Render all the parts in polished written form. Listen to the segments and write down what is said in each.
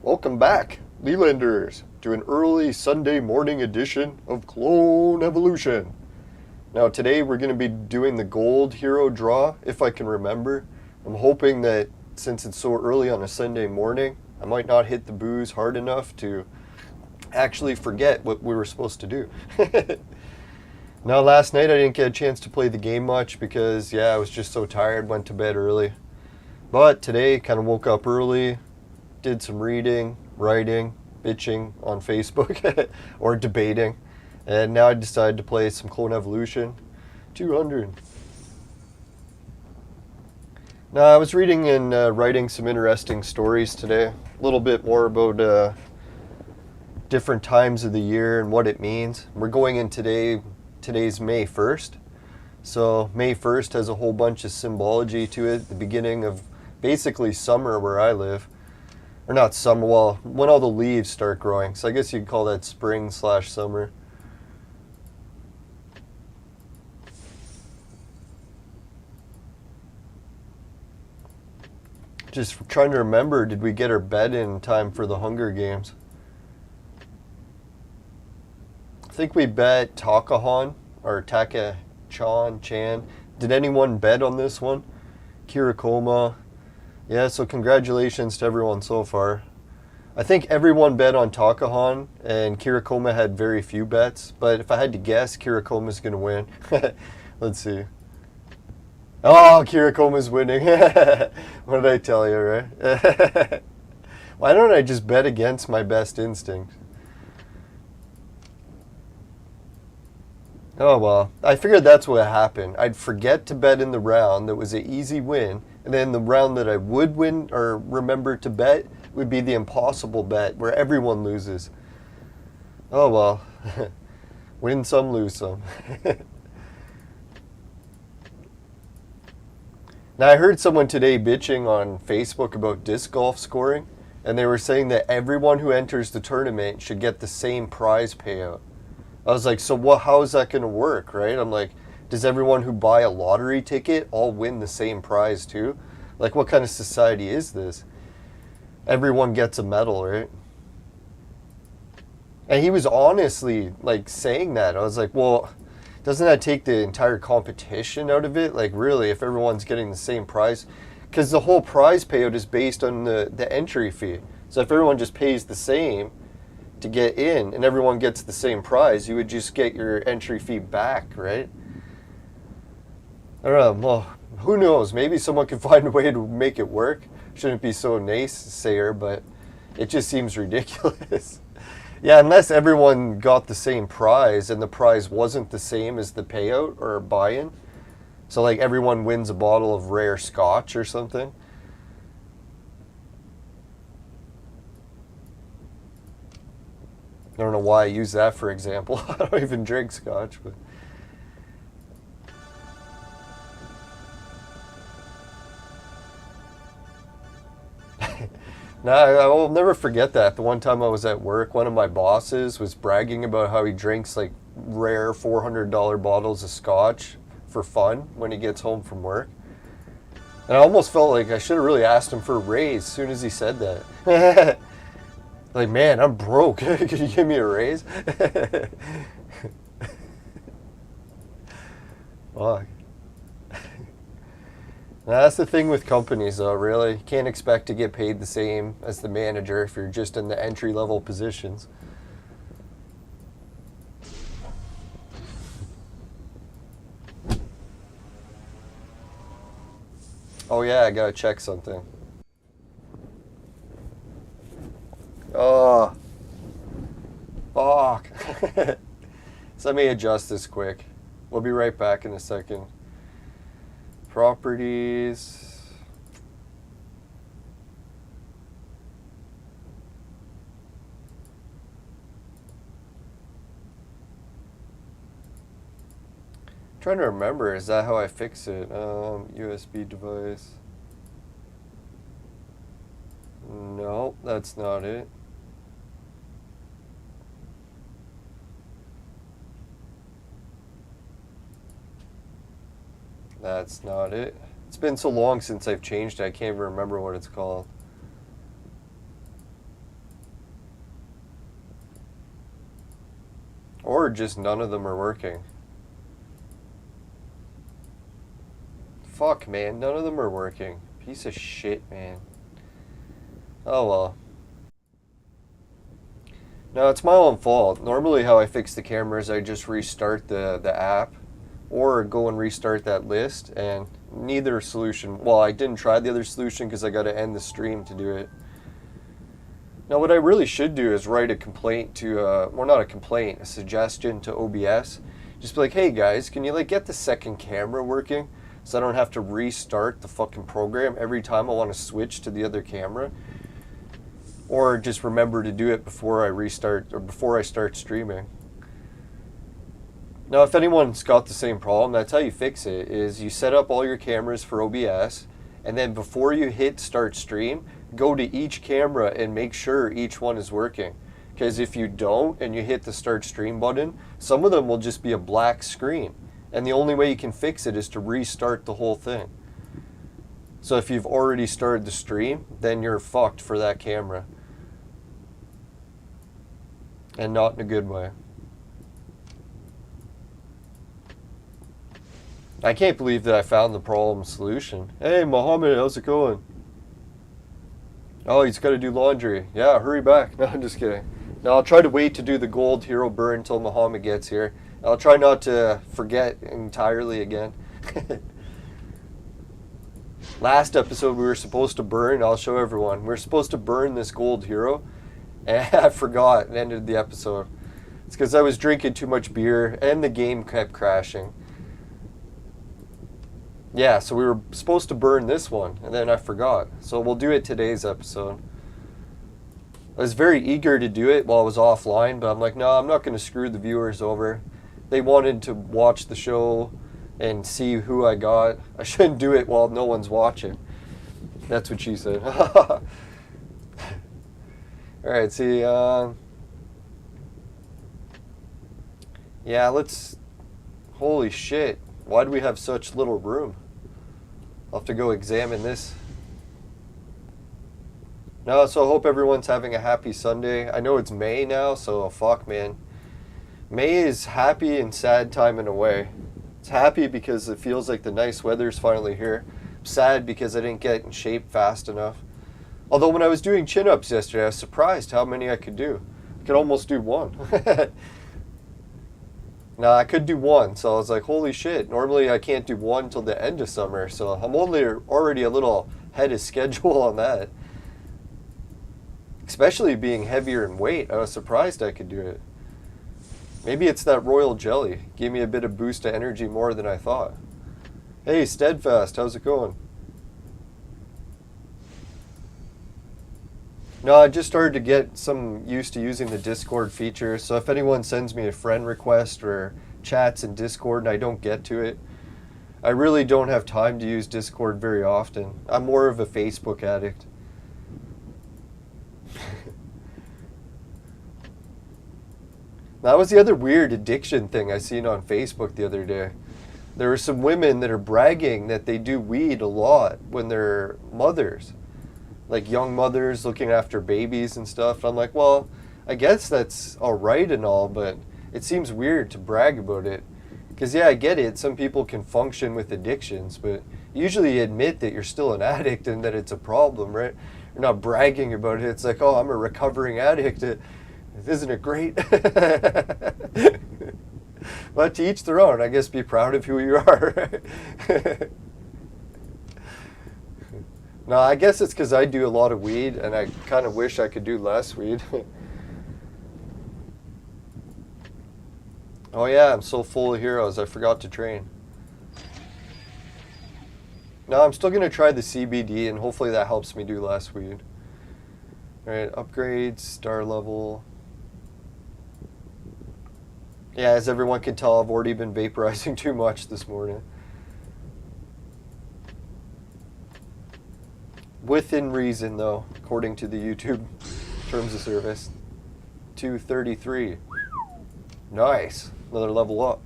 Welcome back, Lelanders, to an early Sunday morning edition of Clone Evolution. Now today we're going to be doing the gold hero draw, if I can remember. I'm hoping that since it's so early on a Sunday morning, I might not hit the booze hard enough to actually forget what we were supposed to do. Now last night I didn't get a chance to play the game much because, yeah, I was just so tired, went to bed early. But today, kind of woke up early, did some reading, writing, bitching on Facebook, or debating. And now I decided to play some Clone Evolution 200. Now I was reading and writing some interesting stories today. A little bit more about different times of the year and what it means. We're going in today's May 1st. So May 1st has a whole bunch of symbology to it. The beginning of basically summer where I live. Or not summer, well, when all the leaves start growing. So I guess you could call that spring/summer. Just trying to remember, did we get our bed in time for the Hunger Games? I think we bet Takahan, or Chan. Did anyone bet on this one? Kirakoma. Yeah, so congratulations to everyone so far. I think everyone bet on Takahan, and Kirakoma had very few bets. But if I had to guess, Kirakoma's going to win. Let's see. Oh, Kirakoma's winning. What did I tell you, right? Why don't I just bet against my best instinct? Oh, well, I figured that's what happened. I'd forget to bet in the round that was an easy win, and then the round that I would win or remember to bet would be the impossible bet where everyone loses. Oh, well, win some, lose some. Now, I heard someone today bitching on Facebook about disc golf scoring, and they were saying that everyone who enters the tournament should get the same prize payout. I was like, so how is that going to work, right? I'm like, does everyone who buy a lottery ticket all win the same prize too? Like, what kind of society is this? Everyone gets a medal, right? And he was honestly, like, saying that. I was like, well, doesn't that take the entire competition out of it? Like, really, if everyone's getting the same prize? Because the whole prize payout is based on the entry fee. So if everyone just pays the same to get in and everyone gets the same prize, you would just get your entry fee back, right? I don't know. Well, who knows? Maybe someone can find a way to make it work. Shouldn't be so naysayer, but it just seems ridiculous. Yeah, unless everyone got the same prize and the prize wasn't the same as the payout or buy-in. So like everyone wins a bottle of rare scotch or something. I don't know why I use that for example. I don't even drink scotch, but no, I will never forget that. The one time I was at work, one of my bosses was bragging about how he drinks like rare $400 bottles of scotch for fun when he gets home from work. And I almost felt like I should have really asked him for a raise as soon as he said that. Like, man, I'm broke. Could you give me a raise? Fuck. That's the thing with companies, though, really. You can't expect to get paid the same as the manager if you're just in the entry-level positions. Oh, yeah, I gotta check something. Oh, fuck. So let me adjust this quick. We'll be right back in a second. Properties. Trying to remember, is that how I fix it? USB device. No, that's not it. That's not it. It's been so long since I've changed it, I can't even remember what it's called. Or just none of them are working. Fuck, man, none of them are working. Piece of shit, man. Oh well. No, it's my own fault. Normally how I fix the cameras, I just restart the app or go and restart that list, and neither solution, well, I didn't try the other solution because I got to end the stream to do it. Now what I really should do is write a complaint to, well, not a complaint, a suggestion to OBS. Just be like, hey guys, can you like get the second camera working so I don't have to restart the fucking program every time I want to switch to the other camera? Or just remember to do it before I restart, or before I start streaming. Now, if anyone's got the same problem, that's how you fix it, is you set up all your cameras for OBS, and then before you hit start stream, go to each camera and make sure each one is working. Because if you don't, and you hit the start stream button, some of them will just be a black screen. And the only way you can fix it is to restart the whole thing. So if you've already started the stream, then you're fucked for that camera. And not in a good way. I can't believe that I found the problem solution. Hey, Mohammed, how's it going? Oh, he's got to do laundry. Yeah, hurry back. No, I'm just kidding. Now, I'll try to wait to do the gold hero burn until Mohammed gets here. I'll try not to forget entirely again. Last episode, we were supposed to burn, I'll show everyone. We were supposed to burn this gold hero, and I forgot and ended the episode. It's because I was drinking too much beer, and the game kept crashing. Yeah, so we were supposed to burn this one, and then I forgot. So we'll do it today's episode. I was very eager to do it while I was offline, but I'm like, no, I'm not going to screw the viewers over. They wanted to watch the show and see who I got. I shouldn't do it while no one's watching. That's what she said. Alright, see, yeah, let's, holy shit, why do we have such little room? I'll have to go examine this. No, so I hope everyone's having a happy Sunday. I know it's May now, so fuck, man. May is happy and sad time in a way. It's happy because it feels like the nice weather's finally here. Sad because I didn't get in shape fast enough. Although when I was doing chin-ups yesterday, I was surprised how many I could do. I could almost do one. Nah, I could do one, so I was like, holy shit. Normally I can't do one till the end of summer, so I'm already a little ahead of schedule on that. Especially being heavier in weight, I was surprised I could do it. Maybe it's that royal jelly. Gave me a bit of boost of energy more than I thought. Hey, Steadfast, how's it going? No, I just started to get some used to using the Discord feature, so if anyone sends me a friend request or chats in Discord and I don't get to it, I really don't have time to use Discord very often. I'm more of a Facebook addict. That was the other weird addiction thing I seen on Facebook the other day. There were some women that are bragging that they do weed a lot when they're mothers. Like young mothers looking after babies and stuff. I'm like, well, I guess that's alright and all, but it seems weird to brag about it. Because yeah, I get it, some people can function with addictions, but usually you admit that you're still an addict and that it's a problem, right? You're not bragging about it. It's like, oh, I'm a recovering addict. Isn't it great? But to each their own. I guess be proud of who you are. No, I guess it's because I do a lot of weed, and I kind of wish I could do less weed. Oh yeah, I'm so full of heroes, I forgot to train. No, I'm still going to try the CBD, and hopefully that helps me do less weed. Alright, upgrades, star level. Yeah, as everyone can tell, I've already been vaporizing too much this morning. Within reason, though, according to the YouTube terms of service. 233. Nice. Another level up.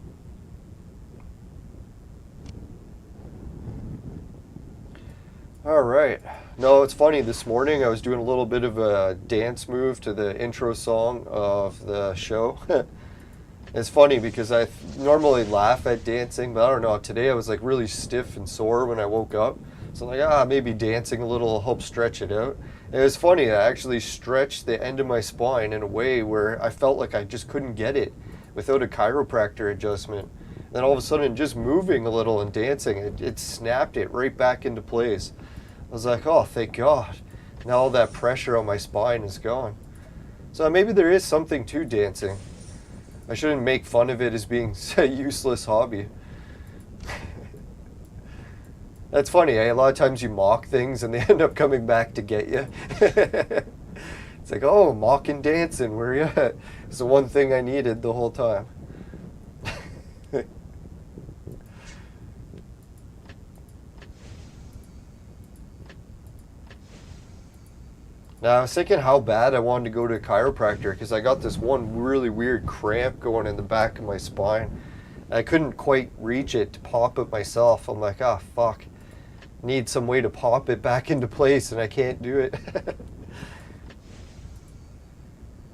Alright. No, it's funny. This morning I was doing a little bit of a dance move to the intro song of the show. It's funny because I normally laugh at dancing, but I don't know. Today I was like really stiff and sore when I woke up. So I'm like, maybe dancing a little will help stretch it out. And it was funny. I actually stretched the end of my spine in a way where I felt like I just couldn't get it without a chiropractor adjustment. And then all of a sudden, just moving a little and dancing, it snapped it right back into place. I was like, oh, thank God. Now all that pressure on my spine is gone. So maybe there is something to dancing. I shouldn't make fun of it as being a useless hobby. That's funny, eh? A lot of times you mock things and they end up coming back to get you. It's like, oh, mocking dancing, where you at? It's the one thing I needed the whole time. Now, I was thinking how bad I wanted to go to a chiropractor because I got this one really weird cramp going in the back of my spine. I couldn't quite reach it to pop it myself. I'm like, fuck. Need some way to pop it back into place and I can't do it.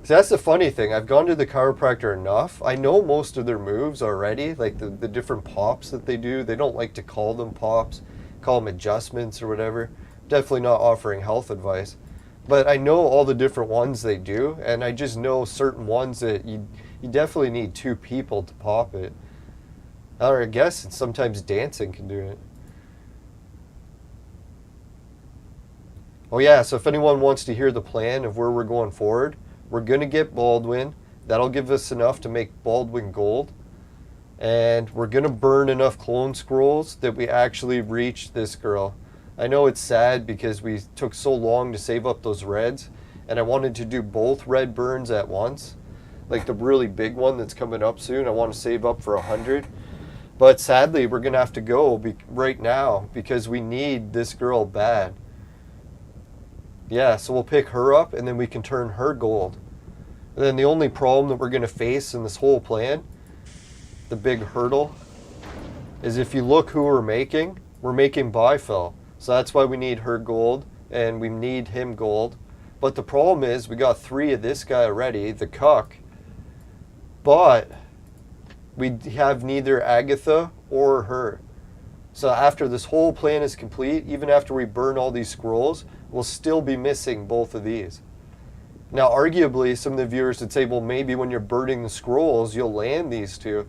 So that's the funny thing. I've gone to the chiropractor enough. I know most of their moves already, like the different pops that they do. They don't like to call them pops, call them adjustments or whatever. Definitely not offering health advice. But I know all the different ones they do, and I just know certain ones that you definitely need two people to pop it. Or I guess sometimes dancing can do it. Oh yeah, so if anyone wants to hear the plan of where we're going forward, we're going to get Baldwin. That'll give us enough to make Baldwin gold. And we're going to burn enough clone scrolls that we actually reach this girl. I know it's sad because we took so long to save up those reds, and I wanted to do both red burns at once. Like the really big one that's coming up soon, I want to save up for 100. But sadly, we're going to have to go right now because we need this girl bad. Yeah, so we'll pick her up and then we can turn her gold. And then the only problem that we're going to face in this whole plan, the big hurdle, is if you look who we're making Bifel. So that's why we need her gold and we need him gold. But the problem is we got 3 of this guy already, the cuck. But we have neither Agatha or her. So after this whole plan is complete, even after we burn all these scrolls, we'll still be missing both of these. Now arguably some of the viewers would say, well, maybe when you're burning the scrolls, you'll land these two.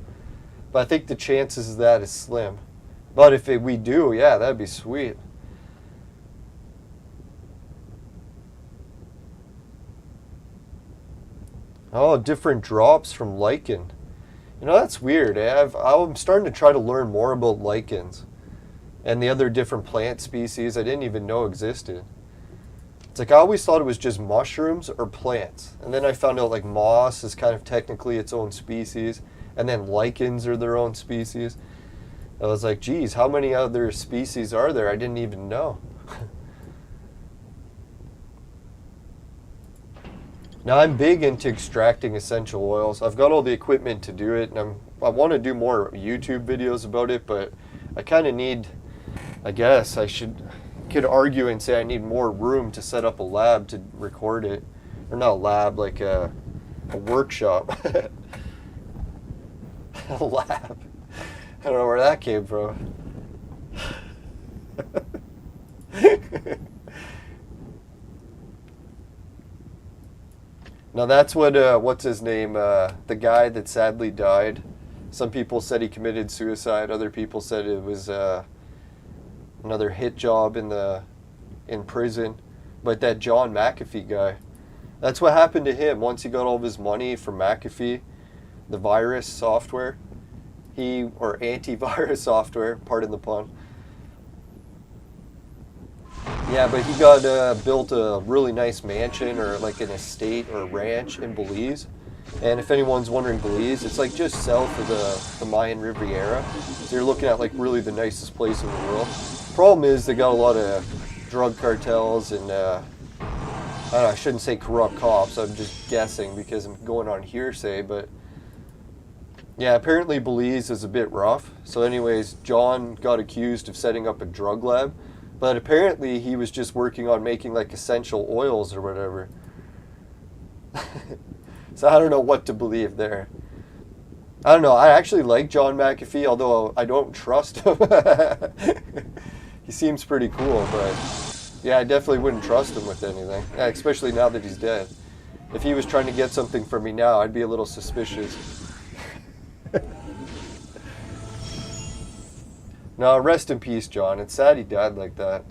But I think the chances of that is slim. But if we do, yeah, that'd be sweet. Oh, different drops from lichen. You know, that's weird. I'm starting to try to learn more about lichens and the other different plant species I didn't even know existed. It's like I always thought it was just mushrooms or plants. And then I found out like moss is kind of technically its own species. And then lichens are their own species. I was like, geez, how many other species are there? I didn't even know. Now I'm big into extracting essential oils. I've got all the equipment to do it, and I want to do more YouTube videos about it, but I kind of need, I guess I could argue and say I need more room to set up a lab to record it. Or not a lab, like a workshop. A lab. I don't know where that came from. Now that's what's his name, the guy that sadly died. Some people said he committed suicide. Other people said it was another hit job in the in prison, but that John McAfee guy. That's what happened to him once he got all of his money from McAfee, the virus software. Or antivirus software, pardon the pun. Yeah, but he got built a really nice mansion or like an estate or ranch in Belize. And if anyone's wondering, Belize, it's like just south of the Mayan Riviera. So you're looking at like really the nicest place in the world. Problem is they got a lot of drug cartels and I don't know, I shouldn't say corrupt cops. I'm just guessing because I'm going on hearsay, but yeah, apparently Belize is a bit rough. So anyways, John got accused of setting up a drug lab, but apparently he was just working on making like essential oils or whatever. So I don't know what to believe there. I don't know. I actually like John McAfee, although I don't trust him. He seems pretty cool, but yeah, I definitely wouldn't trust him with anything, especially now that he's dead. If he was trying to get something from me now, I'd be a little suspicious. No, rest in peace, John. It's sad he died like that.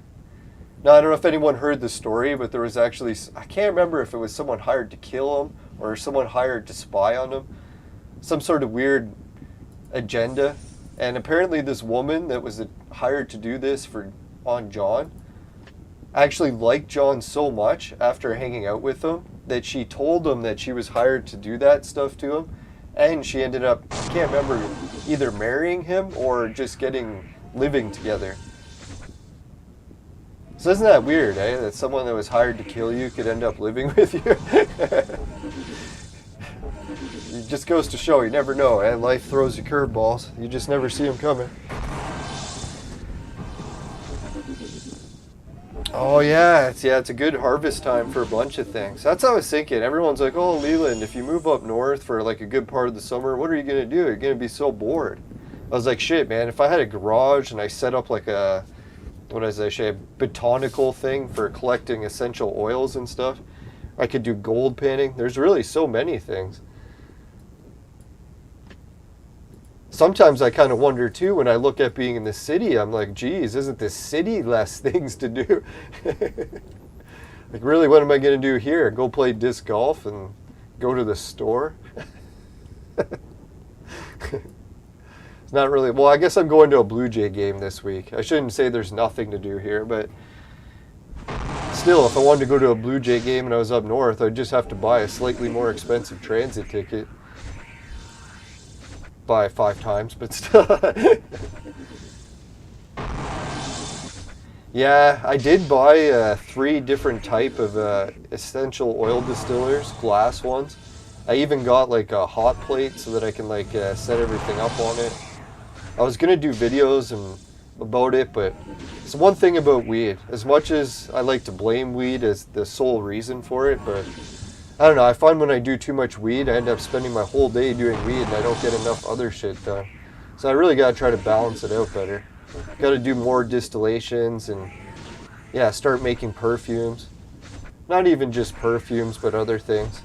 Now, I don't know if anyone heard the story, but there was actually, I can't remember if it was someone hired to kill him or someone hired to spy on him. Some sort of weird agenda. And apparently this woman that was hired to do this on John actually liked John so much after hanging out with him that she told him that she was hired to do that stuff to him. And she ended up, I can't remember, either marrying him or just living together. So isn't that weird, eh? That someone that was hired to kill you could end up living with you? It just goes to show, you never know, eh? Life throws you curveballs. You just never see them coming. Oh yeah, it's a good harvest time for a bunch of things. That's what I was thinking. Everyone's like, oh, Leland, if you move up north for like a good part of the summer, what are you going to do? You're going to be so bored. I was like, shit, man, if I had a garage and I set up like a botanical thing for collecting essential oils and stuff, I could do gold panning. There's really so many things. Sometimes I kind of wonder too when I look at being in the city, I'm like, geez, isn't the city less things to do? Like really, what am I going to do here? Go play disc golf and go to the store? It's not really, well, I guess I'm going to a Blue Jay game this week. I shouldn't say there's nothing to do here, but still, if I wanted to go to a Blue Jay game and I was up north, I'd just have to buy a slightly more expensive transit ticket. Buy 5 times, but still. Yeah, I did buy 3 different type of essential oil distillers, glass ones. I even got like a hot plate so that I can like set everything up on it. I was gonna do videos about it, but it's one thing about weed. As much as I like to blame weed as the sole reason for it, but I don't know, I find when I do too much weed, I end up spending my whole day doing weed and I don't get enough other shit done. So I really gotta try to balance it out better. Gotta do more distillations and yeah, start making perfumes. Not even just perfumes, but other things.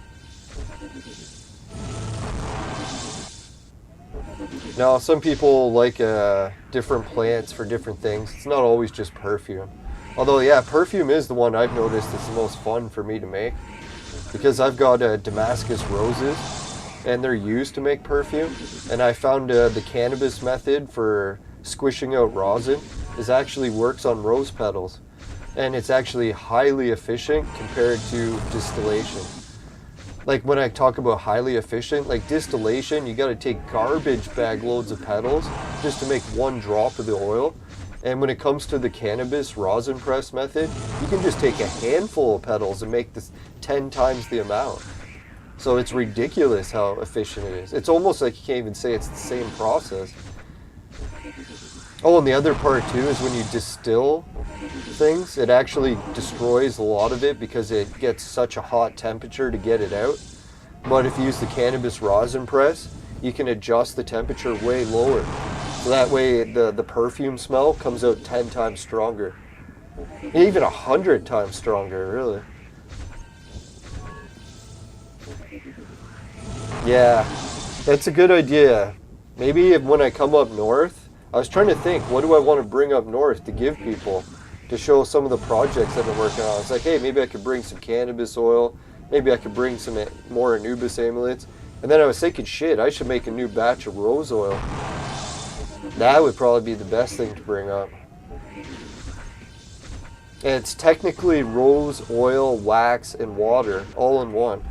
Now, some people like different plants for different things. It's not always just perfume. Although, yeah, perfume is the one I've noticed is the most fun for me to make. Because I've got Damascus roses, and they're used to make perfume. And I found the cannabis method for squishing out rosin actually works on rose petals. And it's actually highly efficient compared to distillation. Like when I talk about highly efficient, like distillation, you got to take garbage bag loads of petals just to make 1 drop of the oil. And when it comes to the cannabis rosin press method, you can just take a handful of petals and make this 10 times the amount. So it's ridiculous how efficient it is. It's almost like you can't even say it's the same process. Oh, and the other part too is when you distill things, it actually destroys a lot of it because it gets such a hot temperature to get it out. But if you use the cannabis rosin press, you can adjust the temperature way lower. So that way the perfume smell comes out 10 times stronger. Even 100 times stronger, really. Yeah, that's a good idea. Maybe when I come up north, I was trying to think, what do I want to bring up north to give people? to show some of the projects I've been working on. It's like, hey, maybe I could bring some cannabis oil. Maybe I could bring some more Anubis amulets. And then I was thinking, shit, I should make a new batch of rose oil. That would probably be the best thing to bring up. And it's technically rose oil, wax, and water all in one.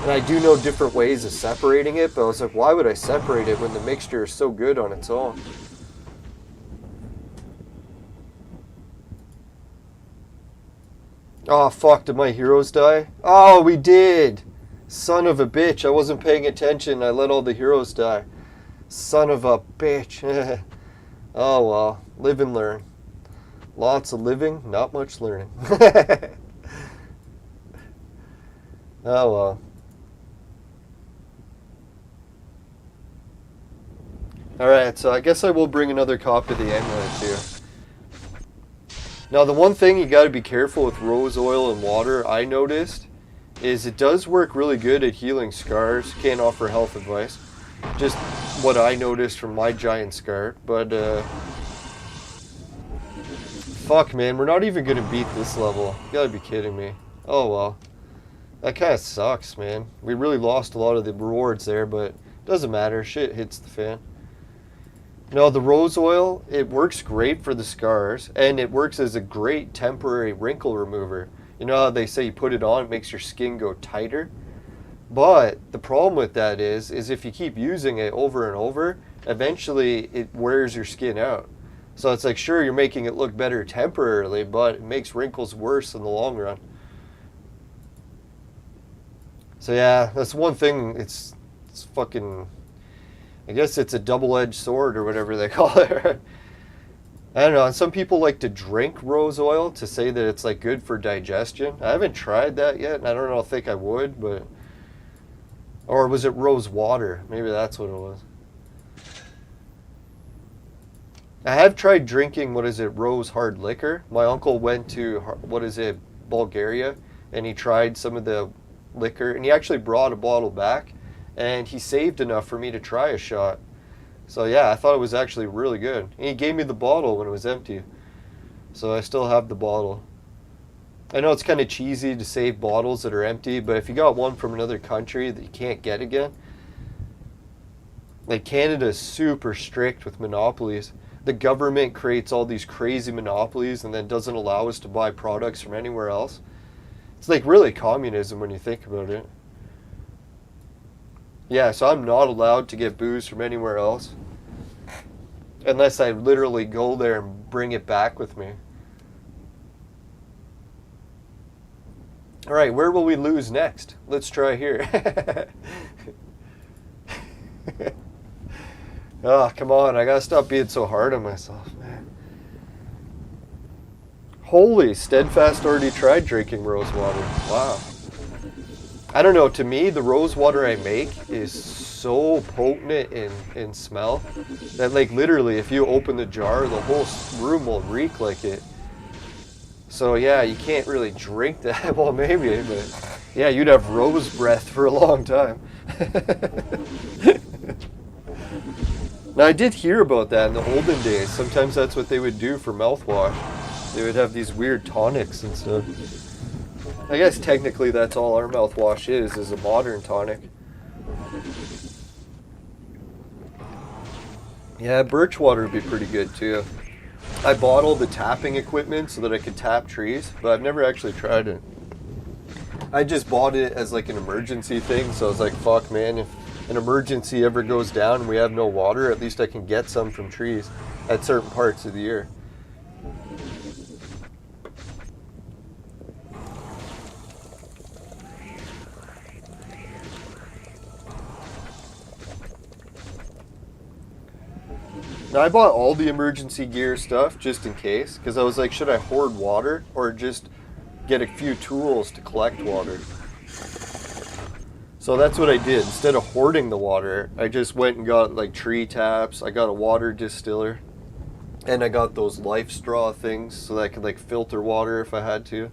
And I do know different ways of separating it, but I was like, why would I separate it when the mixture is so good on its own? Oh, fuck, did my heroes die? Oh, we did! Son of a bitch, I wasn't paying attention. I let all the heroes die. Son of a bitch. Oh, well, live and learn. Lots of living, not much learning. Oh, well. Alright, so I guess I will bring another copy of the amulet too. Now, the one thing you gotta be careful with rose oil and water, I noticed, is it does work really good at healing scars. Can't offer health advice. Just what I noticed from my giant scar. But, fuck, man, we're not even gonna beat this level. You gotta be kidding me. Oh, well. That kinda sucks, man. We really lost a lot of the rewards there, but doesn't matter. Shit hits the fan. No, the rose oil, it works great for the scars, and it works as a great temporary wrinkle remover. You know how they say you put it on, it makes your skin go tighter? But the problem with that is if you keep using it over and over, eventually it wears your skin out. So it's like, sure, you're making it look better temporarily, but it makes wrinkles worse in the long run. So yeah, that's one thing. It's fucking, I guess it's a double-edged sword or whatever they call it. I don't know, and some people like to drink rose oil to say that it's like good for digestion. I haven't tried that yet, and I don't know, think I would, but... Or was it rose water? Maybe that's what it was. I have tried drinking, what is it, rose hard liquor. My uncle went to, what is it, Bulgaria, and he tried some of the liquor, and he actually brought a bottle back, and he saved enough for me to try a shot. So yeah, I thought it was actually really good. And he gave me the bottle when it was empty. So I still have the bottle. I know it's kind of cheesy to save bottles that are empty, but if you got one from another country that you can't get again, like Canada is super strict with monopolies. The government creates all these crazy monopolies and then doesn't allow us to buy products from anywhere else. It's like really communism when you think about it. Yeah, so I'm not allowed to get booze from anywhere else. Unless I literally go there and bring it back with me. Alright, where will we lose next? Let's try here. Oh, come on, I gotta stop being so hard on myself, man. Holy, Steadfast already tried drinking rose water. Wow. I don't know, to me, the rose water I make is so potent in smell that, like, literally, if you open the jar, the whole room will reek like it. So, yeah, you can't really drink that. Well, maybe, but, yeah, you'd have rose breath for a long time. Now, I did hear about that in the olden days. Sometimes that's what they would do for mouthwash. They would have these weird tonics and stuff. I guess technically that's all our mouthwash is a modern tonic. Yeah, birch water would be pretty good too. I bought all the tapping equipment so that I could tap trees, but I've never actually tried it. I just bought it as like an emergency thing, so I was like, fuck man, if an emergency ever goes down and we have no water, at least I can get some from trees at certain parts of the year. Now, I bought all the emergency gear stuff just in case, because I was like, should I hoard water or just get a few tools to collect water? So that's what I did. Instead of hoarding the water, I just went and got like tree taps, I got a water distiller, and I got those life straw things so that I could like filter water if I had to,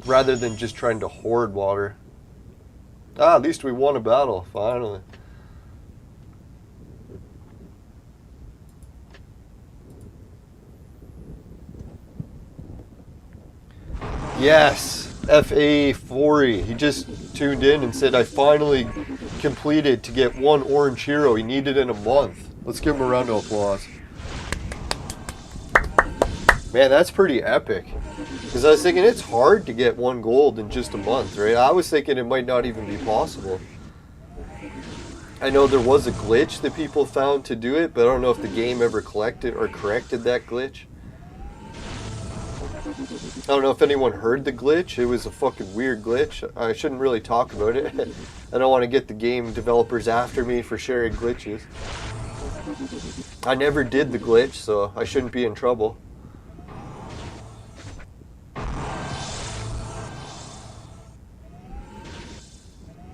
rather than just trying to hoard water. Ah, at least we won a battle, finally. Yes, FA40. He just tuned in and said, I finally completed to get one orange hero. He needed in a month. Let's give him a round of applause. Man, that's pretty epic. Because I was thinking it's hard to get one gold in just a month, right? I was thinking it might not even be possible. I know there was a glitch that people found to do it, but I don't know if the game ever collected or corrected that glitch. I don't know if anyone heard the glitch. It was a fucking weird glitch. I shouldn't really talk about it. I don't want to get the game developers after me for sharing glitches. I never did the glitch, so I shouldn't be in trouble.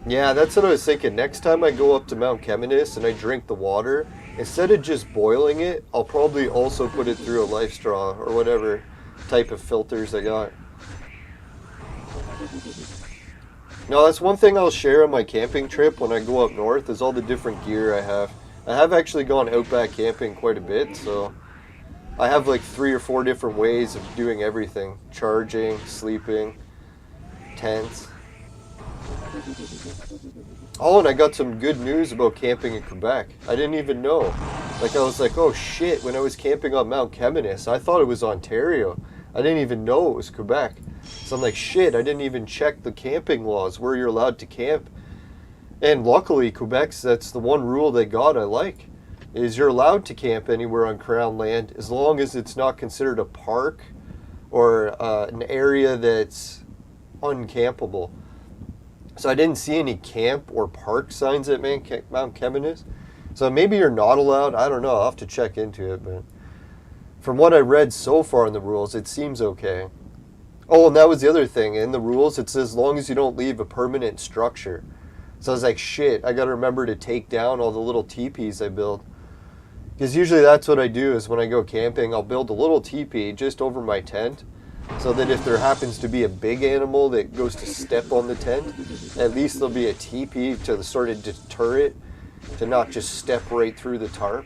Yeah, that's what I was thinking. Next time I go up to Mount Keminus and I drink the water, instead of just boiling it, I'll probably also put it through a life straw or whatever type of filters I got. No, that's one thing I'll share on my camping trip when I go up north is all the different gear I have. I have actually gone outback camping quite a bit, so I have like 3 or 4 different ways of doing everything. Charging, sleeping, tents. Oh, and I got some good news about camping in Quebec. I didn't even know. Like, I was like, oh shit, when I was camping on Mount Keminus, I thought it was Ontario. I didn't even know it was Quebec. So I'm like, shit, I didn't even check the camping laws, where you're allowed to camp. And luckily, Quebec's, that's the one rule they got I like, is you're allowed to camp anywhere on Crown land as long as it's not considered a park or an area that's uncampable. So I didn't see any camp or park signs at Mount Keminus. So maybe you're not allowed. I don't know. I'll have to check into it. But from what I read so far in the rules, it seems okay. Oh, and that was the other thing. In the rules, it says as long as you don't leave a permanent structure. So I was like, shit, I got to remember to take down all the little teepees I build. Because usually that's what I do is when I go camping, I'll build a little teepee just over my tent. So that if there happens to be a big animal that goes to step on the tent, at least there'll be a teepee to sort of deter it, to not just step right through the tarp.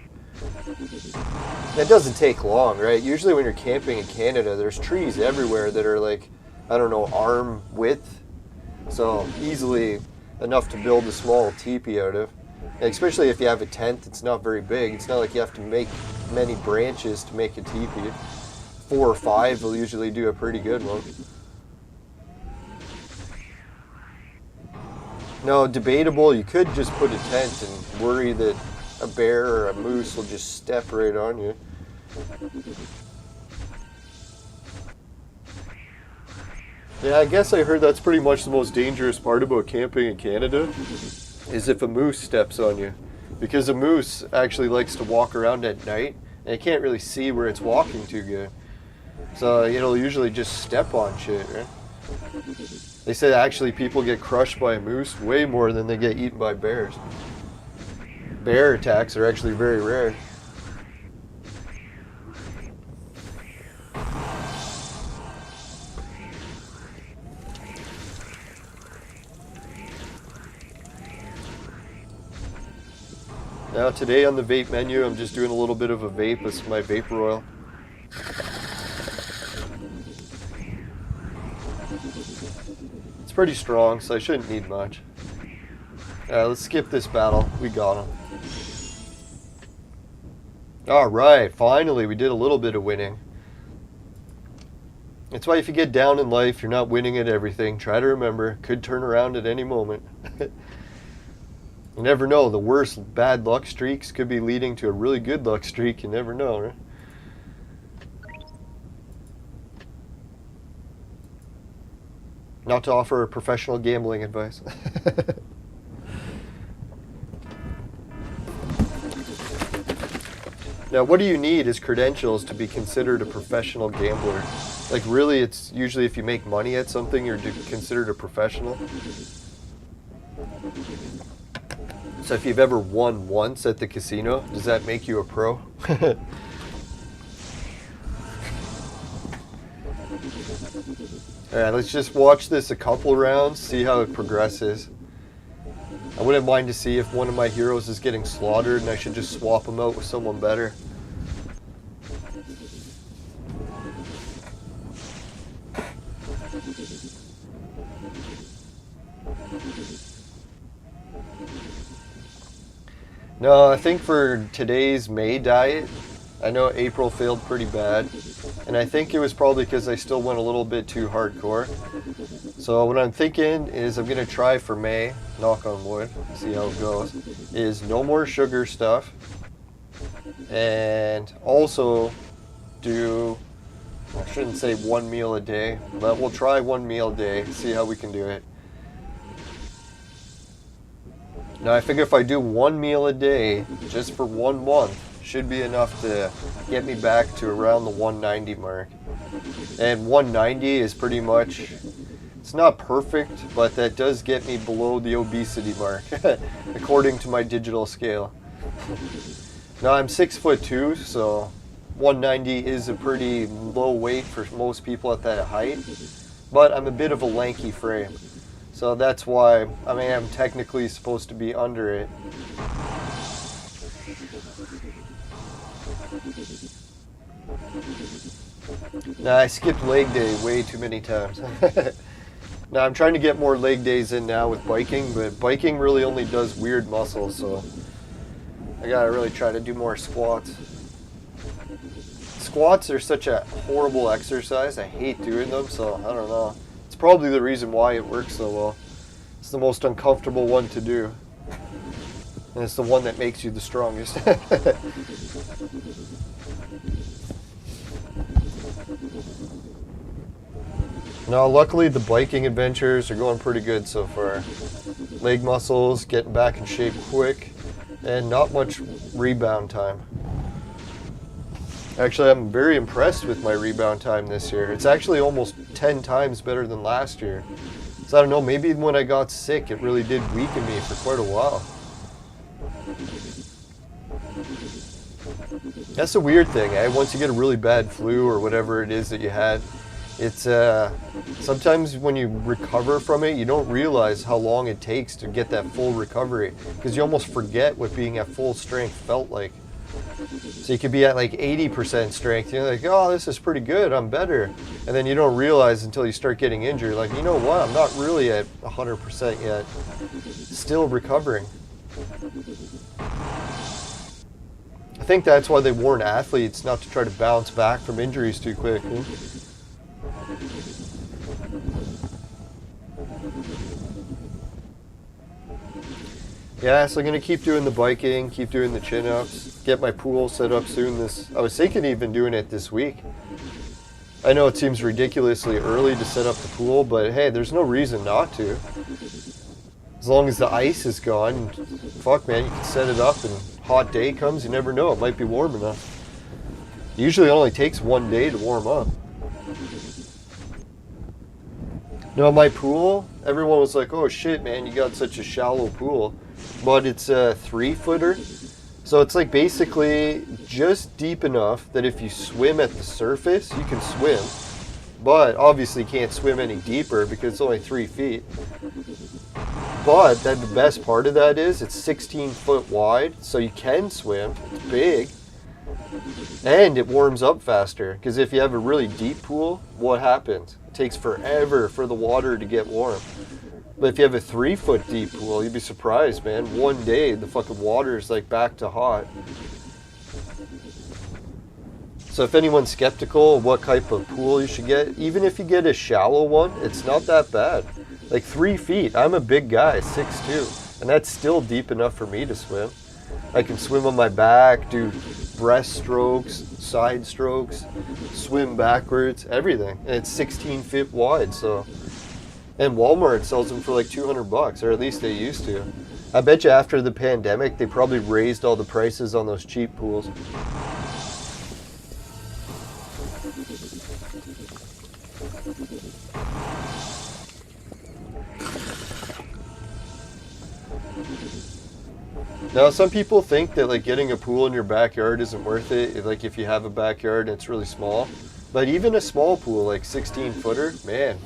That doesn't take long, right? Usually when you're camping in Canada, there's trees everywhere that are like, I don't know, arm width. So easily enough to build a small teepee out of. And especially if you have a tent that's not very big. It's not like you have to make many branches to make a teepee. 4 or 5 will usually do a pretty good one. No, debatable. You could just put a tent and worry that a bear or a moose will just step right on you. Yeah, I guess I heard that's pretty much the most dangerous part about camping in Canada, is if a moose steps on you. Because a moose actually likes to walk around at night, and it can't really see where it's walking too good. So it'll usually just step on shit, right? They say actually people get crushed by a moose way more than they get eaten by bears. Bear attacks are actually very rare. Now today on the vape menu, I'm just doing a little bit of a vape with my vapor oil. It's pretty strong, so I shouldn't need much. Let's skip this battle. We got him. Alright, finally we did a little bit of winning. That's why if you get down in life, you're not winning at everything. Try to remember, it could turn around at any moment. You never know, the worst bad luck streaks could be leading to a really good luck streak. You never know, right? Not to offer professional gambling advice. Now, what do you need as credentials to be considered a professional gambler? Like, really, it's usually if you make money at something, you're considered a professional. So if you've ever won once at the casino, does that make you a pro? Alright, let's just watch this a couple rounds, see how it progresses. I wouldn't mind to see if one of my heroes is getting slaughtered and I should just swap him out with someone better. No, I think for today's May diet, I know April failed pretty bad, and I think it was probably because I still went a little bit too hardcore. So what I'm thinking is I'm going to try for May, knock on wood, see how it goes, is no more sugar stuff, and also do, I shouldn't say one meal a day, but we'll try one meal a day, see how we can do it. Now I figure if I do one meal a day, just for 1 month, should be enough to get me back to around the 190 mark. And 190 is pretty much, it's not perfect, but that does get me below the obesity mark, according to my digital scale. Now I'm 6'2", so 190 is a pretty low weight for most people at that height, but I'm a bit of a lanky frame. So that's why, I mean, I'm technically supposed to be under it. Now I skipped leg day way too many times. Now I'm trying to get more leg days in now with biking, but biking really only does weird muscles, so I gotta really try to do more squats. Squats are such a horrible exercise. I hate doing them, so I don't know. It's probably the reason why it works so well. It's the most uncomfortable one to do. And it's the one that makes you the strongest. Now, luckily the biking adventures are going pretty good so far. Leg muscles, getting back in shape quick, and not much rebound time. Actually, I'm very impressed with my rebound time this year. It's actually almost 10 times better than last year. So I don't know, maybe when I got sick, it really did weaken me for quite a while. That's a weird thing, eh? Once you get a really bad flu or whatever it is that you had, it's sometimes when you recover from it, you don't realize how long it takes to get that full recovery, because you almost forget what being at full strength felt like. So you could be at like 80% strength, you're like, oh, this is pretty good, I'm better. And then you don't realize until you start getting injured, like, you know what, I'm not really at 100% yet. Still recovering. I think that's why they warn athletes not to try to bounce back from injuries too quick. Huh? Yeah, so I'm going to keep doing the biking, keep doing the chin-ups, get my pool set up soon. I was thinking even doing it this week. I know it seems ridiculously early to set up the pool, but hey, there's no reason not to. As long as the ice is gone, fuck man, you can set it up and hot day comes, you never know, it might be warm enough. Usually it only takes 1 day to warm up. Now my pool, everyone was like, oh shit man, you got such a shallow pool. But it's a 3-footer. So it's like basically just deep enough that if you swim at the surface, you can swim. But obviously you can't swim any deeper because it's only 3 feet. But then the best part of that is it's 16 foot wide, so you can swim. It's big. And it warms up faster, because if you have a really deep pool, what happens? It takes forever for the water to get warm. But if you have a 3-foot deep pool, you'd be surprised, man. 1 day, the fucking water is like back to hot. So if anyone's skeptical of what type of pool you should get, even if you get a shallow one, it's not that bad. Like 3 feet, I'm a big guy, 6'2", and that's still deep enough for me to swim. I can swim on my back, do breaststrokes, side strokes, swim backwards, everything. And it's 16 feet wide, so. And Walmart sells them for like $200, or at least they used to. I bet you after the pandemic, they probably raised all the prices on those cheap pools. Now, some people think that like getting a pool in your backyard isn't worth it, like if you have a backyard and it's really small. But even a small pool, like 16-footer, man,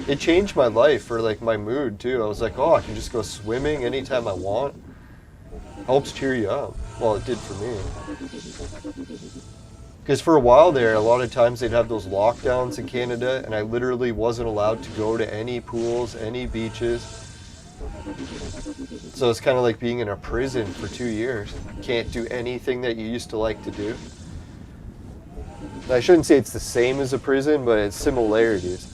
it changed my life for like my mood too. I was like, oh, I can just go swimming anytime I want. Helps cheer you up. Well, it did for me. Because for a while there, a lot of times they'd have those lockdowns in Canada, and I literally wasn't allowed to go to any pools, any beaches. So it's kind of like being in a prison for 2 years. Can't do anything that you used to like to do. I shouldn't say it's the same as a prison, but it's similarities.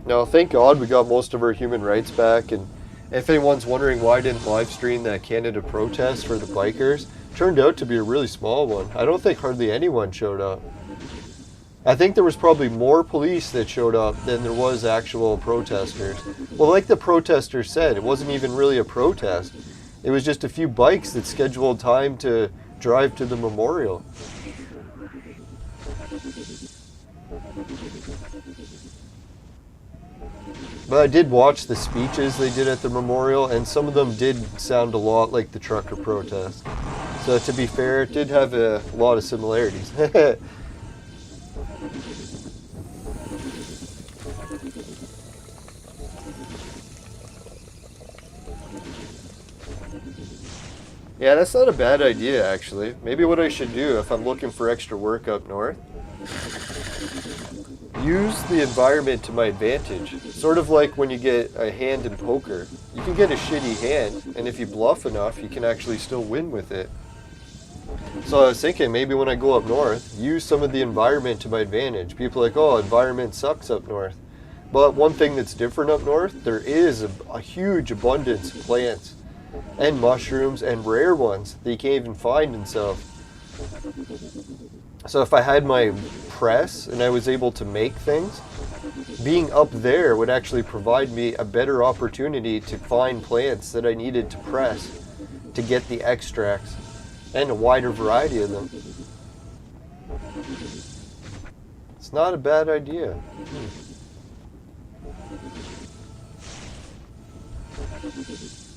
Now, thank God we got most of our human rights back, and if anyone's wondering why I didn't live stream that Canada protest for the bikers, turned out to be a really small one. I don't think hardly anyone showed up. I think there was probably more police that showed up than there was actual protesters. Well, like the protesters said, it wasn't even really a protest. It was just a few bikes that scheduled time to drive to the memorial. But I did watch the speeches they did at the memorial, and some of them did sound a lot like the trucker protest. So to be fair, it did have a lot of similarities. Yeah, that's not a bad idea, actually. Maybe what I should do if I'm looking for extra work up north, use the environment to my advantage. Sort of like when you get a hand in poker. You can get a shitty hand, and if you bluff enough, you can actually still win with it. So I was thinking, maybe when I go up north, use some of the environment to my advantage. People are like, oh, environment sucks up north. But one thing that's different up north, there is a huge abundance of plants and mushrooms and rare ones that you can't even find in south. So if I had my press and I was able to make things, being up there would actually provide me a better opportunity to find plants that I needed to press to get the extracts and a wider variety of them. It's not a bad idea.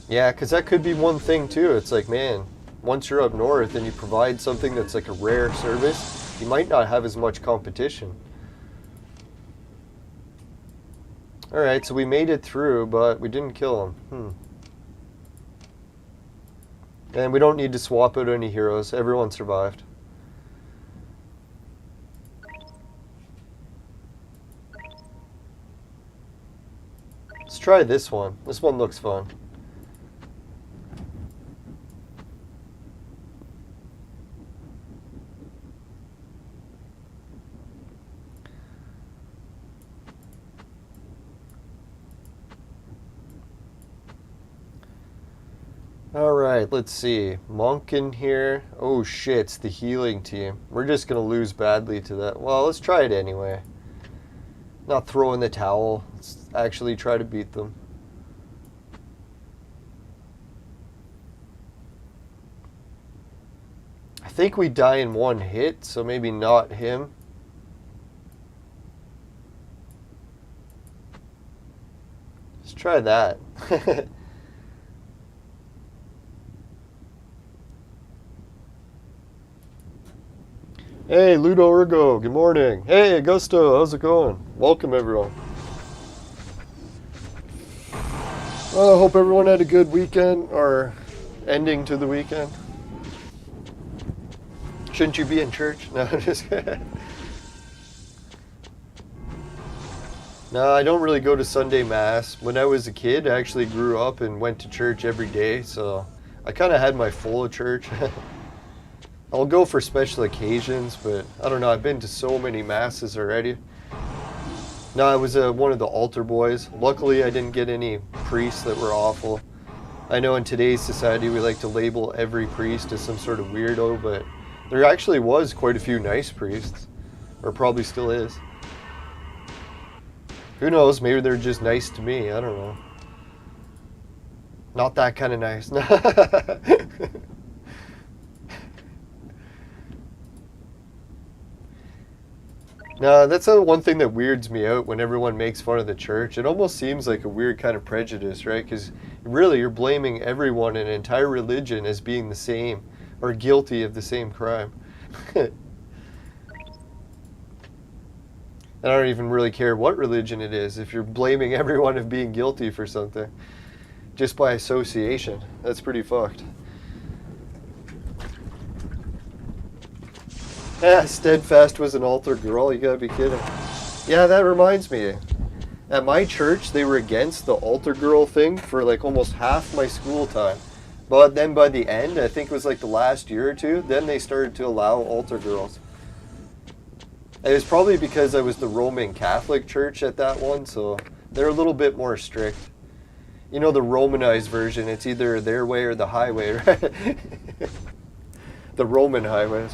Yeah, because that could be one thing too. It's like, man, once you're up north and you provide something that's like a rare service, you might not have as much competition. Alright, so we made it through, but we didn't kill him. And we don't need to swap out any heroes. Everyone survived. Let's try this one. This one looks fun. Alright, let's see. Monk in here. Oh shit, it's the healing team. We're just going to lose badly to that. Well, let's try it anyway. Not throw in the towel. Let's actually try to beat them. I think we die in one hit, so maybe not him. Let's try that. Hey, Ludo Ergo, good morning. Hey, Augusto, how's it going? Welcome, everyone. Well, I hope everyone had a good weekend, or ending to the weekend. Shouldn't you be in church? No, just No, I don't really go to Sunday Mass. When I was a kid, I actually grew up and went to church every day, so I kind of had my full of church. I'll go for special occasions, but I don't know, I've been to so many masses already. No, I was one of the altar boys. Luckily, I didn't get any priests that were awful. I know in today's society, we like to label every priest as some sort of weirdo, but there actually was quite a few nice priests, or probably still is. Who knows, maybe they're just nice to me, I don't know. Not that kind of nice. No, that's one thing that weirds me out when everyone makes fun of the church. It almost seems like a weird kind of prejudice, right? Because really, you're blaming everyone in an entire religion as being the same or guilty of the same crime. And I don't even really care what religion it is if you're blaming everyone of being guilty for something just by association. That's pretty fucked. Yeah, Steadfast was an altar girl. You gotta be kidding. Yeah, that reminds me. At my church, they were against the altar girl thing for like almost half my school time. But then by the end, I think it was like the last year or two, then they started to allow altar girls. It was probably because I was the Roman Catholic church at that one, so they're a little bit more strict. You know, the Romanized version, it's either their way or the highway, right? The Roman highways.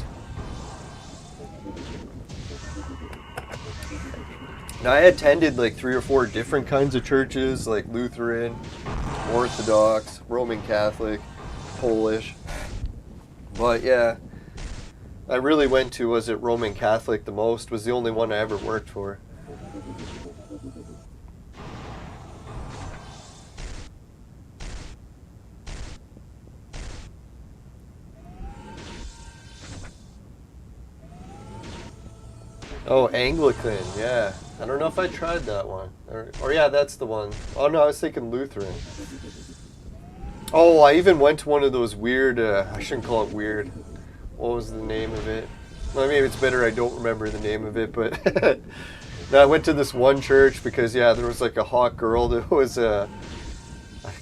Now, I attended like 3 or 4 different kinds of churches, like Lutheran, Orthodox, Roman Catholic, Polish. But yeah, I really went to, was it Roman Catholic the most, was the only one I ever worked for. Oh, Anglican, yeah. I don't know if I tried that one. Or yeah, that's the one. Oh no, I was thinking Lutheran. Oh, I even went to one of those weird, I shouldn't call it weird. What was the name of it? Well, maybe it's better I don't remember the name of it, but no, I went to this one church because, yeah, there was like a hot girl that was I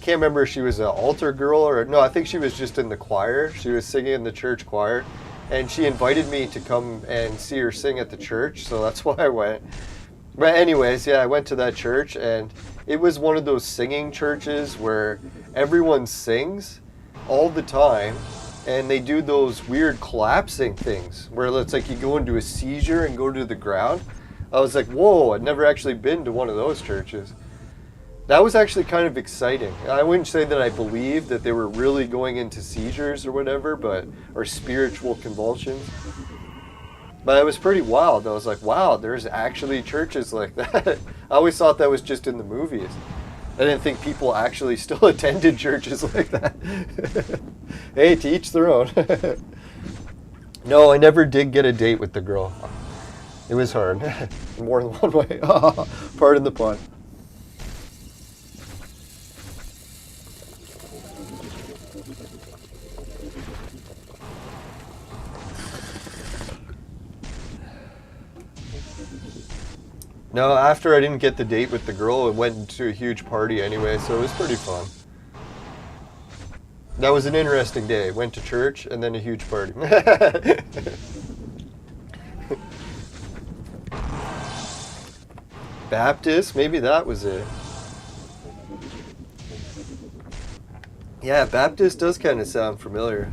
can't remember if she was an altar girl or, no, I think she was just in the choir. She was singing in the church choir. And she invited me to come and see her sing at the church, so that's why I went. But anyways, yeah, I went to that church, and it was one of those singing churches where everyone sings all the time, and they do those weird collapsing things, where it's like you go into a seizure and go to the ground. I was like, whoa, I'd never actually been to one of those churches. That was actually kind of exciting. I wouldn't say that I believed that they were really going into seizures or whatever, or spiritual convulsions. But it was pretty wild. I was like, wow, there's actually churches like that. I always thought that was just in the movies. I didn't think people actually still attended churches like that. Hey, to each their own. No, I never did get a date with the girl. It was hard. More than one way. Pardon the pun. No, after I didn't get the date with the girl, it went to a huge party anyway, so it was pretty fun. That was an interesting day. Went to church and then a huge party. Baptist? Maybe that was it. Yeah, Baptist does kind of sound familiar.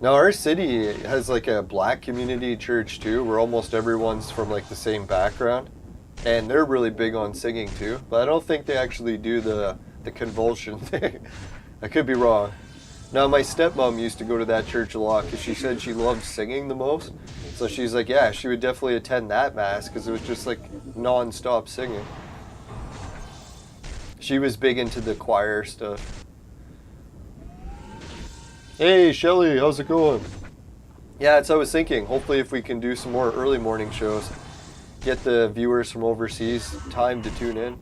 Now, our city has like a black community church too, where almost everyone's from like the same background. And they're really big on singing too, but I don't think they actually do the convulsion thing. I could be wrong. Now, my stepmom used to go to that church a lot because she said she loved singing the most. So she's like, yeah, she would definitely attend that mass because it was just like non-stop singing. She was big into the choir stuff. Hey, Shelly, how's it going? Yeah, that's what I was thinking. Hopefully if we can do some more early morning shows, get the viewers from overseas time to tune in.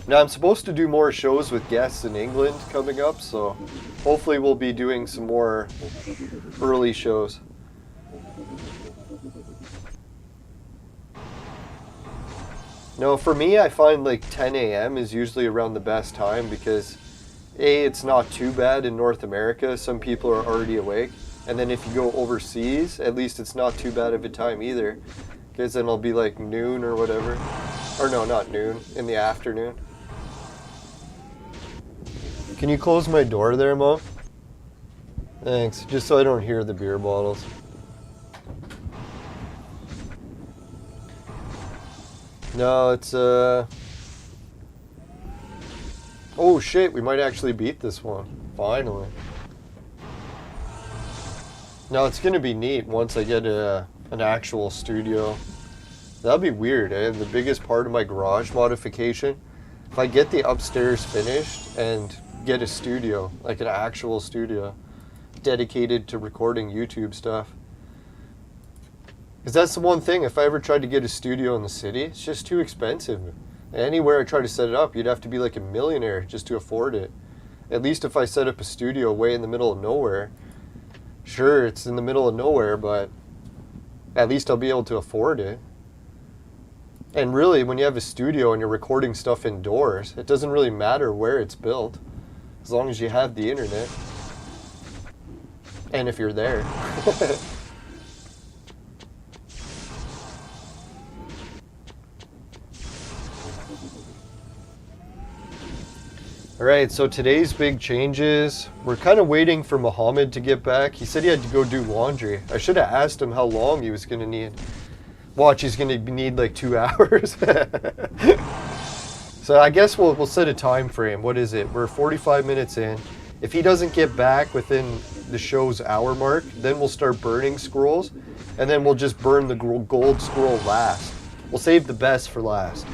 Now, I'm supposed to do more shows with guests in England coming up, so hopefully we'll be doing some more early shows. No, for me, I find like 10 a.m. is usually around the best time because A, it's not too bad in North America. Some people are already awake. And then if you go overseas, at least it's not too bad of a time either. Because then it'll be like noon or whatever. Or no, not noon, in the afternoon. Can you close my door there, Mo? Thanks, just so I don't hear the beer bottles. No, it's oh shit, we might actually beat this one. Finally. No, it's gonna be neat once I get an actual studio. That'll be weird, eh? The biggest part of my garage modification, if I get the upstairs finished and get a studio, like an actual studio, dedicated to recording YouTube stuff. Because that's the one thing, if I ever tried to get a studio in the city, it's just too expensive. Anywhere I try to set it up, you'd have to be like a millionaire just to afford it. At least if I set up a studio way in the middle of nowhere, sure, it's in the middle of nowhere, but at least I'll be able to afford it. And really, when you have a studio and you're recording stuff indoors, it doesn't really matter where it's built, as long as you have the internet. And if you're there. Alright, so today's big changes. We're kind of waiting for Muhammad to get back. He said he had to go do laundry. I should have asked him how long he was going to need. Watch, he's going to need like 2 hours. So I guess we'll set a time frame. What is it? We're 45 minutes in. If he doesn't get back within the show's hour mark, then we'll start burning scrolls. And then we'll just burn the gold scroll last. We'll save the best for last,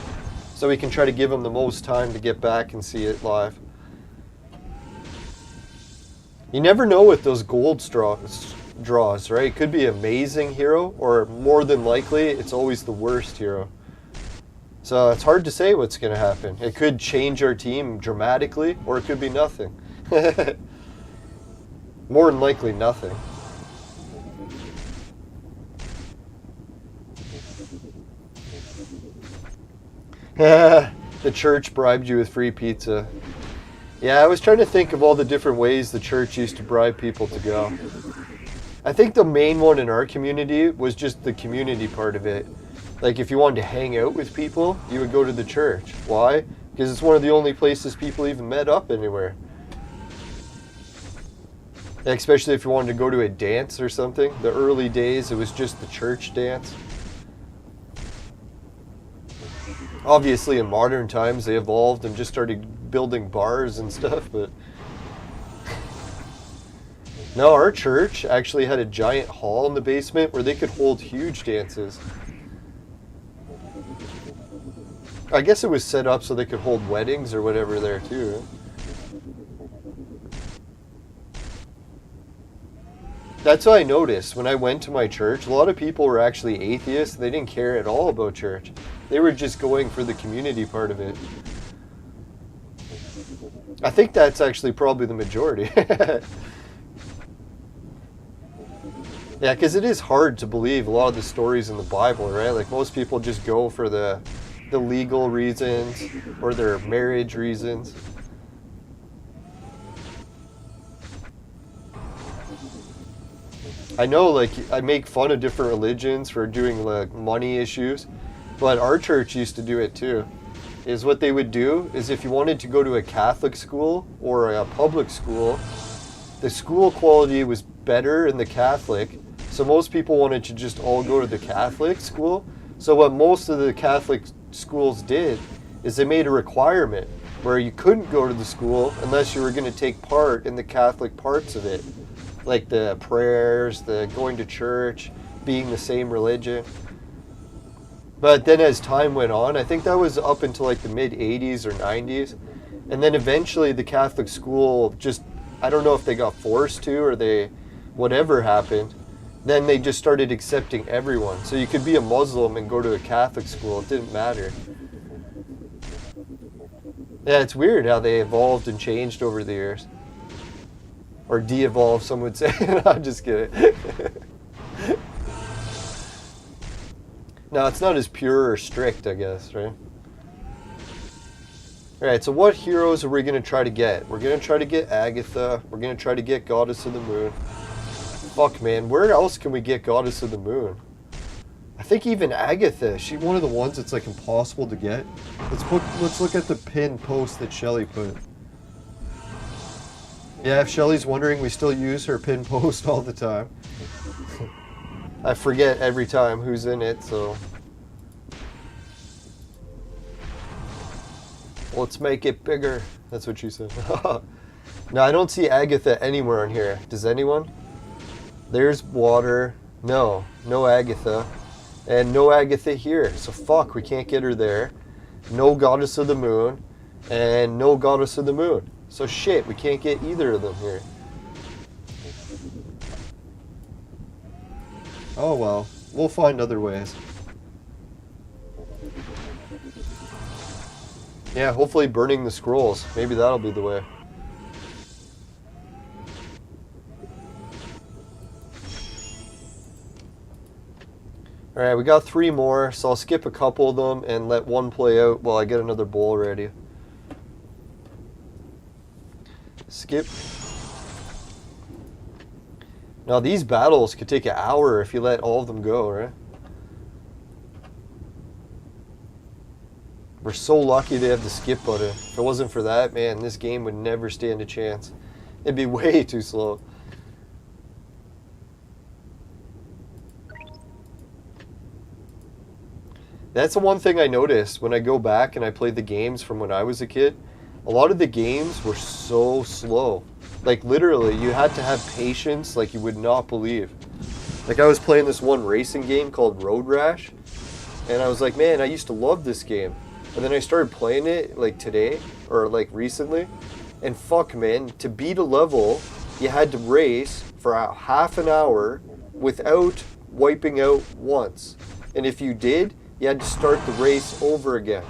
so we can try to give him the most time to get back and see it live. You never know with those gold draws, right? It could be amazing hero, or more than likely, it's always the worst hero. So it's hard to say what's going to happen. It could change our team dramatically, or it could be nothing. More than likely, nothing. The church bribed you with free pizza. Yeah, I was trying to think of all the different ways the church used to bribe people to go. I think the main one in our community was just the community part of it. Like if you wanted to hang out with people, you would go to the church. Why? Because it's one of the only places people even met up anywhere. Especially if you wanted to go to a dance or something. The early days, it was just the church dance. Obviously, in modern times, they evolved and just started building bars and stuff, but... No, our church actually had a giant hall in the basement where they could hold huge dances. I guess it was set up so they could hold weddings or whatever there, too. Right? That's what I noticed when I went to my church. A lot of people were actually atheists. They didn't care at all about church. They were just going for the community part of it. I think that's actually probably the majority. Yeah, because it is hard to believe a lot of the stories in the Bible, right? Like most people just go for the legal reasons or their marriage reasons. I know, like, I make fun of different religions for doing like money issues, but our church used to do it too. Is what they would do is if you wanted to go to a Catholic school or a public school, the school quality was better in the Catholic, so most people wanted to just all go to the Catholic school. So what most of the Catholic schools did is they made a requirement where you couldn't go to the school unless you were going to take part in the Catholic parts of it. Like the prayers, the going to church, being the same religion. But then as time went on, I think that was up until like the mid-80s or 90s. And then eventually the Catholic school just, I don't know if they got forced to or they, whatever happened, then they just started accepting everyone. So you could be a Muslim and go to a Catholic school. It didn't matter. Yeah, it's weird how they evolved and changed over the years. Or de-evolved, some would say. No, I'm just kidding. No, it's not as pure or strict, I guess, right? Alright, so what heroes are we going to try to get? We're going to try to get Agatha. We're going to try to get Goddess of the Moon. Fuck, man. Where else can we get Goddess of the Moon? I think even Agatha. She's one of the ones that's like impossible to get. Let's look at the pinned post that Shelly put. Yeah, if Shelly's wondering, we still use her pinned post all the time. I forget every time who's in it, so... Let's make it bigger. That's what she said. No, I don't see Agatha anywhere on here. Does anyone? There's water. No Agatha. And no Agatha here. So fuck, we can't get her there. No Goddess of the Moon. And no Goddess of the Moon. So shit, we can't get either of them here. Oh well. We'll find other ways. Yeah, hopefully burning the scrolls. Maybe that'll be the way. Alright, we got 3 more, so I'll skip a couple of them and let one play out while I get another bowl ready. Skip. Now these battles could take an hour if you let all of them go, right? We're so lucky they have the skip button. If it wasn't for that, man, this game would never stand a chance. It'd be way too slow. That's the one thing I noticed when I go back and I play the games from when I was a kid. A lot of the games were so slow. Like literally, you had to have patience like you would not believe. Like I was playing this one racing game called Road Rash, and I was like, man, I used to love this game. And then I started playing it like today, or like recently, and fuck man, to beat a level, you had to race for a half an hour without wiping out once. And if you did, you had to start the race over again.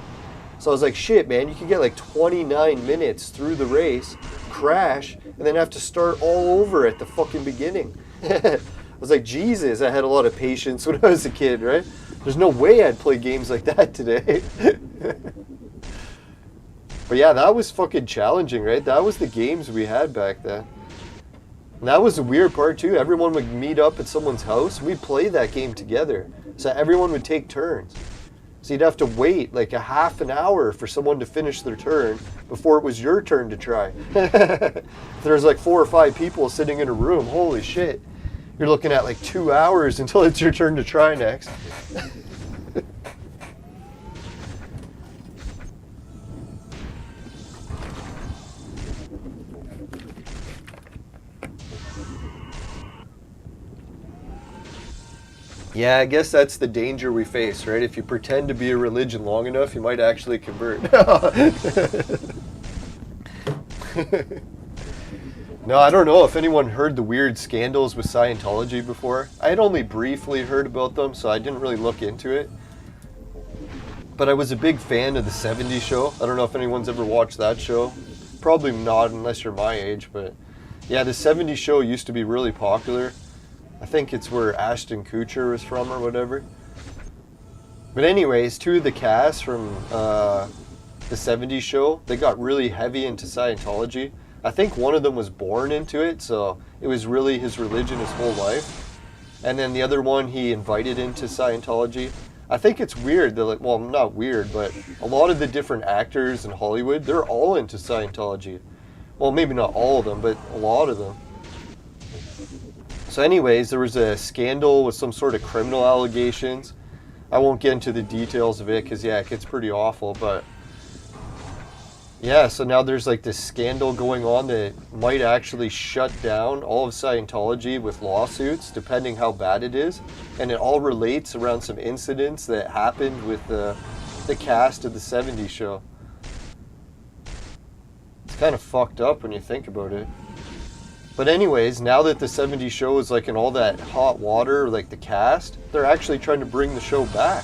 So I was like, shit man, you could get like 29 minutes through the race, crash, and then have to start all over at the fucking beginning. I was like, Jesus, I had a lot of patience when I was a kid, right? There's no way I'd play games like that today. But yeah, that was fucking challenging, right? That was the games we had back then. And that was the weird part too. Everyone would meet up at someone's house. We'd play that game together. So everyone would take turns. So you'd have to wait like a half an hour for someone to finish their turn before it was your turn to try. There's like 4 or 5 people sitting in a room. Holy shit. You're looking at like 2 hours until it's your turn to try next. Yeah, I guess that's the danger we face, right? If you pretend to be a religion long enough, you might actually convert. No, I don't know if anyone heard the weird scandals with Scientology before. I had only briefly heard about them, so I didn't really look into it. But I was a big fan of the 70s show. I don't know if anyone's ever watched that show. Probably not unless you're my age, but yeah, the 70s show used to be really popular. I think it's where Ashton Kutcher was from or whatever. But anyways, 2 of the cast from the 70s show, they got really heavy into Scientology. I think one of them was born into it, so it was really his religion his whole life. And then the other one he invited into Scientology. I think it's weird that, like, well, not weird, but a lot of the different actors in Hollywood, they're all into Scientology. Well, maybe not all of them, but a lot of them. So anyways, there was a scandal with some sort of criminal allegations. I won't get into the details of it because, yeah, it gets pretty awful, but yeah, so now there's like this scandal going on that might actually shut down all of Scientology with lawsuits, depending how bad it is. And it all relates around some incidents that happened with the cast of the 70s show. It's kind of fucked up when you think about it. But anyways, now that the 70s show is like in all that hot water, like the cast, they're actually trying to bring the show back.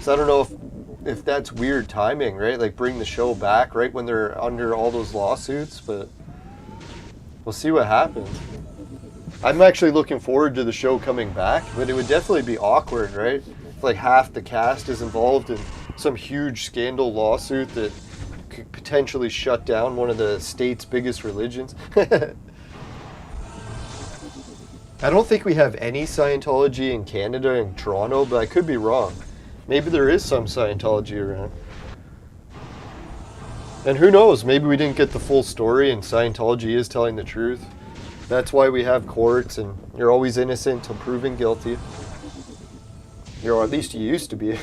So I don't know if that's weird timing, right? Like bring the show back right when they're under all those lawsuits, but we'll see what happens. I'm actually looking forward to the show coming back, but it would definitely be awkward, right? If like half the cast is involved in some huge scandal lawsuit that could potentially shut down one of the state's biggest religions. I don't think we have any Scientology in Canada and Toronto, but I could be wrong. Maybe there is some Scientology around. And who knows, maybe we didn't get the full story and Scientology is telling the truth. That's why we have courts and you're always innocent until proven guilty. Or at least you used to be.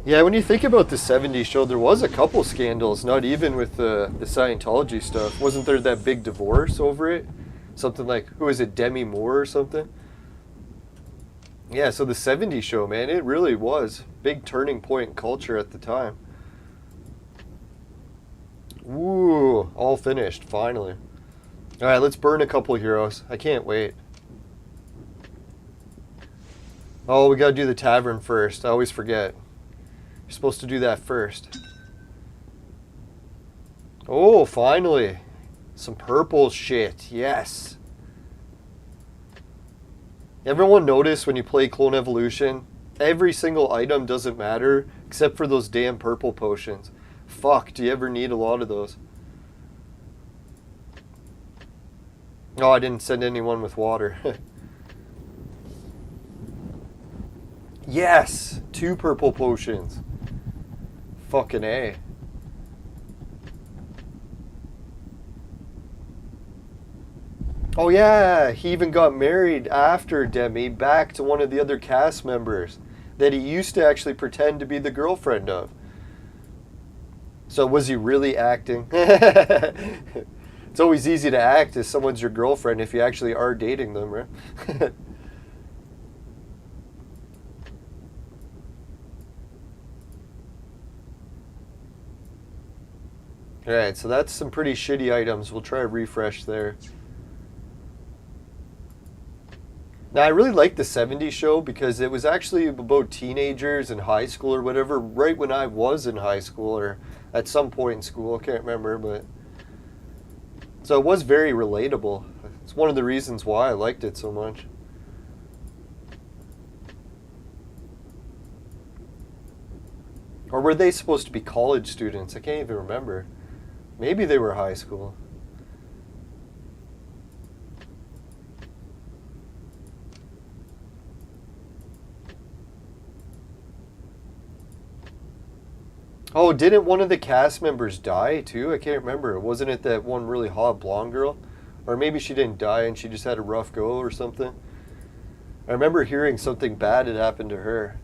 Yeah, when you think about the 70s show, there was a couple scandals, not even with the Scientology stuff. Wasn't there that big divorce over it? Something like, who is it, Demi Moore or something? Yeah, so the 70s show, man, it really was. Big turning point in culture at the time. Ooh, all finished, finally. Alright, let's burn a couple heroes. I can't wait. Oh, we gotta do the tavern first. I always forget. You're supposed to do that first. Oh, finally. Some purple shit. Yes. Everyone notice when you play Clone Evolution, every single item doesn't matter except for those damn purple potions. Fuck, do you ever need a lot of those? Oh, I didn't send anyone with water. Yes! 2 purple potions. Fucking A. Oh yeah, he even got married after Demi back to one of the other cast members that he used to actually pretend to be the girlfriend of. So was he really acting? It's always easy to act as someone's your girlfriend if you actually are dating them, right? Alright, so that's some pretty shitty items. We'll try a refresh there. Now, I really liked the 70s show because it was actually about teenagers in high school or whatever, right when I was in high school or at some point in school. I can't remember, but... So it was very relatable. It's one of the reasons why I liked it so much. Or were they supposed to be college students? I can't even remember. Maybe they were high school. Oh, didn't one of the cast members die too? I can't remember. Wasn't it that one really hot blonde girl? Or maybe she didn't die and she just had a rough go or something. I remember hearing something bad had happened to her.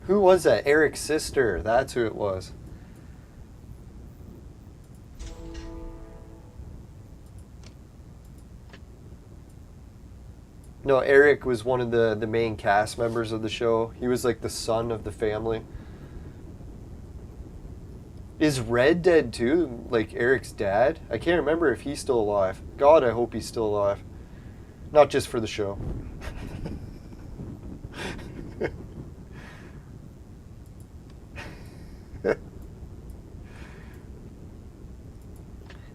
Who was that? Eric's sister. That's who it was. No, Eric was one of the main cast members of the show. He was like the son of the family. Is Red dead too? Like Eric's dad? I can't remember if he's still alive. God, I hope he's still alive. Not just for the show.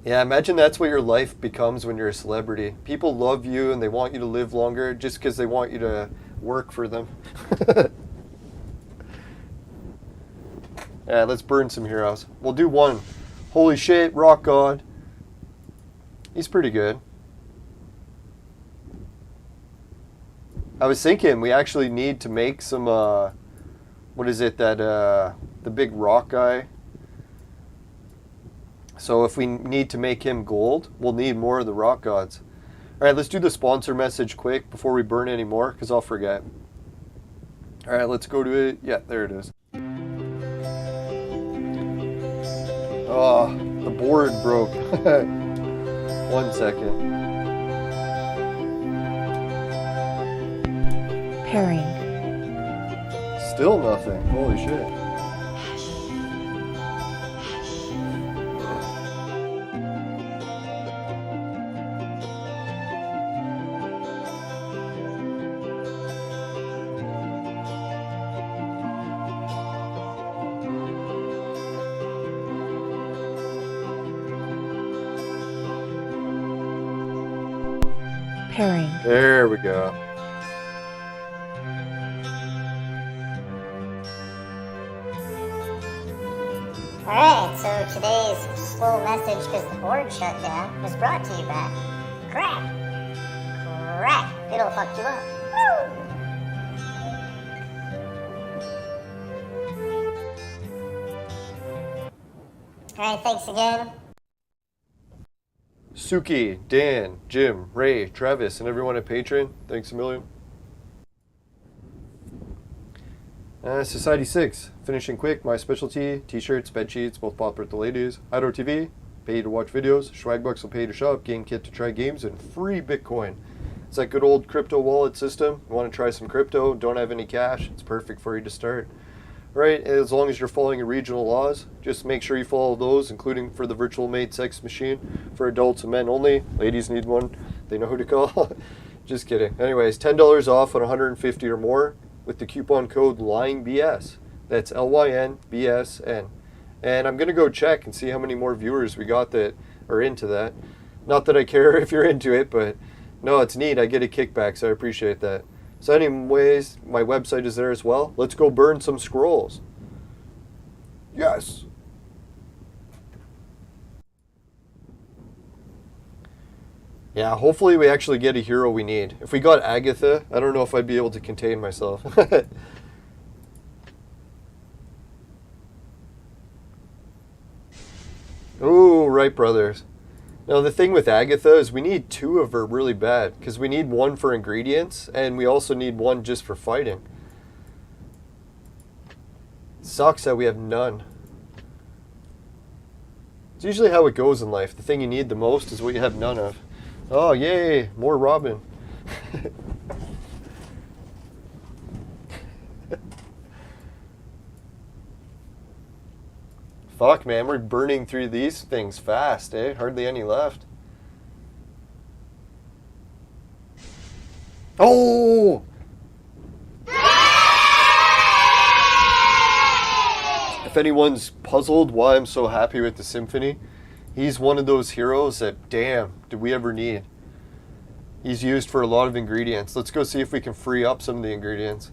Yeah, imagine that's what your life becomes when you're a celebrity. People love you and they want you to live longer just because they want you to work for them. Yeah, let's burn some heroes. We'll do one. Holy shit, Rock God. He's pretty good. I was thinking we actually need to make some, what is it, that, the big rock guy. So if we need to make him gold, we'll need more of the rock gods. All right, let's do the sponsor message quick before we burn any more, because I'll forget. All right, let's go to it. Yeah, there it is. Oh, the board broke. 1 second. Pairing. Still nothing. Holy shit. Pairing. There we go. Alright, so today's slow message because the board shut down was brought to you by Crack. Crack. It'll fuck you up. Woo! Alright, thanks again. Suki, Dan, Jim, Ray, Travis, and everyone at Patreon, thanks a million. Society 6, finishing quick, my specialty, t-shirts, bed sheets, both popular with the ladies. Hydro TV, pay you to watch videos, Swagbucks will pay you to shop, GameKit to try games, and free Bitcoin. It's that good old crypto wallet system. You want to try some crypto, don't have any cash, it's perfect for you to start. Right, as long as you're following your regional laws, just make sure you follow those, including for the virtual mate sex machine for adults and men only. Ladies need one, they know who to call. Just kidding. Anyways, $10 off on 150 or more with the coupon code LYNBS. That's LYNBSN. And I'm going to go check and see how many more viewers we got that are into that. Not that I care if you're into it, but no, it's neat. I get a kickback, so I appreciate that. So anyways, my website is there as well. Let's go burn some scrolls. Yes. Yeah, hopefully we actually get a hero we need. If we got Agatha, I don't know if I'd be able to contain myself. Ooh, right, brothers. Now, the thing with Agatha is we need 2 of her really bad, because we need 1 for ingredients, and we also need 1 just for fighting. Sucks that we have none. It's usually how it goes in life. The thing you need the most is what you have none of. Oh, yay, more Robin. Fuck, man, we're burning through these things fast, eh? Hardly any left. Oh! If anyone's puzzled why I'm so happy with the Symphony, he's one of those heroes that, damn, did we ever need. He's used for a lot of ingredients. Let's go see if we can free up some of the ingredients.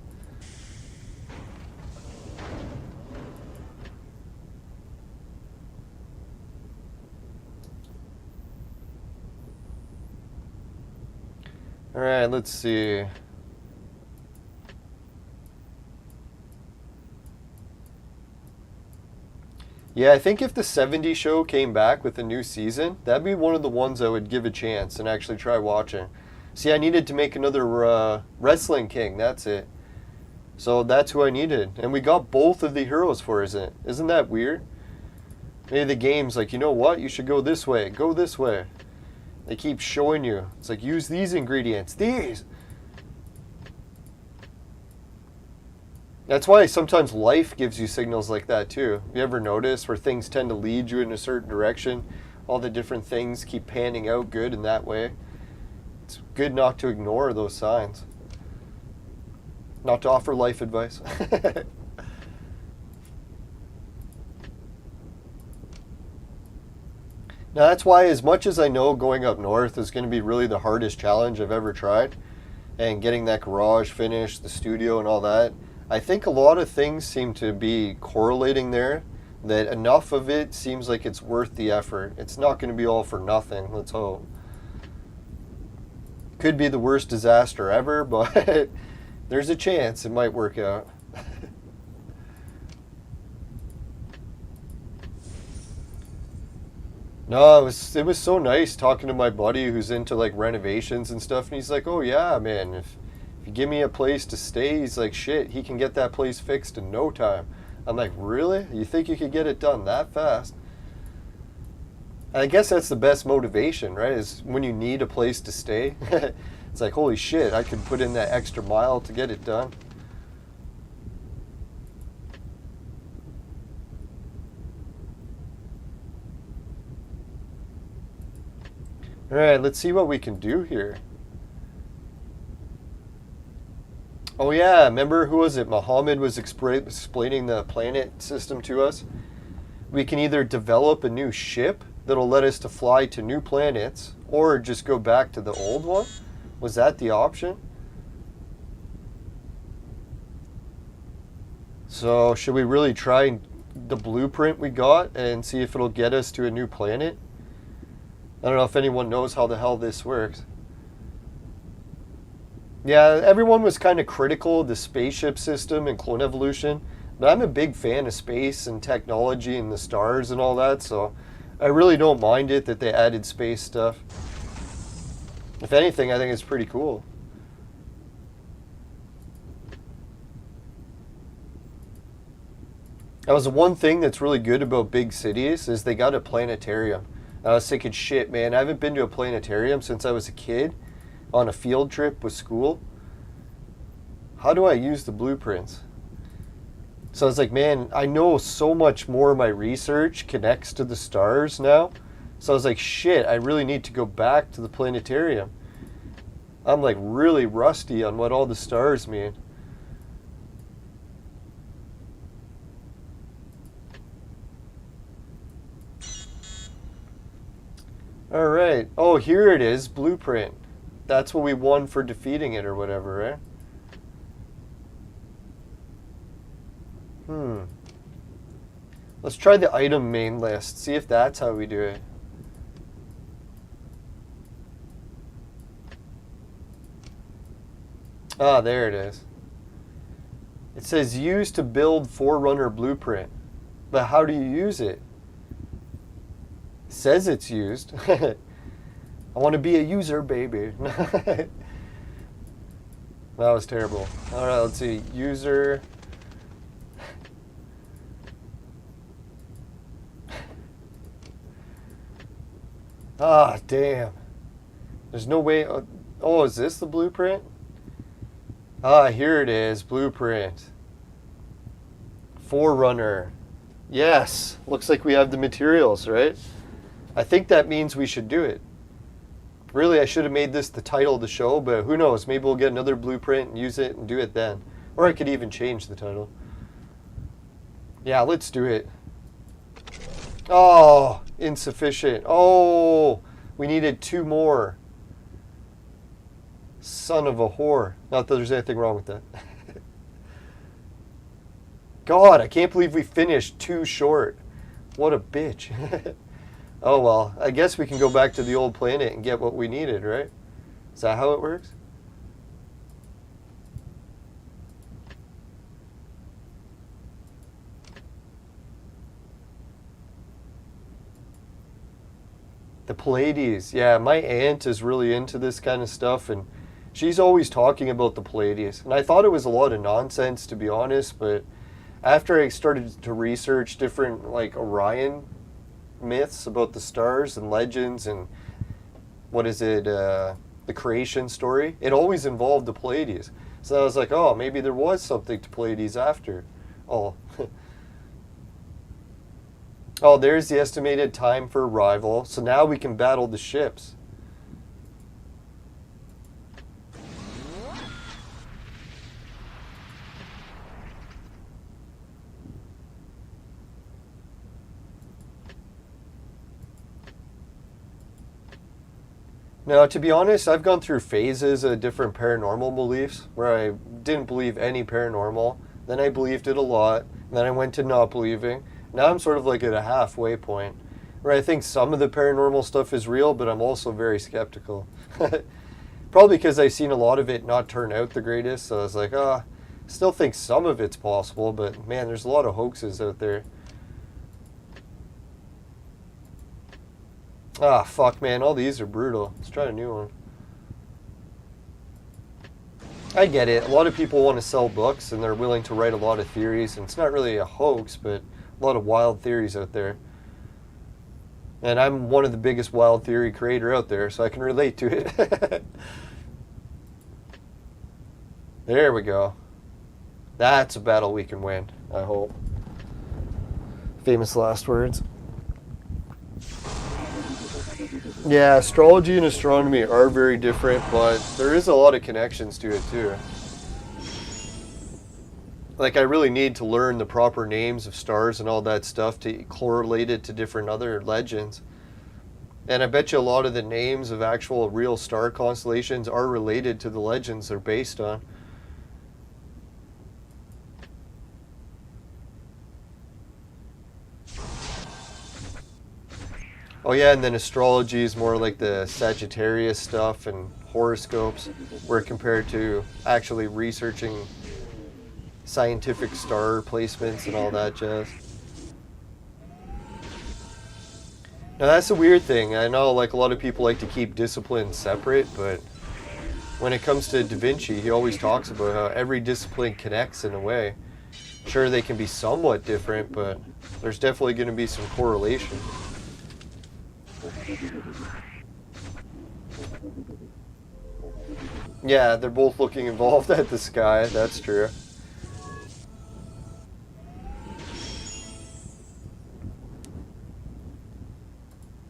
Alright, let's see. Yeah, I think if the 70 show came back with a new season, that'd be one of the ones I would give a chance and actually try watching. See, I needed to make another Wrestling King, that's it. So that's who I needed. And we got both of the heroes for it. Isn't that weird? Maybe the game's like, you know what, you should go this way, go this way. They keep showing you. It's like, use these ingredients. These! That's why sometimes life gives you signals like that too. You ever notice where things tend to lead you in a certain direction? All the different things keep panning out good in that way. It's good not to ignore those signs. Not to offer life advice. Now that's why, as much as I know going up north is going to be really the hardest challenge I've ever tried, and getting that garage finished, the studio and all that, I think a lot of things seem to be correlating there, that enough of it seems like it's worth the effort. It's not going to be all for nothing, let's hope. Could be the worst disaster ever, but there's a chance it might work out. No, it was so nice talking to my buddy who's into like renovations and stuff, and he's like, oh yeah, man, if you give me a place to stay, he's like, shit, he can get that place fixed in no time. I'm like, really? You think you could get it done that fast? And I guess that's the best motivation, right? Is when you need a place to stay. It's like, holy shit, I could put in that extra mile to get it done. All right, let's see what we can do here. Oh yeah, remember, who was it? Muhammad was explaining the planet system to us. We can either develop a new ship that'll let us to fly to new planets, or just go back to the old one. Was that the option? So should we really try the blueprint we got and see if it'll get us to a new planet? I don't know if anyone knows how the hell this works. Yeah, everyone was kind of critical of the spaceship system and clone evolution, but I'm a big fan of space and technology and the stars and all that, so I really don't mind it that they added space stuff. If anything, I think it's pretty cool. That was the one thing that's really good about big cities, is they got a planetarium. I was thinking, shit, man, I haven't been to a planetarium since I was a kid on a field trip with school. How do I use the blueprints? So I was like, man, I know so much more of my research connects to the stars now. So I was like, shit, I really need to go back to the planetarium. I'm like really rusty on what all the stars mean. All right. Oh, here it is, blueprint. That's what we won for defeating it or whatever, right? Let's try the item main list. See if that's how we do it. Ah, there it is. It says use to build Forerunner blueprint. But how do you use it? It says it's used. I want to be a user, baby. That was terrible. All right, let's see. User. Ah, damn. There's no way. Oh, is this the blueprint? Ah, here it is. Blueprint. Forerunner. Yes. Looks like we have the materials, right? I think that means we should do it. Really, I should have made this the title of the show, but who knows? Maybe we'll get another blueprint and use it and do it then. Or I could even change the title. Yeah, let's do it. Oh, insufficient. Oh, we needed 2 more. Son of a whore. Not that there's anything wrong with that. God, I can't believe we finished 2 short. What a bitch. Oh well, I guess we can go back to the old planet and get what we needed, right? Is that how it works? The Pleiades. Yeah, my aunt is really into this kind of stuff, and she's always talking about the Pleiades. And I thought it was a lot of nonsense, to be honest, but after I started to research different, like, Orion myths about the stars and legends and, what is it, the creation story, it always involved the Pleiades. So I was like, oh, maybe there was something to Pleiades after. Oh. Oh, there's the estimated time for arrival. So now we can battle the ships. Now, to be honest, I've gone through phases of different paranormal beliefs where I didn't believe any paranormal, then I believed it a lot, then I went to not believing. Now I'm sort of like at a halfway point where I think some of the paranormal stuff is real, but I'm also very skeptical. Probably because I've seen a lot of it not turn out the greatest, so I was like, still think some of it's possible, but man, there's a lot of hoaxes out there. Ah, fuck, man, all these are brutal. Let's try a new one. I get it. A lot of people want to sell books, and they're willing to write a lot of theories, and it's not really a hoax, but a lot of wild theories out there. And I'm one of the biggest wild theory creator out there, so I can relate to it. There we go. That's a battle we can win, I hope. Famous last words. Yeah, astrology and astronomy are very different, but there is a lot of connections to it too. Like, I really need to learn the proper names of stars and all that stuff to correlate it to different other legends. And I bet you a lot of the names of actual real star constellations are related to the legends they're based on. Oh yeah, and then astrology is more like the Sagittarius stuff and horoscopes, where compared to actually researching scientific star placements and all that jazz. Now that's a weird thing. I know, like, a lot of people like to keep disciplines separate, but when it comes to Da Vinci, he always talks about how every discipline connects in a way. Sure, they can be somewhat different, but there's definitely going to be some correlation. Yeah, they're both looking involved at the sky. That's true.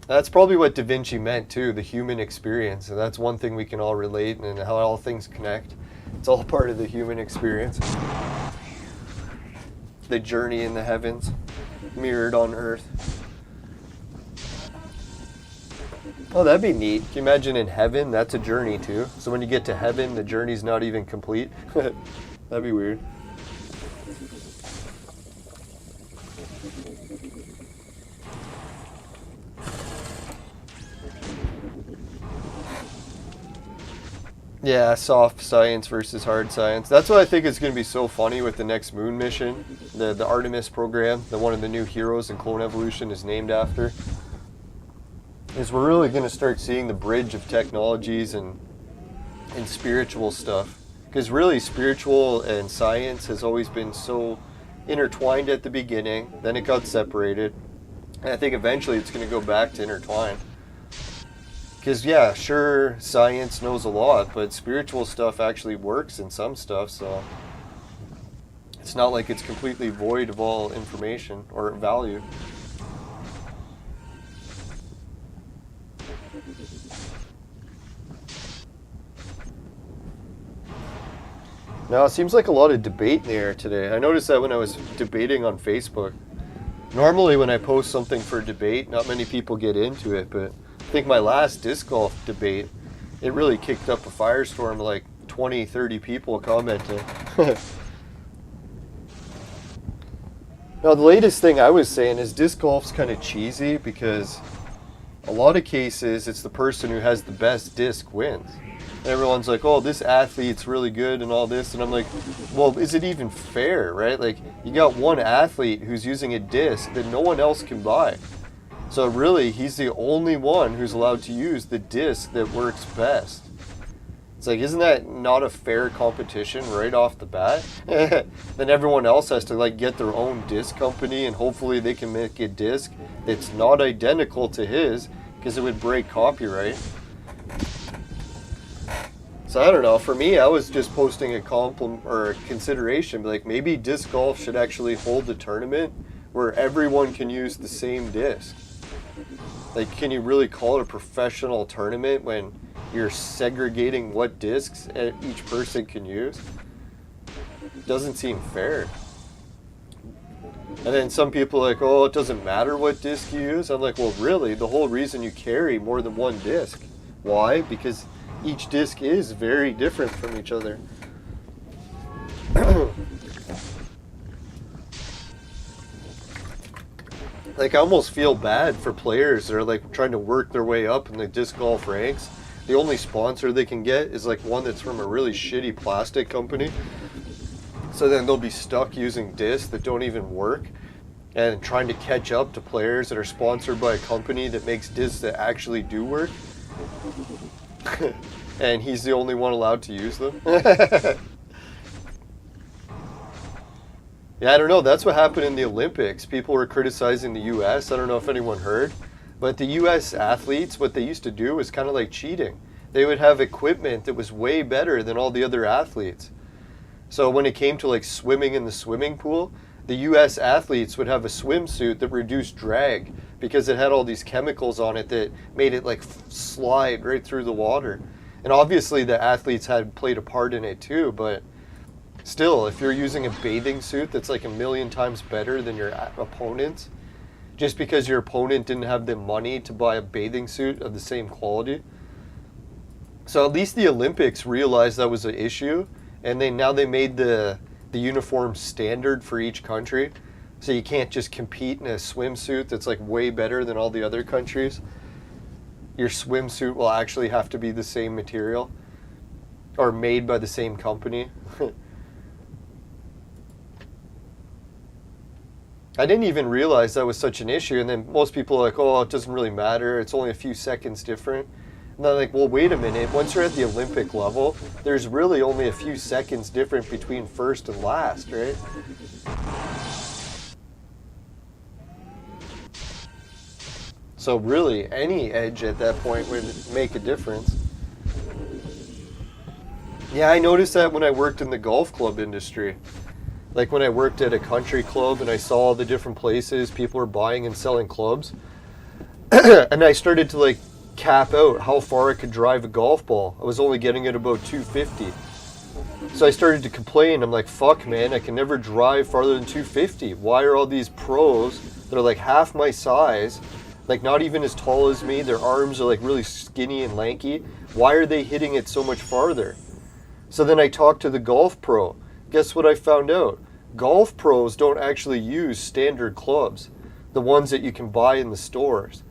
That's probably what Da Vinci meant too, the human experience. And that's one thing we can all relate, and how all things connect. It's all part of the human experience. The journey in the heavens, mirrored on Earth. Oh, that'd be neat. Can you imagine in heaven? That's a journey too. So when you get to heaven, the journey's not even complete. That'd be weird. Yeah, soft science versus hard science. That's what I think is going to be so funny with the next moon mission. The Artemis program, the one of the new heroes in Clone Evolution is named after. Is we're really going to start seeing the bridge of technologies and spiritual stuff. Because really spiritual and science has always been so intertwined at the beginning, then it got separated. And I think eventually it's going to go back to intertwine. Because yeah, sure, science knows a lot, but spiritual stuff actually works in some stuff, so it's not like it's completely void of all information or value. Now, it seems like a lot of debate in the air today. I noticed that when I was debating on Facebook. Normally when I post something for debate, not many people get into it, but I think my last disc golf debate, it really kicked up a firestorm, like 20, 30 people commenting. Now, the latest thing I was saying is disc golf's kind of cheesy because a lot of cases it's the person who has the best disc wins. And everyone's like, oh, this athlete's really good and all this. And I'm like, well, is it even fair, right? Like, you got one athlete who's using a disc that no one else can buy. So really, he's the only one who's allowed to use the disc that works best. It's like, isn't that not a fair competition right off the bat? Then everyone else has to like get their own disc company, and hopefully they can make a disc that's not identical to his, because it would break copyright. So I don't know, for me, I was just posting a compliment or a consideration, like maybe disc golf should actually hold a tournament where everyone can use the same disc. Like, can you really call it a professional tournament when you're segregating what discs each person can use? Doesn't seem fair. And then some people are like, oh, it doesn't matter what disc you use. I'm like, well, really, the whole reason you carry more than one disc. Why? Because each disc is very different from each other. Like, I almost feel bad for players that are like trying to work their way up in the disc golf ranks. The only sponsor they can get is like one that's from a really shitty plastic company. So then they'll be stuck using discs that don't even work and trying to catch up to players that are sponsored by a company that makes discs that actually do work. And he's the only one allowed to use them. Yeah, I don't know. That's what happened in the Olympics. People were criticizing the U.S. I don't know if anyone heard. But the U.S. athletes, what they used to do was kind of like cheating. They would have equipment that was way better than all the other athletes. So when it came to like swimming in the swimming pool, the U.S. athletes would have a swimsuit that reduced drag because it had all these chemicals on it that made it like slide right through the water. And obviously the athletes had played a part in it too, but still, if you're using a bathing suit that's like 1,000,000 times better than your opponent's, just because your opponent didn't have the money to buy a bathing suit of the same quality. So at least the Olympics realized that was an issue, and now they made the uniform standard for each country. So you can't just compete in a swimsuit that's like way better than all the other countries. Your swimsuit will actually have to be the same material or made by the same company. I didn't even realize that was such an issue, and then most people are like, oh, it doesn't really matter, it's only a few seconds different. And they're like, well, wait a minute, once you're at the Olympic level, there's really only a few seconds different between first and last, right? So really, any edge at that point would make a difference. Yeah, I noticed that when I worked in the golf club industry. Like when I worked at a country club and I saw all the different places people were buying and selling clubs. And I started to like cap out how far I could drive a golf ball. I was only getting it about 250. So I started to complain. I'm like, fuck man, I can never drive farther than 250. Why are all these pros that are like half my size, like not even as tall as me, their arms are like really skinny and lanky, why are they hitting it so much farther? So then I talked to the golf pro. Guess what I found out? Golf pros don't actually use standard clubs, the ones that you can buy in the stores.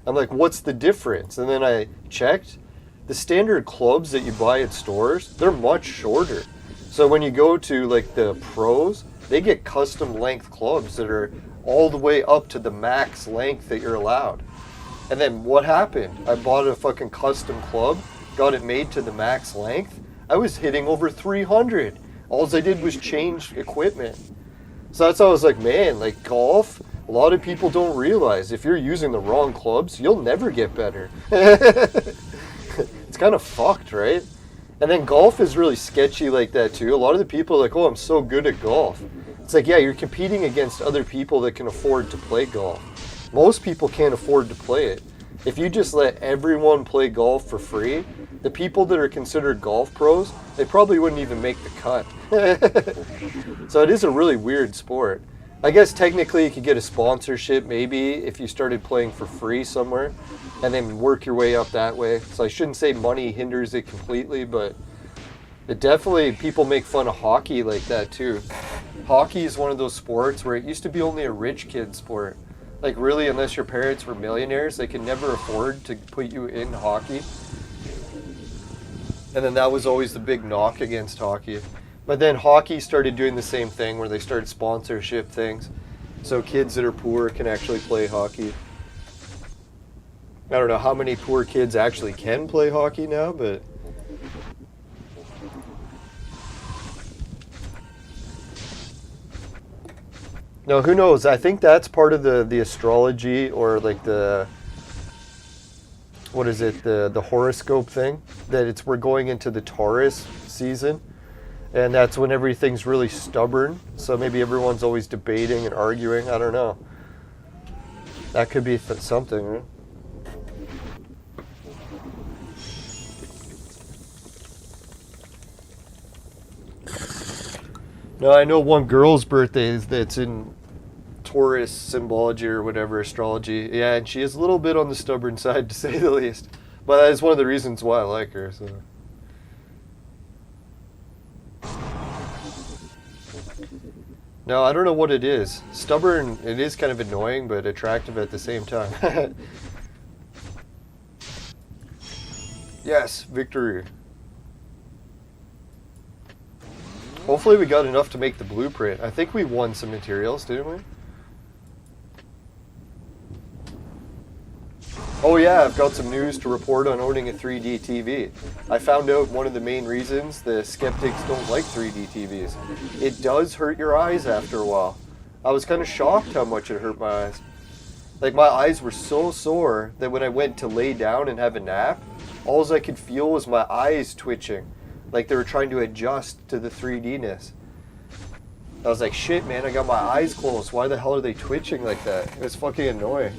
I'm like, what's the difference? And then I checked. The standard clubs that you buy at stores, they're much shorter. So when you go to like the pros, they get custom length clubs that are all the way up to the max length that you're allowed. And then what happened? I bought a fucking custom club, got it made to the max length. I was hitting over 300. All I did was change equipment. So that's how I was like, man, like golf, a lot of people don't realize if you're using the wrong clubs, you'll never get better. It's kind of fucked, right? And then golf is really sketchy like that too. A lot of the people are like, oh, I'm so good at golf. It's like, yeah, you're competing against other people that can afford to play golf. Most people can't afford to play it. If you just let everyone play golf for free, the people that are considered golf pros, they probably wouldn't even make the cut. So it is a really weird sport. I guess technically you could get a sponsorship maybe if you started playing for free somewhere and then work your way up that way. So I shouldn't say money hinders it completely, but it definitely, people make fun of hockey like that too. Hockey is one of those sports where it used to be only a rich kid sport. Like really, unless your parents were millionaires, they could never afford to put you in hockey. And then that was always the big knock against hockey. But then hockey started doing the same thing where they started sponsorship things. So kids that are poor can actually play hockey. I don't know how many poor kids actually can play hockey now, but... No, who knows? I think that's part of the astrology or like the... What is it? The horoscope thing? That we're going into the Taurus season. And that's when everything's really stubborn. So maybe everyone's always debating and arguing. I don't know. That could be something, right? No, I know one girl's birthday that's in Taurus symbology or whatever, astrology. Yeah, and she is a little bit on the stubborn side, to say the least. But that is one of the reasons why I like her, so... No, I don't know what it is. Stubborn, it is kind of annoying, but attractive at the same time. Yes, victory. Hopefully we got enough to make the blueprint. I think we won some materials, didn't we? Oh yeah, I've got some news to report on owning a 3D TV. I found out one of the main reasons the skeptics don't like 3D TVs. It does hurt your eyes after a while. I was kind of shocked how much it hurt my eyes. Like my eyes were so sore that when I went to lay down and have a nap, all I could feel was my eyes twitching. Like they were trying to adjust to the 3D-ness. I was like, shit man, I got my eyes closed. Why the hell are they twitching like that? It was fucking annoying.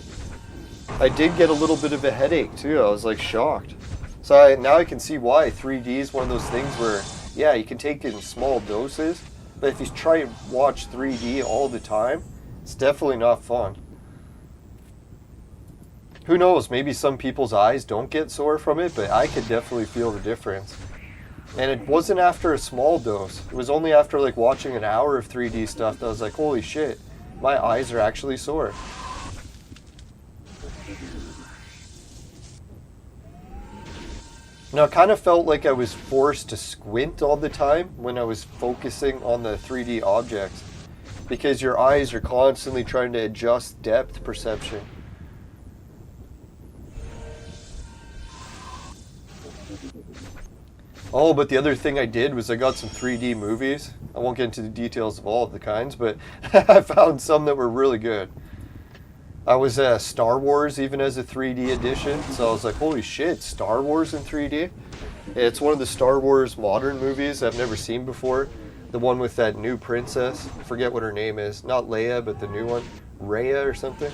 I did get a little bit of a headache too. I was like shocked. So now I can see why 3D is one of those things where, yeah, you can take it in small doses, but if you try and watch 3D all the time, it's definitely not fun. Who knows, maybe some people's eyes don't get sore from it, but I could definitely feel the difference. And it wasn't after a small dose. It was only after like watching an hour of 3D stuff that I was like, holy shit, my eyes are actually sore. Now, it kind of felt like I was forced to squint all the time when I was focusing on the 3D objects, because your eyes are constantly trying to adjust depth perception. Oh, but the other thing I did was I got some 3D movies. I won't get into the details of all of the kinds, but I found some that were really good. I was at Star Wars even as a 3D edition, so I was like, holy shit, Star Wars in 3D? It's one of the Star Wars modern movies I've never seen before. The one with that new princess. I forget what her name is. Not Leia, but the new one. Raya or something.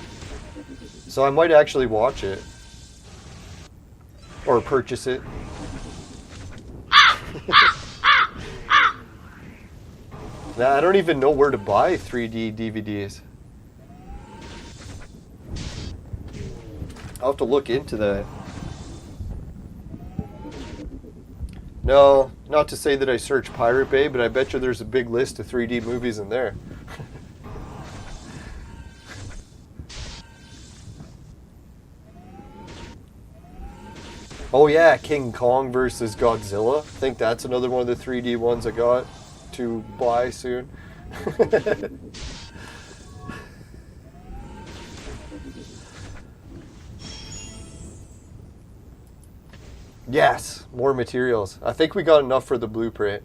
So I might actually watch it. Or purchase it. Now, I don't even know where to buy 3D DVDs. I'll have to look into that. No, not to say that I search Pirate Bay, but I bet you there's a big list of 3D movies in there. Oh yeah, King Kong versus Godzilla. I think that's another one of the 3D ones I got to buy soon. Yes, more materials. I think we got enough for the blueprint.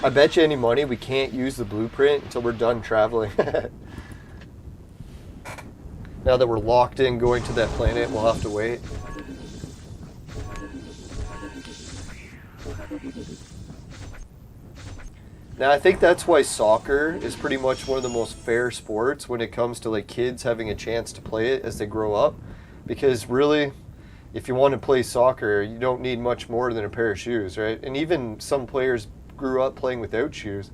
I bet you any money we can't use the blueprint until we're done traveling. Now that we're locked in going to that planet, we'll have to wait. Now I think that's why soccer is pretty much one of the most fair sports when it comes to like kids having a chance to play it as they grow up. Because really, if you want to play soccer, you don't need much more than a pair of shoes, right? And even some players grew up playing without shoes.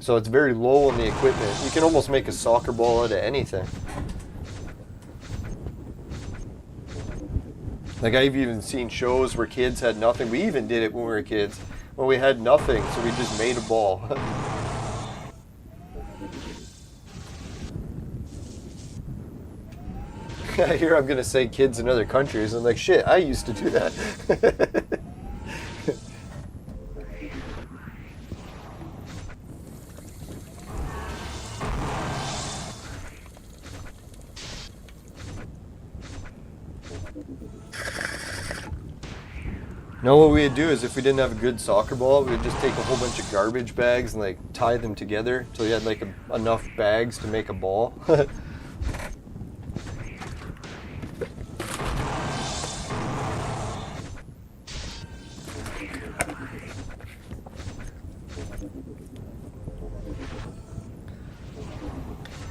So it's very low on the equipment. You can almost make a soccer ball out of anything. Like I've even seen shows where kids had nothing. We even did it when we were kids. When we had nothing, so we just made a ball. Here I'm going to say kids in other countries. I'm like, shit, I used to do that. No, what we'd do is if we didn't have a good soccer ball, we'd just take a whole bunch of garbage bags and like tie them together until you had like enough bags to make a ball.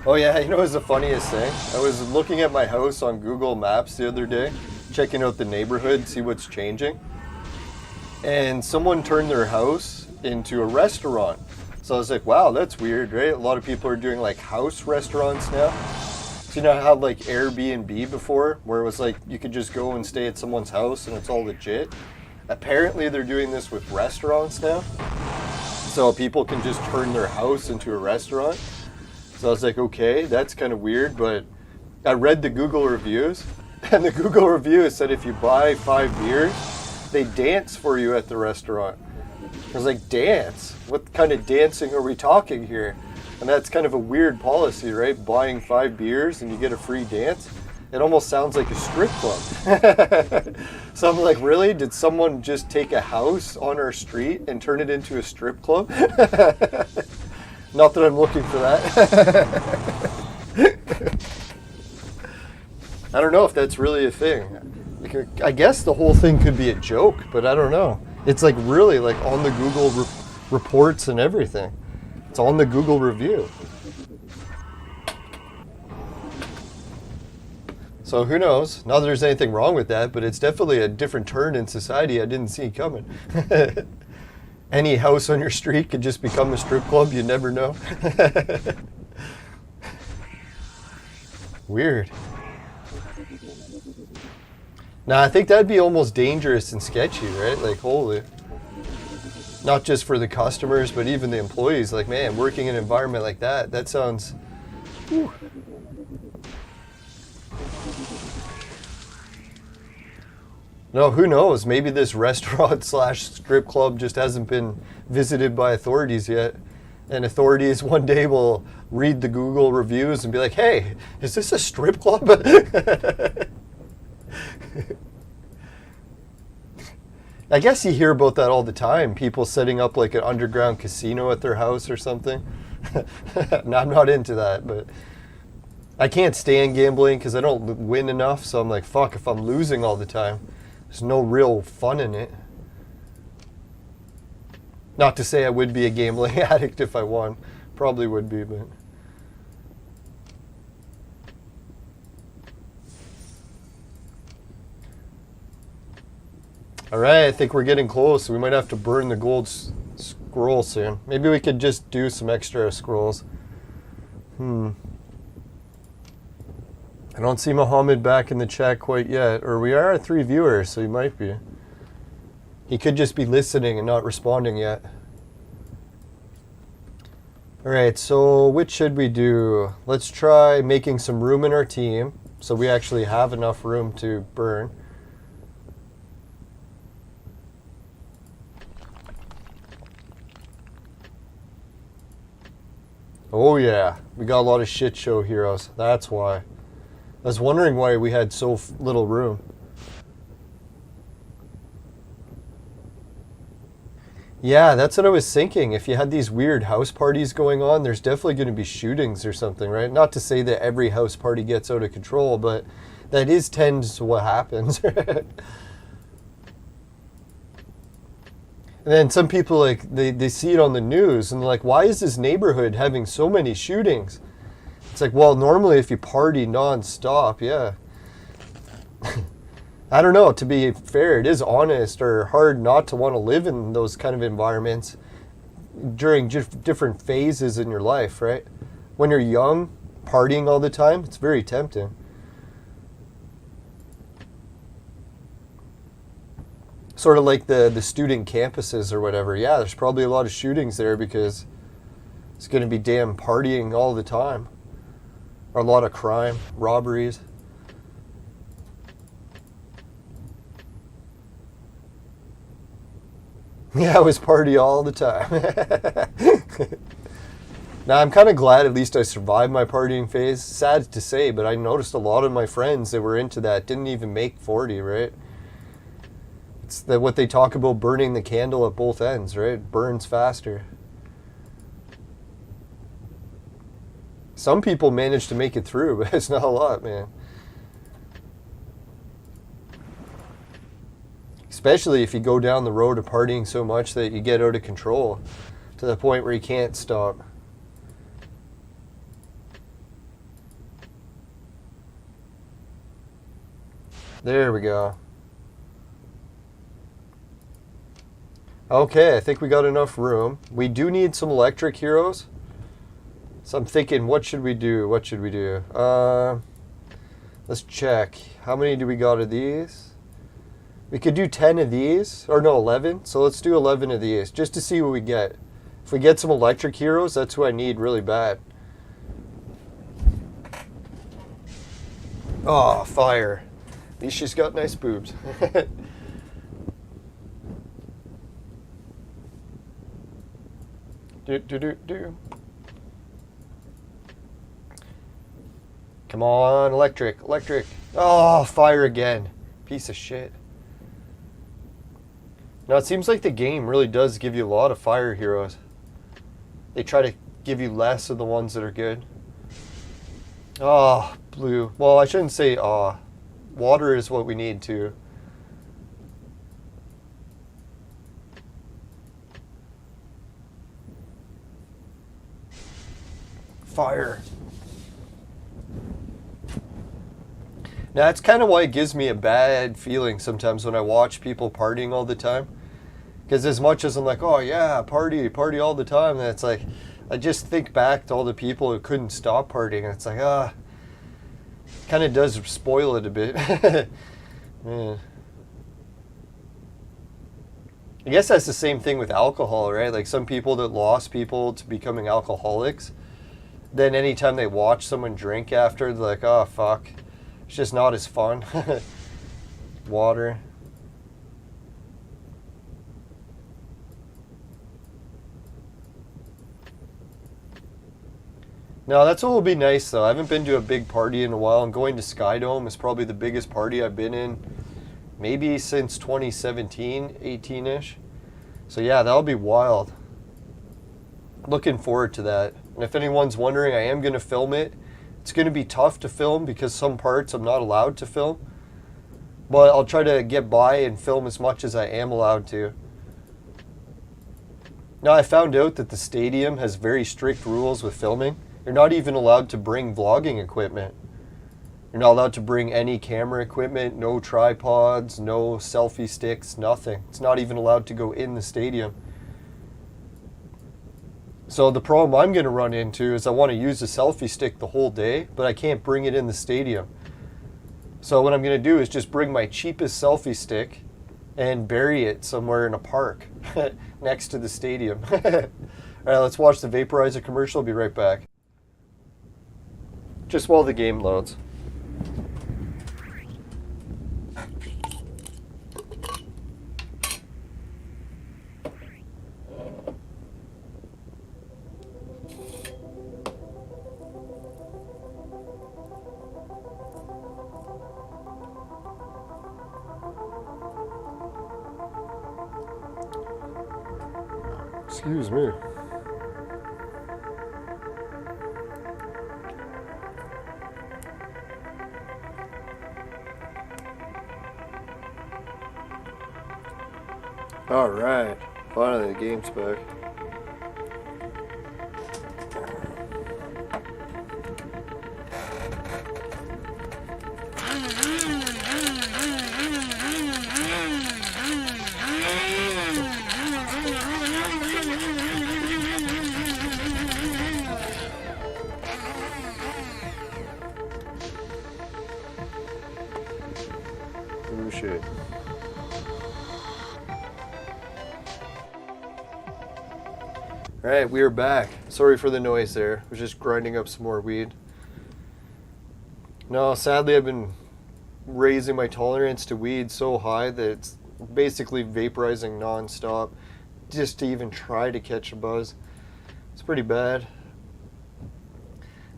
Oh yeah, you know what's the funniest thing? I was looking at my house on Google Maps the other day, checking out the neighborhood, see what's changing. And someone turned their house into a restaurant. So I was like, wow, that's weird, right? A lot of people are doing like house restaurants now. So you know how like Airbnb before, where it was like you could just go and stay at someone's house and it's all legit? Apparently they're doing this with restaurants now. So people can just turn their house into a restaurant. So I was like, okay, that's kind of weird, but I read the Google reviews, and the Google review said if you buy 5 beers, they dance for you at the restaurant. I was like, dance? What kind of dancing are we talking here? And that's kind of a weird policy, right? Buying 5 beers and you get a free dance? It almost sounds like a strip club. So I'm like, really? Did someone just take a house on our street and turn it into a strip club? Not that I'm looking for that. I don't know if that's really a thing. Like, I guess the whole thing could be a joke, but I don't know. It's like really like on the Google reports and everything. It's on the Google review. So who knows? Not that there's anything wrong with that, but it's definitely a different turn in society I didn't see coming. Any house on your street could just become a strip club, you never know. Weird. Now, I think that'd be almost dangerous and sketchy, right? Like, holy. Not just for the customers, but even the employees. Like, man, working in an environment like that, that sounds... Whew. No, who knows? Maybe this restaurant slash strip club just hasn't been visited by authorities yet. And authorities one day will read the Google reviews and be like, hey, is this a strip club? I guess you hear about that all the time. People setting up like an underground casino at their house or something. No, I'm not into that, but I can't stand gambling because I don't win enough. So I'm like, fuck, if I'm losing all the time, there's no real fun in it. Not to say I would be a gambling addict if I won. Probably would be, but... Alright, I think we're getting close. We might have to burn the gold scroll soon. Maybe we could just do some extra scrolls. I don't see Muhammad back in the chat quite yet. Or we are at 3 viewers, so he might be. He could just be listening and not responding yet. Alright, so which should we do? Let's try making some room in our team so we actually have enough room to burn. Oh yeah, we got a lot of shit show heroes. That's why. I was wondering why we had so little room. Yeah, that's what I was thinking. If you had these weird house parties going on, there's definitely going to be shootings or something, right? Not to say that every house party gets out of control, but that tends to what happens. And then some people, like, they see it on the news and they're like, why is this neighborhood having so many shootings? It's like, well, normally if you party non-stop, yeah. I don't know, to be fair, it is honest or hard not to want to live in those kind of environments during different phases in your life, right? When you're young, partying all the time, it's very tempting. Sort of like the student campuses or whatever. Yeah, there's probably a lot of shootings there because it's going to be damn partying all the time. Or a lot of crime, robberies. Yeah, it was party all the time. Now, I'm kind of glad at least I survived my partying phase. Sad to say, but I noticed a lot of my friends that were into that didn't even make 40, right? It's what they talk about, burning the candle at both ends, right? It burns faster. Some people manage to make it through, but it's not a lot, man. Especially if you go down the road of partying so much that you get out of control to the point where you can't stop. There we go. Okay, I think we got enough room. We do need some electric heroes. So I'm thinking, what should we do? What should we do? Let's check. How many do we got of these? We could do 10 of these. Or no, 11. So let's do 11 of these, just to see what we get. If we get some electric heroes, that's who I need really bad. Oh, fire. At least she's got nice boobs. Do. Come on, electric. Oh, fire again. Piece of shit. Now, it seems like the game really does give you a lot of fire heroes. They try to give you less of the ones that are good. Oh, blue. Well, I shouldn't say water is what we need too. Fire. Now, that's kind of why it gives me a bad feeling sometimes when I watch people partying all the time. Because as much as I'm like, oh yeah, party all the time, and it's like, I just think back to all the people who couldn't stop partying, and it's like, kind of does spoil it a bit. Yeah. I guess that's the same thing with alcohol, right? Like some people that lost people to becoming alcoholics, then anytime they watch someone drink after, they're like, oh fuck, it's just not as fun. Water. No, that's what will be nice though. I haven't been to a big party in a while, and going to Skydome is probably the biggest party I've been in maybe since 2017, 18-ish. So yeah, that'll be wild. Looking forward to that. And if anyone's wondering, I am going to film it. It's going to be tough to film because some parts I'm not allowed to film. But I'll try to get by and film as much as I am allowed to. Now, I found out that the stadium has very strict rules with filming. You're not even allowed to bring vlogging equipment. You're not allowed to bring any camera equipment, no tripods, no selfie sticks, nothing. It's not even allowed to go in the stadium. So the problem I'm going to run into is I want to use the selfie stick the whole day, but I can't bring it in the stadium. So what I'm going to do is just bring my cheapest selfie stick and bury it somewhere in a park next to the stadium. All right, let's watch the Vaporizer commercial. I'll be right back. Just while the game loads. Excuse me. All right, finally the game's back. Oh shit. Alright, we are back. Sorry for the noise there. I was just grinding up some more weed. No, sadly I've been raising my tolerance to weed so high that it's basically vaporizing non-stop just to even try to catch a buzz. It's pretty bad.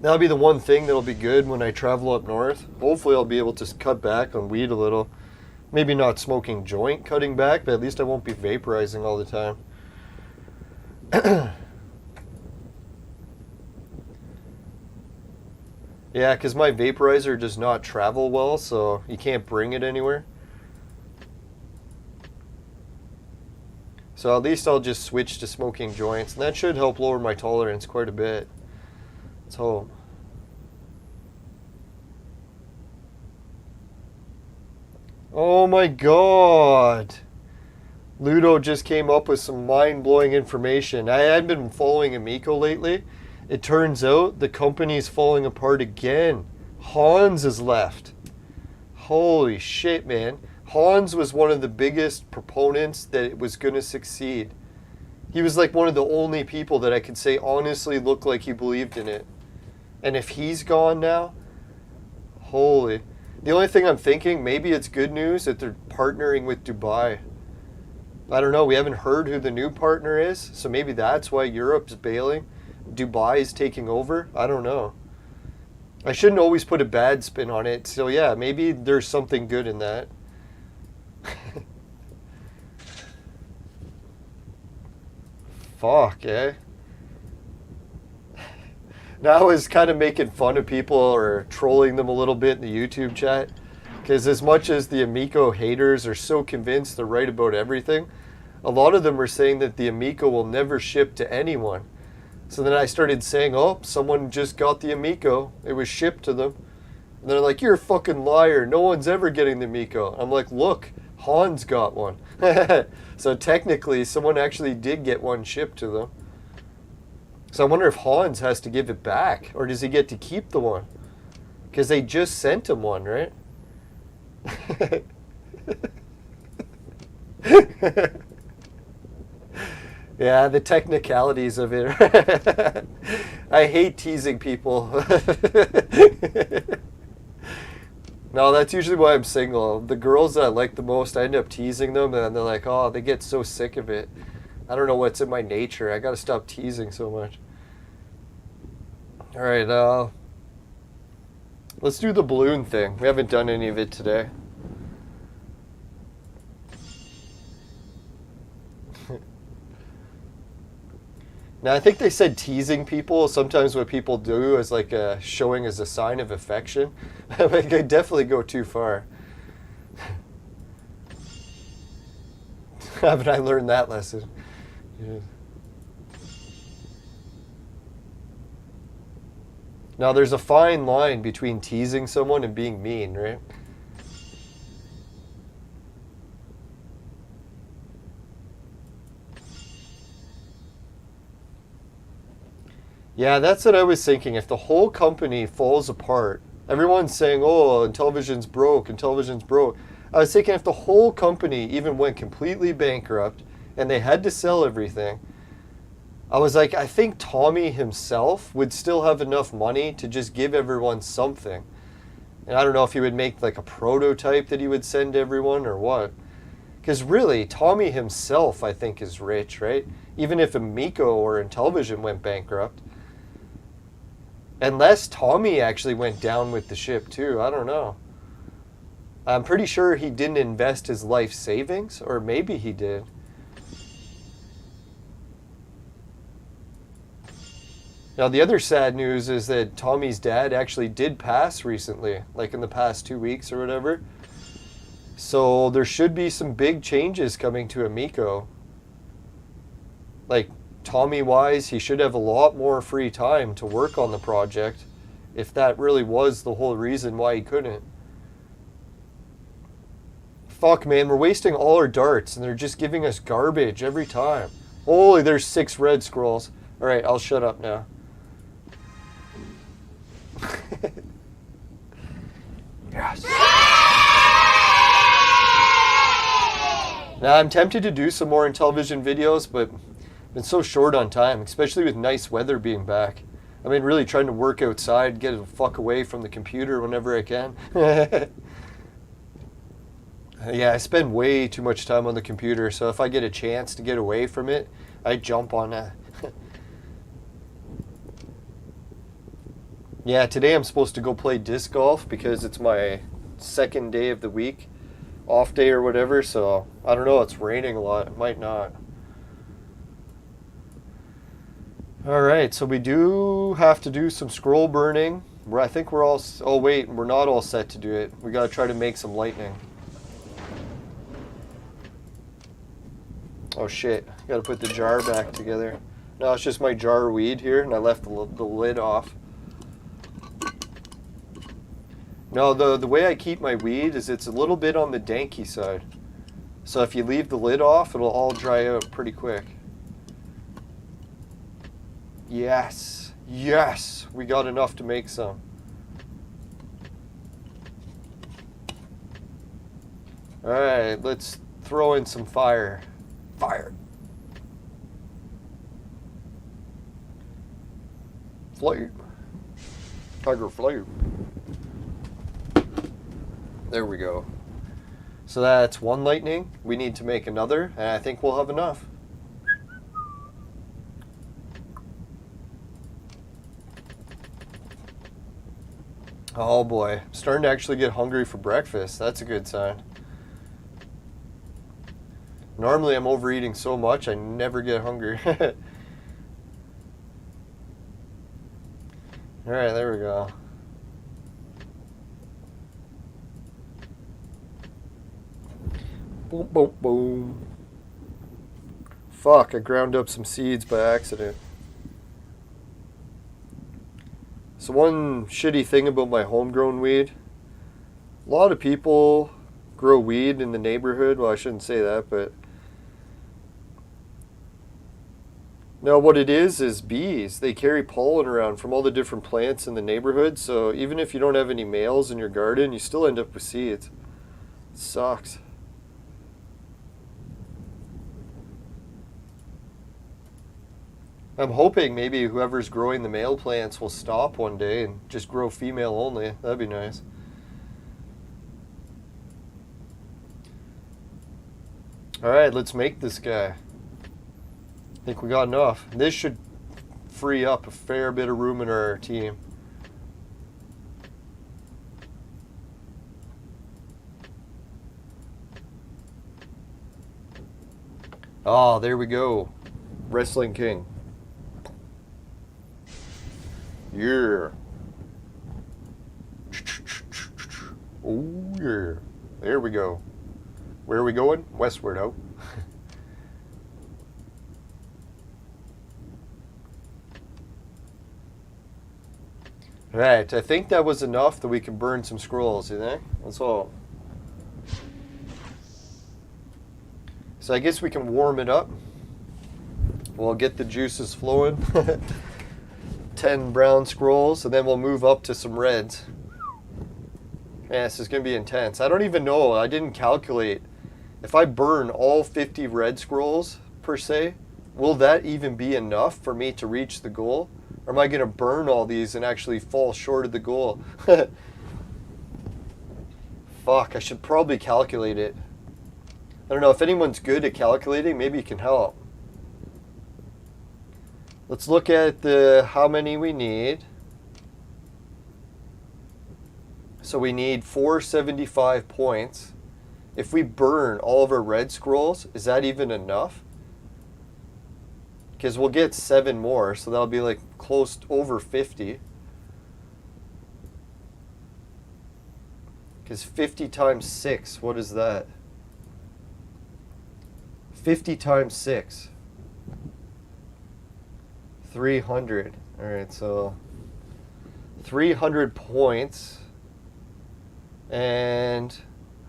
That'll be the one thing that'll be good when I travel up north. Hopefully I'll be able to cut back on weed a little. Maybe not smoking joint cutting back, but at least I won't be vaporizing all the time. Yeah, because my vaporizer does not travel well, so you can't bring it anywhere. So at least I'll just switch to smoking joints, and that should help lower my tolerance quite a bit. Let's hope. Oh my god! Ludo just came up with some mind-blowing information. I had been following Amico lately. It turns out the company's falling apart again. Hans has left. Holy shit, man. Hans was one of the biggest proponents that it was going to succeed. He was like one of the only people that I could say honestly looked like he believed in it. And if he's gone now, holy. The only thing I'm thinking, maybe it's good news that they're partnering with Dubai. I don't know, we haven't heard who the new partner is, so maybe that's why Europe's bailing. Dubai is taking over. I don't know. I shouldn't always put a bad spin on it. So yeah, maybe there's something good in that. Fuck, eh? Now I was kind of making fun of people or trolling them a little bit in the YouTube chat. Because as much as the Amico haters are so convinced they're right about everything, a lot of them are saying that the Amico will never ship to anyone. So then I started saying, oh, someone just got the Amico. It was shipped to them. And they're like, you're a fucking liar. No one's ever getting the Amico. I'm like, look, Hans got one. So technically, someone actually did get one shipped to them. So I wonder if Hans has to give it back. Or does he get to keep the one? Because they just sent him one, right? Yeah, the technicalities of it. I hate teasing people. No, that's usually why I'm single. The girls that I like the most, I end up teasing them, and they're like, oh, they get so sick of it. I don't know what's in my nature. I gotta stop teasing so much. Alright, let's do the balloon thing. We haven't done any of it today. Now, I think they said teasing people. Sometimes what people do is like showing as a sign of affection. Like, I definitely go too far. Haven't I learned that lesson? Yeah. Now, there's a fine line between teasing someone and being mean, right? Yeah, that's what I was thinking. If the whole company falls apart, everyone's saying, oh, Intellivision's broke, Intellivision's broke. I was thinking if the whole company even went completely bankrupt and they had to sell everything, I was like, I think Tommy himself would still have enough money to just give everyone something. And I don't know if he would make like a prototype that he would send to everyone or what. Because really, Tommy himself, I think, is rich, right? Even if Amico or Intellivision went bankrupt. Unless Tommy actually went down with the ship too, I don't know. I'm pretty sure he didn't invest his life savings, or maybe he did. Now, the other sad news is that Tommy's dad actually did pass recently, like in the past 2 weeks or whatever. So there should be some big changes coming to Amico. Like, Tommy-wise, he should have a lot more free time to work on the project, if that really was the whole reason why he couldn't. Fuck, man, we're wasting all our darts, and they're just giving us garbage every time. Holy, there's 6 red scrolls. Alright, I'll shut up now. Yes. Now, I'm tempted to do some more Intellivision videos, but I've been so short on time, especially with nice weather being back. I mean, really trying to work outside, get the fuck away from the computer whenever I can. Yeah, I spend way too much time on the computer, so if I get a chance to get away from it, I jump on that. Yeah, today I'm supposed to go play disc golf because it's my second day of the week, off day or whatever, so I don't know, it's raining a lot, it might not. Alright, so we do have to do some scroll burning. I think we're all, oh wait, we're not all set to do it. We gotta try to make some lightning. Oh shit, gotta put the jar back together. No, it's just my jar of weed here, and I left the lid off. No, the way I keep my weed is it's a little bit on the danky side. So if you leave the lid off, it'll all dry out pretty quick. Yes, yes, we got enough to make some. Alright, let's throw in some fire. Fire. Flame. Tiger flame. There we go. So that's one lightning. We need to make another, and I think we'll have enough. Oh boy, I'm starting to actually get hungry for breakfast. That's a good sign. Normally I'm overeating so much I never get hungry. Alright, there we go. Boom, boom, boom. Fuck, I ground up some seeds by accident. So one shitty thing about my homegrown weed, a lot of people grow weed in the neighborhood. Well, I shouldn't say that, but no, what it is bees. They carry pollen around from all the different plants in the neighborhood, so even if you don't have any males in your garden, you still end up with seeds. It sucks. I'm hoping maybe whoever's growing the male plants will stop one day and just grow female only. That'd be nice. Alright, let's make this guy. I think we got enough. This should free up a fair bit of room in our team. Oh, there we go. Wrestling King. Yeah. Oh, yeah. There we go. Where are we going? Westward out. Right, I think that was enough that we can burn some scrolls, you think? That's all. So I guess we can warm it up. We'll get the juices flowing. 10 brown scrolls, and then we'll move up to some reds. Yeah, this is going to be intense. I don't even know. I didn't calculate. If I burn all 50 red scrolls, per se, will that even be enough for me to reach the goal? Or am I going to burn all these and actually fall short of the goal? Fuck, I should probably calculate it. I don't know, if anyone's good at calculating, maybe you can help. Let's look at the how many we need. So we need 475 points. If we burn all of our red scrolls, is that even enough? Because we'll get 7 more, so that'll be like close to over 50. Because 50 times 6, what is that? 50 times 6. 300. Alright, so 300 points. And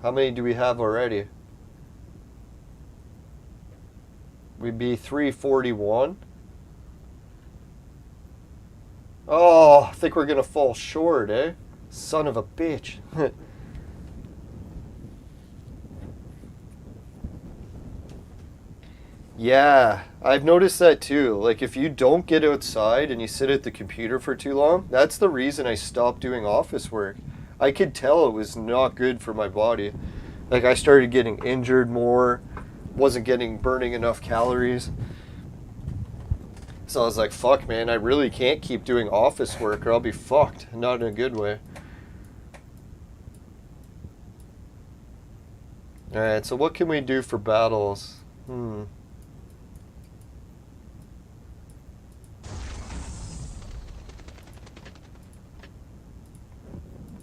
how many do we have already? We'd be 341. Oh, I think we're going to fall short, eh? Son of a bitch. Yeah, I've noticed that too. Like, if you don't get outside and you sit at the computer for too long, that's the reason I stopped doing office work. I could tell it was not good for my body. Like, I started getting injured more, wasn't burning enough calories. So I was like, fuck, man, I really can't keep doing office work or I'll be fucked. Not in a good way. Alright, so what can we do for battles?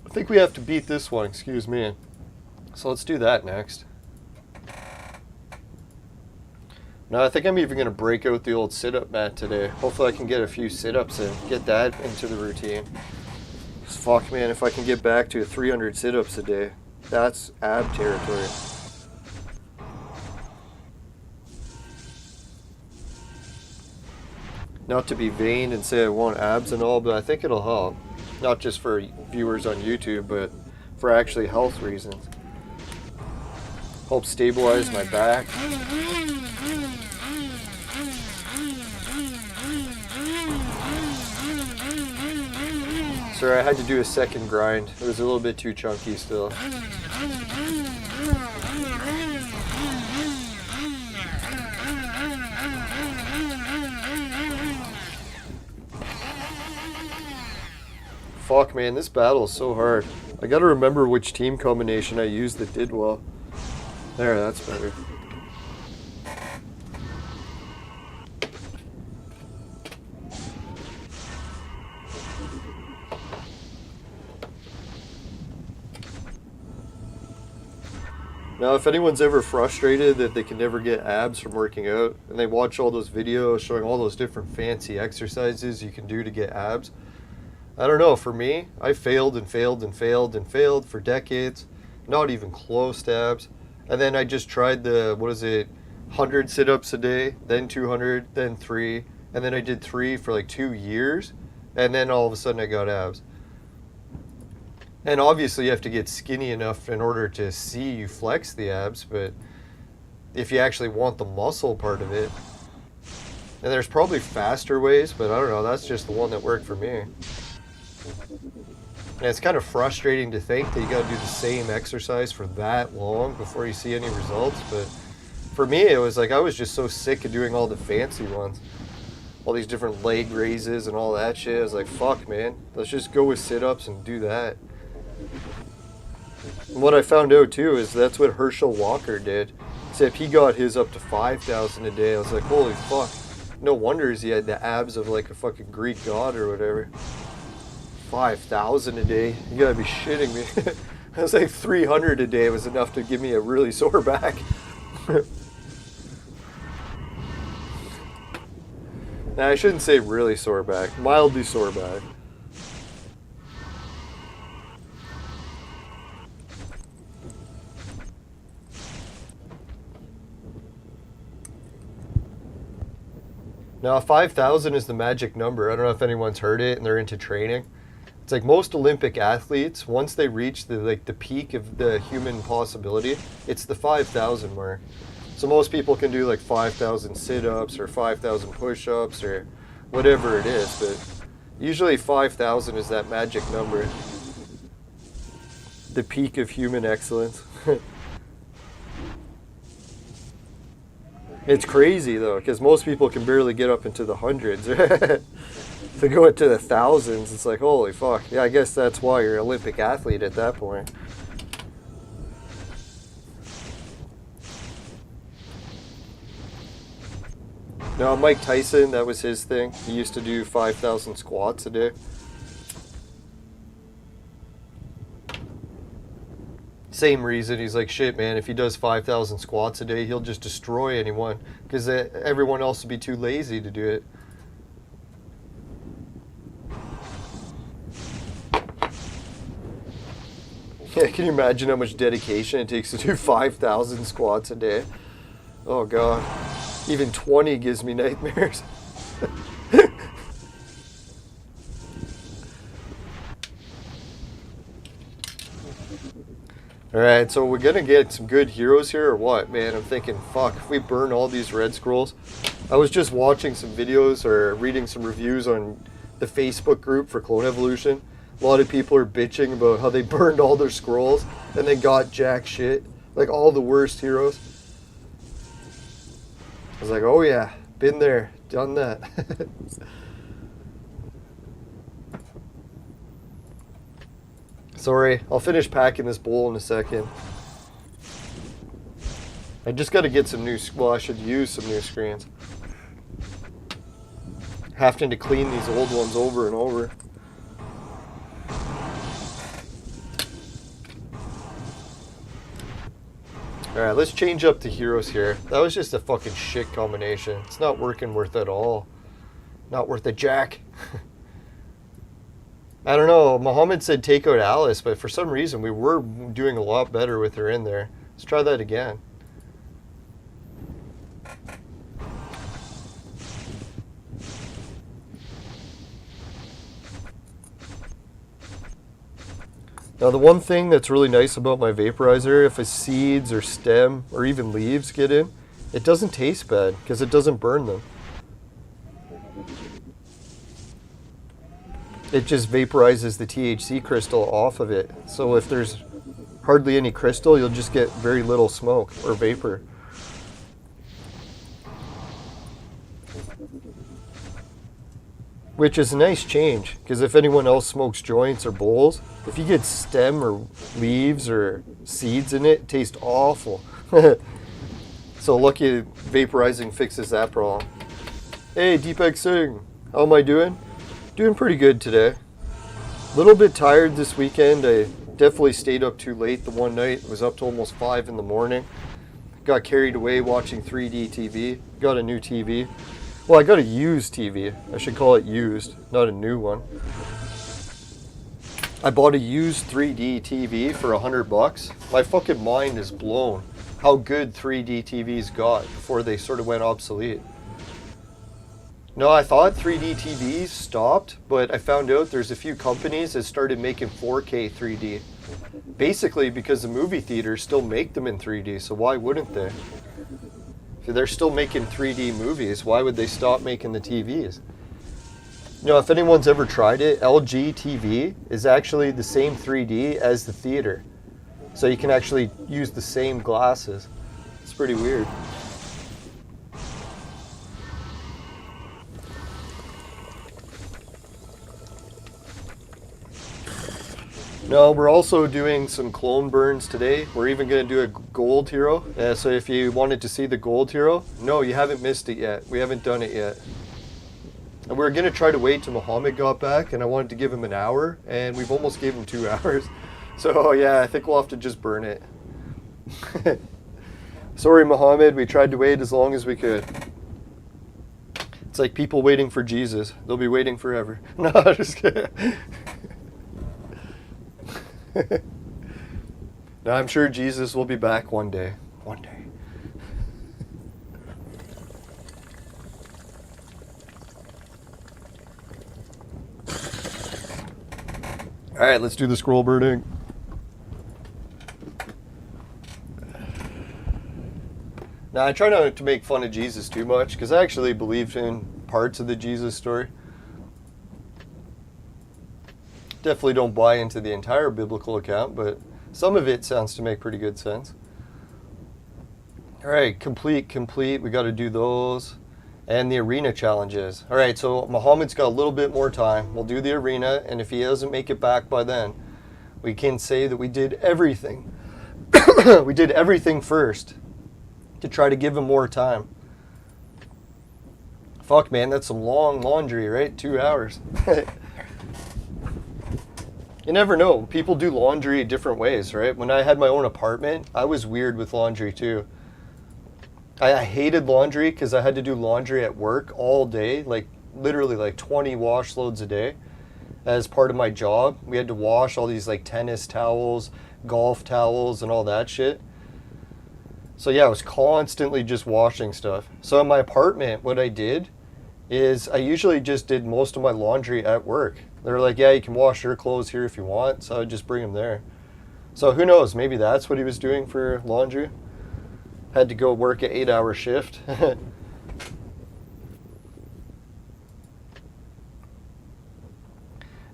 I think we have to beat this one, excuse me. So let's do that next. No, I think I'm even going to break out the old sit-up mat today. Hopefully I can get a few sit-ups and get that into the routine. Just fuck, man, if I can get back to 300 sit-ups a day, that's ab territory. Not to be vain and say I want abs and all, but I think it'll help. Not just for viewers on YouTube, but for actually health reasons. Help stabilize my back. Sorry, I had to do a second grind. It was a little bit too chunky still. Fuck, man, this battle is so hard. I gotta remember which team combination I used that did well. There, that's better. Now, if anyone's ever frustrated that they can never get abs from working out, and they watch all those videos showing all those different fancy exercises you can do to get abs, I don't know, for me, I failed and failed and failed and failed for decades, not even close to abs. And then I just tried the, 100 sit-ups a day, then 200, then 3, and then I did 3 for like 2 years, and then all of a sudden I got abs. And obviously you have to get skinny enough in order to see you flex the abs, but if you actually want the muscle part of it, and there's probably faster ways, but I don't know, that's just the one that worked for me. And it's kind of frustrating to think that you got to do the same exercise for that long before you see any results, but for me it was like I was just so sick of doing all the fancy ones. All these different leg raises and all that shit. I was like, fuck, man, let's just go with sit-ups and do that. And what I found out too is that's what Herschel Walker did. Except he got his up to 5,000 a day. I was like, holy fuck. No wonder he had the abs of like a fucking Greek god or whatever. 5,000 a day? You gotta be shitting me. I was like 300 a day was enough to give me a really sore back. Nah, I shouldn't say really sore back. Mildly sore back. Now, 5,000 is the magic number. I don't know if anyone's heard it and they're into training. It's like most Olympic athletes, once they reach the peak of the human possibility, it's the 5,000 mark. So most people can do like 5,000 sit-ups or 5,000 push-ups or whatever it is, but usually 5,000 is that magic number. The peak of human excellence. It's crazy though, because most people can barely get up into the hundreds. To go into the thousands, it's like, holy fuck. Yeah, I guess that's why you're an Olympic athlete at that point. No, Mike Tyson, that was his thing. He used to do 5,000 squats a day. Same reason. He's like, shit, man, if he does 5,000 squats a day, he'll just destroy anyone because everyone else would be too lazy to do it. Yeah, can you imagine how much dedication it takes to do 5,000 squats a day? Oh, God. Even 20 gives me nightmares. Alright, so we're gonna get some good heroes here or what? Man, I'm thinking, fuck, if we burn all these red scrolls. I was just watching some videos or reading some reviews on the Facebook group for Clone Evolution. A lot of people are bitching about how they burned all their scrolls and they got jack shit. Like all the worst heroes. I was like, oh yeah, been there, done that. Sorry, I'll finish packing this bowl in a second. I just got to get some new, well, I should use some new screens. Having to clean these old ones over and over. Alright, let's change up the heroes here. That was just a fucking shit combination. It's not working worth it at all. Not worth a jack. I don't know, Muhammad said take out Alice, but for some reason we were doing a lot better with her in there. Let's try that again. Now the one thing that's really nice about my vaporizer, if a seeds or stem or even leaves get in, it doesn't taste bad because it doesn't burn them. It just vaporizes the THC crystal off of it. So if there's hardly any crystal, you'll just get very little smoke or vapor. Which is a nice change, because if anyone else smokes joints or bowls, if you get stem or leaves or seeds in it, it tastes awful. So lucky vaporizing fixes that problem. Hey, Deepak Singh, how am I doing? Doing pretty good today. A little bit tired this weekend. I definitely stayed up too late the one night. Was up to almost 5 in the morning. Got carried away watching 3D TV. Got a new TV. Well, I got a used TV. I should call it used, not a new one. I bought a used 3D TV for $100. My fucking mind is blown how good 3D TVs got before they sort of went obsolete. No, I thought 3D TVs stopped, but I found out there's a few companies that started making 4K 3D. Basically because the movie theaters still make them in 3D, so why wouldn't they? If they're still making 3D movies, why would they stop making the TVs? You know, if anyone's ever tried it, LG TV is actually the same 3D as the theater. So you can actually use the same glasses. It's pretty weird. No, we're also doing some clone burns today. We're even going to do a gold hero. So if you wanted to see the gold hero, no, you haven't missed it yet. We haven't done it yet. And we're going to try to wait till Muhammad got back, and I wanted to give him an hour, and we've almost gave him 2 hours. So yeah, I think we'll have to just burn it. Sorry, Muhammad, we tried to wait as long as we could. It's like people waiting for Jesus. They'll be waiting forever. No, just kidding. No, I'm sure Jesus will be back one day. One day. All right, let's do the scroll burning. Now, I try not to make fun of Jesus too much because I actually believed in parts of the Jesus story. Definitely don't buy into the entire biblical account, but some of it sounds to make pretty good sense. All right, complete. We got to do those. And the arena challenges. All right, so Muhammad's got a little bit more time. We'll do the arena, and if he doesn't make it back by then, we can say that we did everything. We did everything first to try to give him more time. Fuck, man, that's some long laundry, right? 2 hours. You never know. People do laundry different ways, right? When I had my own apartment, I was weird with laundry too. I hated laundry because I had to do laundry at work all day, like literally like 20 wash loads a day as part of my job. We had to wash all these like tennis towels, golf towels, and all that shit. So yeah, I was constantly just washing stuff. So in my apartment, what I did is I usually just did most of my laundry at work. They're like, yeah, you can wash your clothes here if you want. So I would just bring them there. So who knows? Maybe that's what he was doing for laundry. Had to go work an 8-hour shift.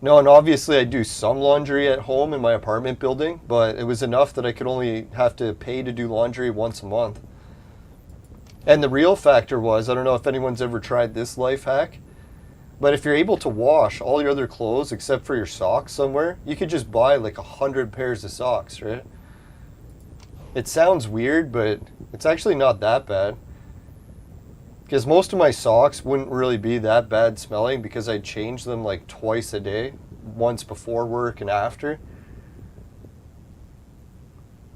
No, and obviously I do some laundry at home in my apartment building, but it was enough that I could only have to pay to do laundry once a month. And the real factor was, I don't know if anyone's ever tried this life hack, but if you're able to wash all your other clothes except for your socks somewhere, you could just buy like 100 pairs of socks, right? It sounds weird, but it's actually not that bad. Because most of my socks wouldn't really be that bad smelling because I change them like twice a day, once before work and after.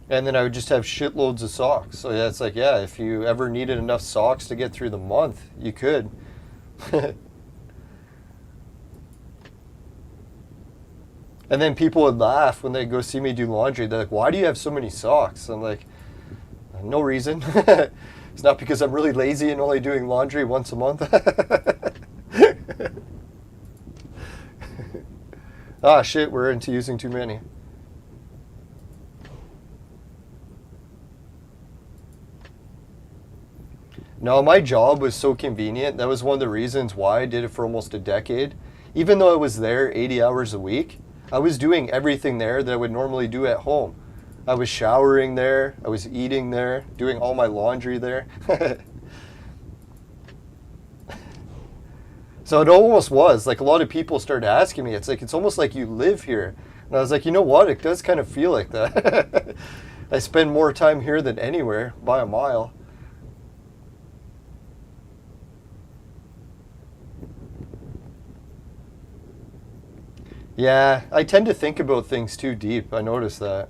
And then I would just have shitloads of socks. So yeah, it's like, yeah, if you ever needed enough socks to get through the month, you could. And then people would laugh when they go see me do laundry. They're like, why do you have so many socks? I'm like, no reason. It's not because I'm really lazy and only doing laundry once a month. Ah, shit, we're into using too many. No, my job was so convenient. That was one of the reasons why I did it for almost a decade. Even though I was there 80 hours a week, I was doing everything there that I would normally do at home. I was showering there, I was eating there, doing all my laundry there. So it almost was, like a lot of people started asking me, it's like, it's almost like you live here. And I was like, you know what, it does kind of feel like that. I spend more time here than anywhere by a mile. Yeah, I tend to think about things too deep. I noticed that.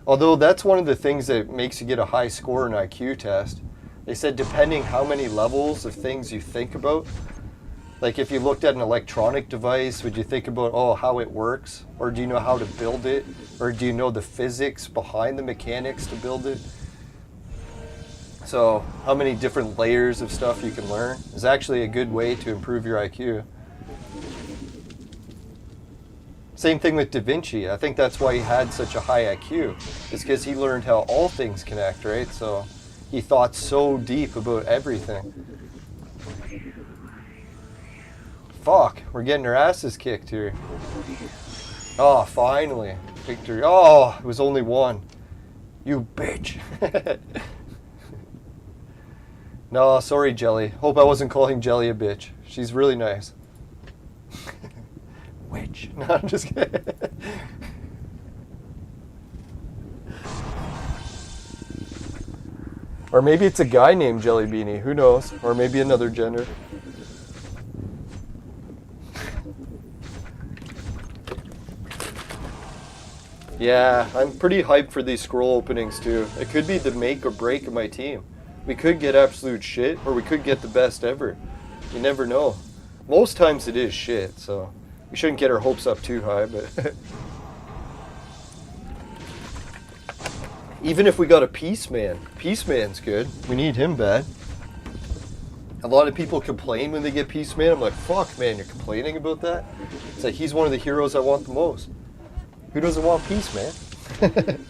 Although that's one of the things that makes you get a high score in IQ test. They said depending how many levels of things you think about, like if you looked at an electronic device, would you think about, oh, how it works? Or do you know how to build it? Or do you know the physics behind the mechanics to build it? So how many different layers of stuff you can learn is actually a good way to improve your IQ. Same thing with Da Vinci. I think that's why he had such a high IQ. It's because he learned how all things connect, right? So he thought so deep about everything. Fuck, we're getting our asses kicked here. Oh, finally. Victory. Oh, it was only one. You bitch. No, sorry, Jelly. Hope I wasn't calling Jelly a bitch. She's really nice. Witch. No, I'm just kidding. Or maybe it's a guy named Jelly Beanie, who knows? Or maybe another gender. Yeah, I'm pretty hyped for these scroll openings too. It could be the make or break of my team. We could get absolute shit, or we could get the best ever. You never know. Most times it is shit, so we shouldn't get our hopes up too high, but... Even if we got a Peaceman. Peaceman's good. We need him bad. A lot of people complain when they get Peaceman. I'm like, fuck man, you're complaining about that? It's like, he's one of the heroes I want the most. Who doesn't want Peaceman?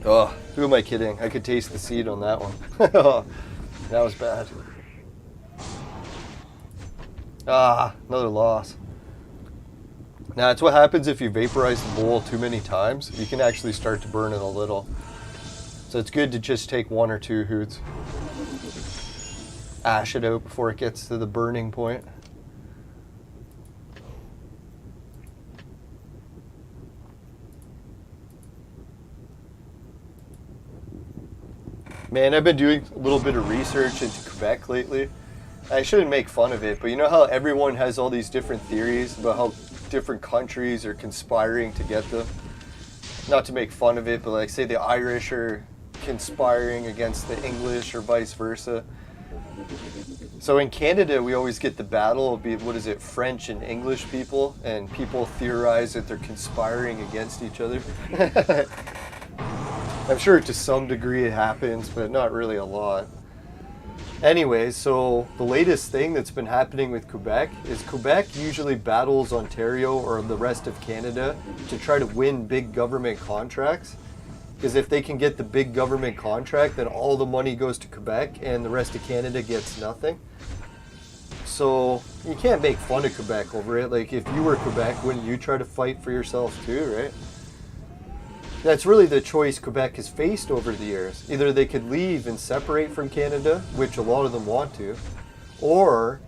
Oh, who am I kidding? I could taste the seed on that one. That was bad. Ah, another loss. Now, that's what happens if you vaporize the bowl too many times. You can actually start to burn it a little. So it's good to just take 1 or 2 hoots. Ash it out before it gets to the burning point. Man, I've been doing a little bit of research into Quebec lately. I shouldn't make fun of it, but you know how everyone has all these different theories about how different countries are conspiring to get them? Not to make fun of it, but like say the Irish are conspiring against the English or vice versa. So in Canada, we always get the battle of, what is it, French and English people, and people theorize that they're conspiring against each other. I'm sure to some degree it happens, but not really a lot. Anyways, so the latest thing that's been happening with Quebec is Quebec usually battles Ontario or the rest of Canada to try to win big government contracts. Because if they can get the big government contract, then all the money goes to Quebec and the rest of Canada gets nothing. So you can't make fun of Quebec over it. Like if you were Quebec, wouldn't you try to fight for yourself too, right? That's really the choice Quebec has faced over the years. Either they could leave and separate from Canada, which a lot of them want to, or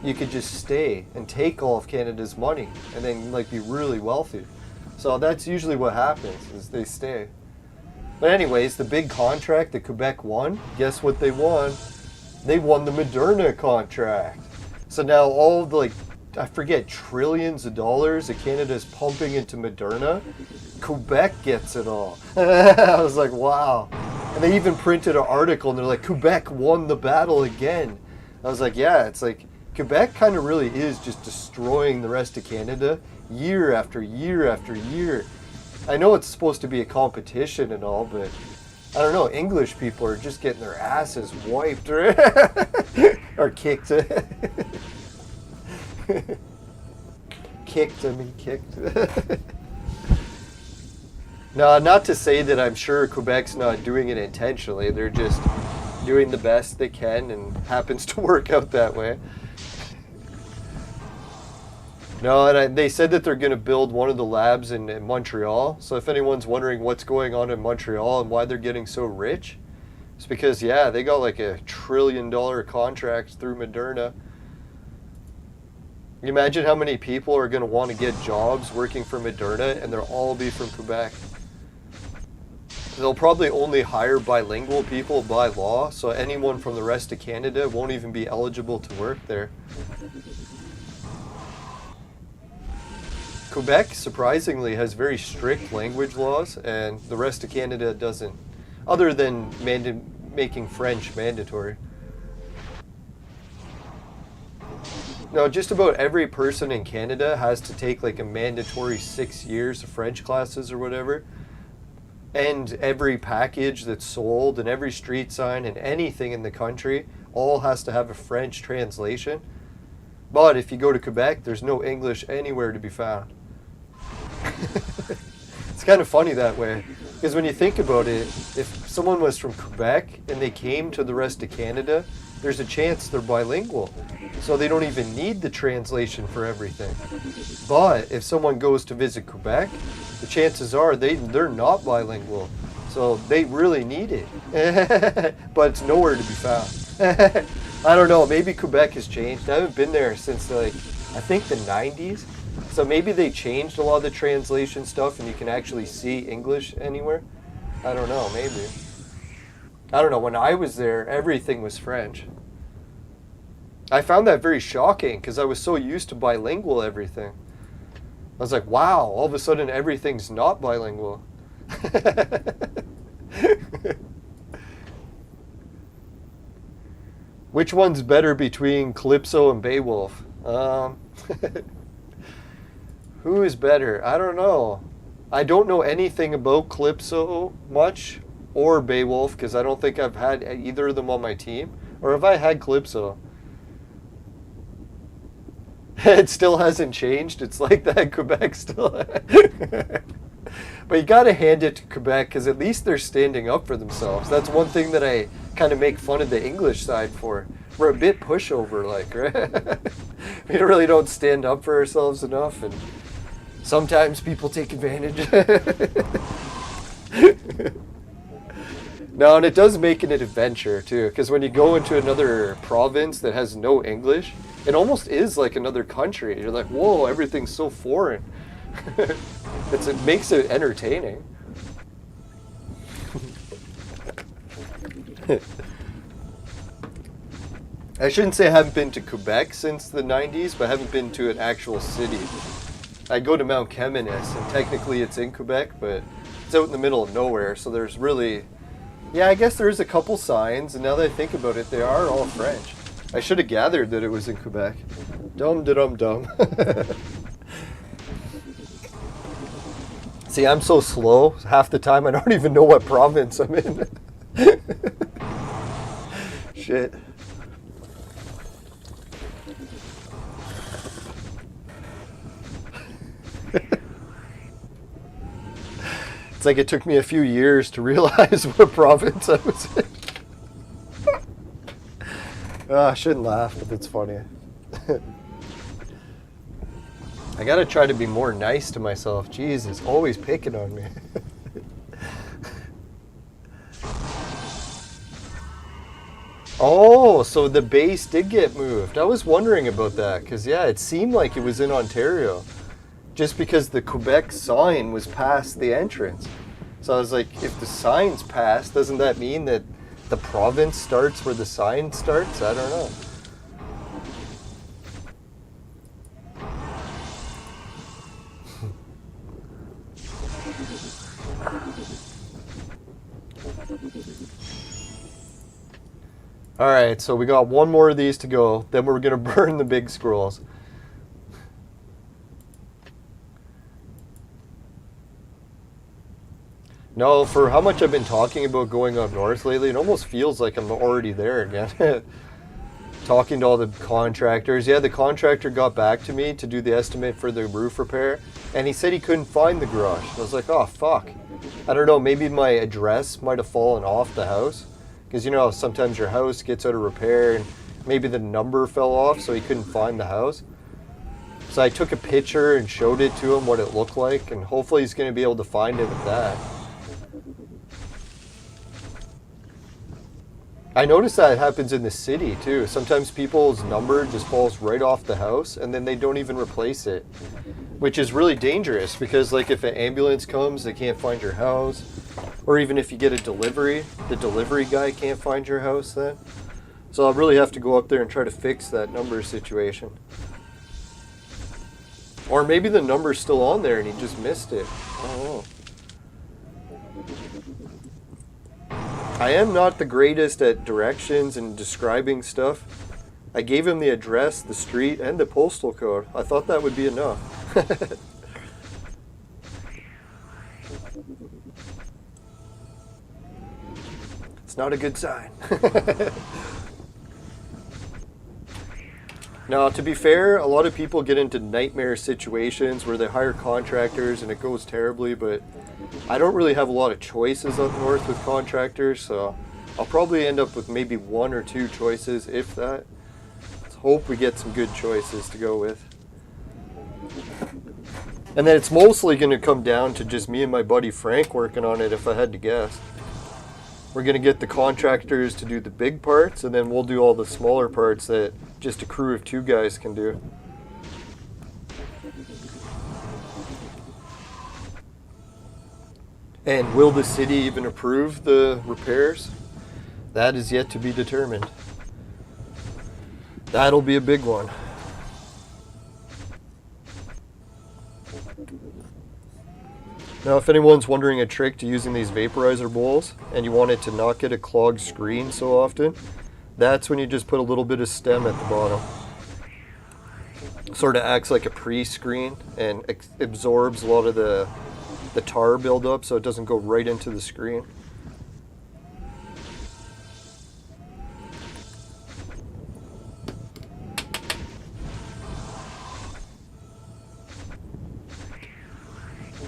you could just stay and take all of Canada's money and then like be really wealthy. So that's usually what happens, is they stay. But anyways, the big contract that Quebec won, guess what they won? They won the Moderna contract. So now all the, like, I forget, trillions of dollars that Canada is pumping into Moderna, Quebec gets it all. I was like, wow. And they even printed an article and they're like, Quebec won the battle again. I was like, yeah, it's like, Quebec kind of really is just destroying the rest of Canada year after year after year. I know it's supposed to be a competition and all, but I don't know, English people are just getting their asses wiped or kicked. Kicked. No, not to say that I'm sure Quebec's not doing it intentionally. They're just doing the best they can and happens to work out that way. No, and they said that they're going to build one of the labs in Montreal. So if anyone's wondering what's going on in Montreal and why they're getting so rich, it's because, yeah, they got like $1 trillion contract through Moderna. You imagine how many people are going to want to get jobs working for Moderna, and they'll all be from Quebec. They'll probably only hire bilingual people by law, so anyone from the rest of Canada won't even be eligible to work there. Quebec, surprisingly, has very strict language laws, and the rest of Canada doesn't, other than making French mandatory. No, just about every person in Canada has to take like a mandatory 6 years of French classes or whatever. And every package that's sold and every street sign and anything in the country all has to have a French translation. But if you go to Quebec, there's no English anywhere to be found. It's kind of funny that way. Because when you think about it, if someone was from Quebec and they came to the rest of Canada, there's a chance they're bilingual. So they don't even need the translation for everything. But if someone goes to visit Quebec, the chances are they're not bilingual. So they really need it. But it's nowhere to be found. I don't know. Maybe Quebec has changed. I haven't been there since like I think the 90s. So maybe they changed a lot of the translation stuff and you can actually see English anywhere. I don't know. Maybe. I don't know. When I was there, everything was French. I found that very shocking because I was so used to bilingual everything. I was like, wow, all of a sudden everything's not bilingual. Which one's better between Calypso and Beowulf? Who is better? I don't know. I don't know anything about Calypso much or Beowulf because I don't think I've had either of them on my team. Or have I had Calypso? It still hasn't changed. It's like that. Quebec still. But you got to hand it to Quebec because at least they're standing up for themselves. That's one thing that I kind of make fun of the English side for. We're a bit pushover, like, right? We really don't stand up for ourselves enough, and sometimes people take advantage. No, and it does make it an adventure too, because when you go into another province that has no English, it almost is like another country. You're like, whoa, everything's so foreign. It makes it entertaining. I shouldn't say I haven't been to Quebec since the 90s, but I haven't been to an actual city. I go to Mount Keminus, and technically it's in Quebec, but it's out in the middle of nowhere, so there's really... Yeah, I guess there's a couple signs, and now that I think about it, they are all French. I should have gathered that it was in Quebec. Dum-da-dum-dum. See, I'm so slow, half the time I don't even know what province I'm in. Shit. It's like it took me a few years to realize what province I was in. I shouldn't laugh, but it's funny. I gotta try to be more nice to myself. Jesus, always picking on me. Oh, so the base did get moved. I was wondering about that, because yeah, it seemed like it was in Ontario. Just because the Quebec sign was past the entrance. So I was like, if the sign's passed, doesn't that mean that the province starts where the sign starts? I don't know. Alright, so we got one more of these to go, then we're going to burn the big scrolls. No, for how much I've been talking about going up north lately, it almost feels like I'm already there again. Talking to all the contractors. Yeah, the contractor got back to me to do the estimate for the roof repair, and he said he couldn't find the garage. I was like, oh, fuck. I don't know, maybe my address might have fallen off the house. Because, you know, sometimes your house gets out of repair, and maybe the number fell off, so he couldn't find the house. So I took a picture and showed it to him, what it looked like, and hopefully he's going to be able to find it with that. I noticed that it happens in the city too. Sometimes people's number just falls right off the house and then they don't even replace it. Which is really dangerous because like if an ambulance comes, they can't find your house. Or even if you get a delivery, the delivery guy can't find your house then. So I'll really have to go up there and try to fix that number situation. Or maybe the number's still on there and he just missed it. I don't know. I am not the greatest at directions and describing stuff. I gave him the address, the street, and the postal code. I thought that would be enough. It's not a good sign. Now, to be fair, a lot of people get into nightmare situations where they hire contractors and it goes terribly, but I don't really have a lot of choices up north with contractors, so I'll probably end up with maybe one or two choices, if that. Let's hope we get some good choices to go with. And then it's mostly going to come down to just me and my buddy Frank working on it, if I had to guess. We're going to get the contractors to do the big parts, and then we'll do all the smaller parts that just a crew of 2 guys can do. And will the city even approve the repairs? That is yet to be determined. That'll be a big one. Now, if anyone's wondering a trick to using these vaporizer bowls and you want it to not get a clogged screen so often, that's when you just put a little bit of stem at the bottom. Sort of acts like a pre-screen and absorbs a lot of the tar buildup so it doesn't go right into the screen.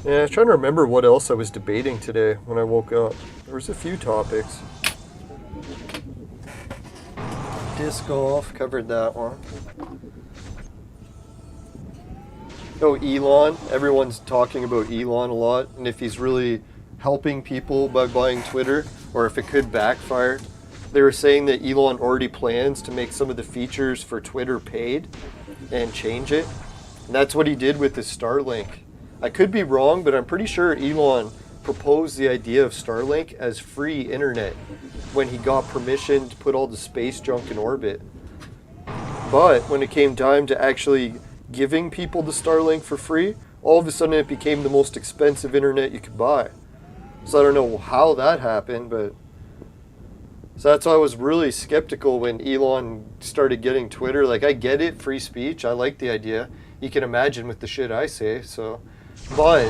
Yeah, I was trying to remember what else I was debating today when I woke up. There was a few topics. Disc golf, covered that one. Oh, Elon. Everyone's talking about Elon a lot, and if he's really helping people by buying Twitter, or if it could backfire. They were saying that Elon already plans to make some of the features for Twitter paid and change it. And that's what he did with his Starlink. I could be wrong, but I'm pretty sure Elon proposed the idea of Starlink as free internet when he got permission to put all the space junk in orbit. But when it came time to actually giving people the Starlink for free, all of a sudden it became the most expensive internet you could buy. So I don't know how that happened, but so that's why I was really skeptical when Elon started getting Twitter. Like, I get it, free speech, I like the idea. You can imagine with the shit I say, so. But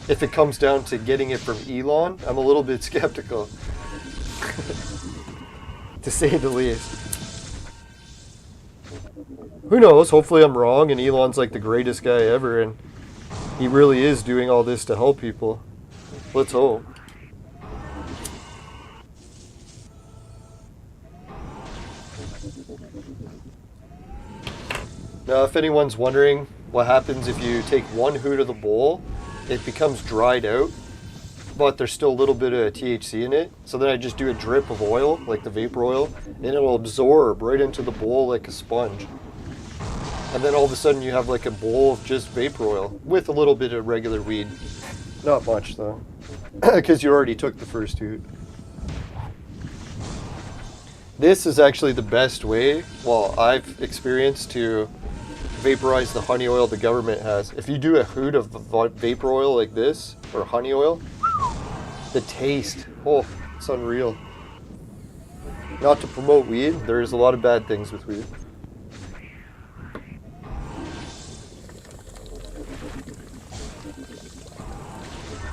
if it comes down to getting it from Elon, I'm a little bit skeptical. To say the least. Who knows? Hopefully I'm wrong and Elon's like the greatest guy ever and he really is doing all this to help people. Let's hope. Now, if anyone's wondering what happens if you take one hoot of the bowl, it becomes dried out, but there's still a little bit of THC in it. So then I just do a drip of oil, like the vapor oil, and it'll absorb right into the bowl like a sponge. And then all of a sudden you have like a bowl of just vapor oil with a little bit of regular weed. Not much though, because you already took the first hoot. This is actually the best way, well, I've experienced to vaporize the honey oil the government has. If you do a hoot of vapor oil like this, or honey oil, the taste, oh, it's unreal. Not to promote weed, there's a lot of bad things with weed.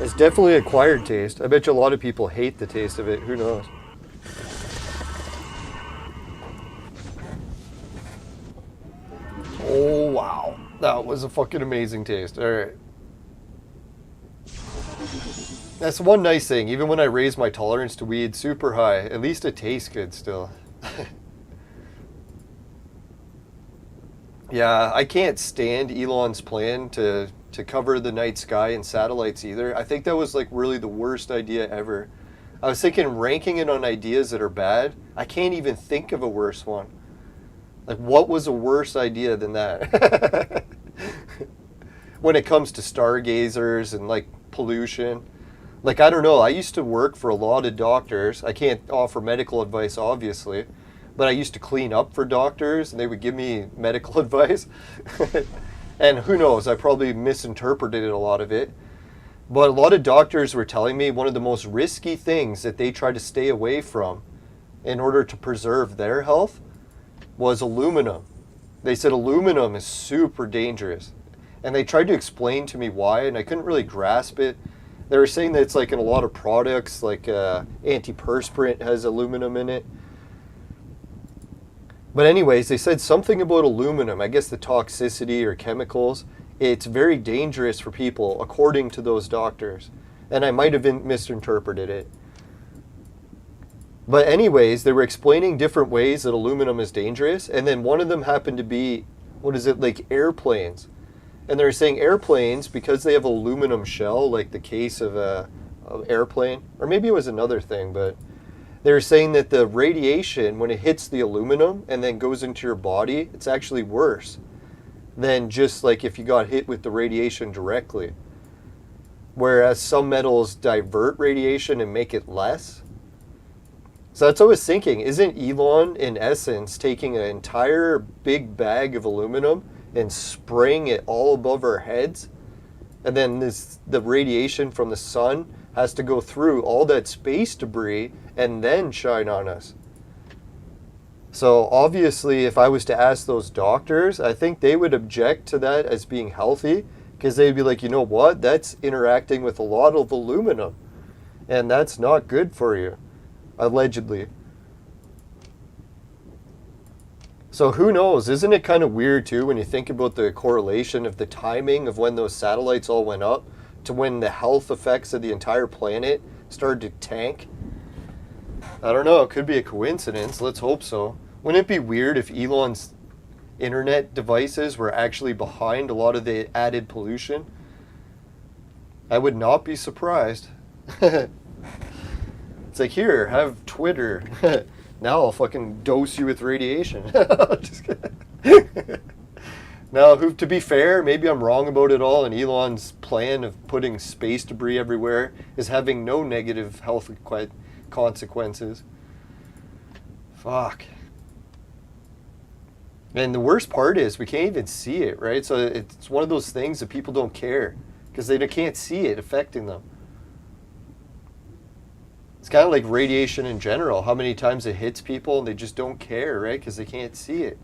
It's definitely an acquired taste. I bet you a lot of people hate the taste of it, who knows. Oh, wow. That was a fucking amazing taste. All right. That's one nice thing. Even when I raise my tolerance to weed super high, at least it tastes good still. Yeah, I can't stand Elon's plan to cover the night sky in satellites either. I think that was like really the worst idea ever. I was thinking ranking it on ideas that are bad. I can't even think of a worse one. Like, what was a worse idea than that? When it comes to stargazers and, like, pollution. Like, I don't know. I used to work for a lot of doctors. I can't offer medical advice, obviously. But I used to clean up for doctors, and they would give me medical advice. And who knows? I probably misinterpreted a lot of it. But a lot of doctors were telling me one of the most risky things that they try to stay away from in order to preserve their health was aluminum. They said aluminum is super dangerous. And they tried to explain to me why, and I couldn't really grasp it. They were saying that it's like in a lot of products, like antiperspirant has aluminum in it. But anyways, they said something about aluminum, I guess the toxicity or chemicals. It's very dangerous for people, according to those doctors. And I might have misinterpreted it. But anyways, they were explaining different ways that aluminum is dangerous, and then one of them happened to be, what is it, like airplanes. And they were saying airplanes, because they have aluminum shell, like the case of a airplane, or maybe it was another thing, but they were saying that the radiation, when it hits the aluminum and then goes into your body, it's actually worse than just like if you got hit with the radiation directly. Whereas some metals divert radiation and make it less. So that's what I was thinking. Isn't Elon, in essence, taking an entire big bag of aluminum and spraying it all above our heads? And then the radiation from the sun has to go through all that space debris and then shine on us. So obviously, if I was to ask those doctors, I think they would object to that as being healthy, because they'd be like, you know what, that's interacting with a lot of aluminum, and that's not good for you, allegedly. So who knows? Isn't it kind of weird too when you think about the correlation of the timing of when those satellites all went up to when the health effects of the entire planet started to tank? I don't know, it could be a coincidence. Let's hope so. Wouldn't it be weird if Elon's internet devices were actually behind a lot of the added pollution? I would not be surprised. It's like, here, have Twitter. Now I'll fucking dose you with radiation. Just kidding. Now, to be fair, maybe I'm wrong about it all, and Elon's plan of putting space debris everywhere is having no negative health consequences. Fuck. And the worst part is we can't even see it, right? So it's one of those things that people don't care because they can't see it affecting them. It's kind of like radiation in general. How many times it hits people and they just don't care, right? Because they can't see it.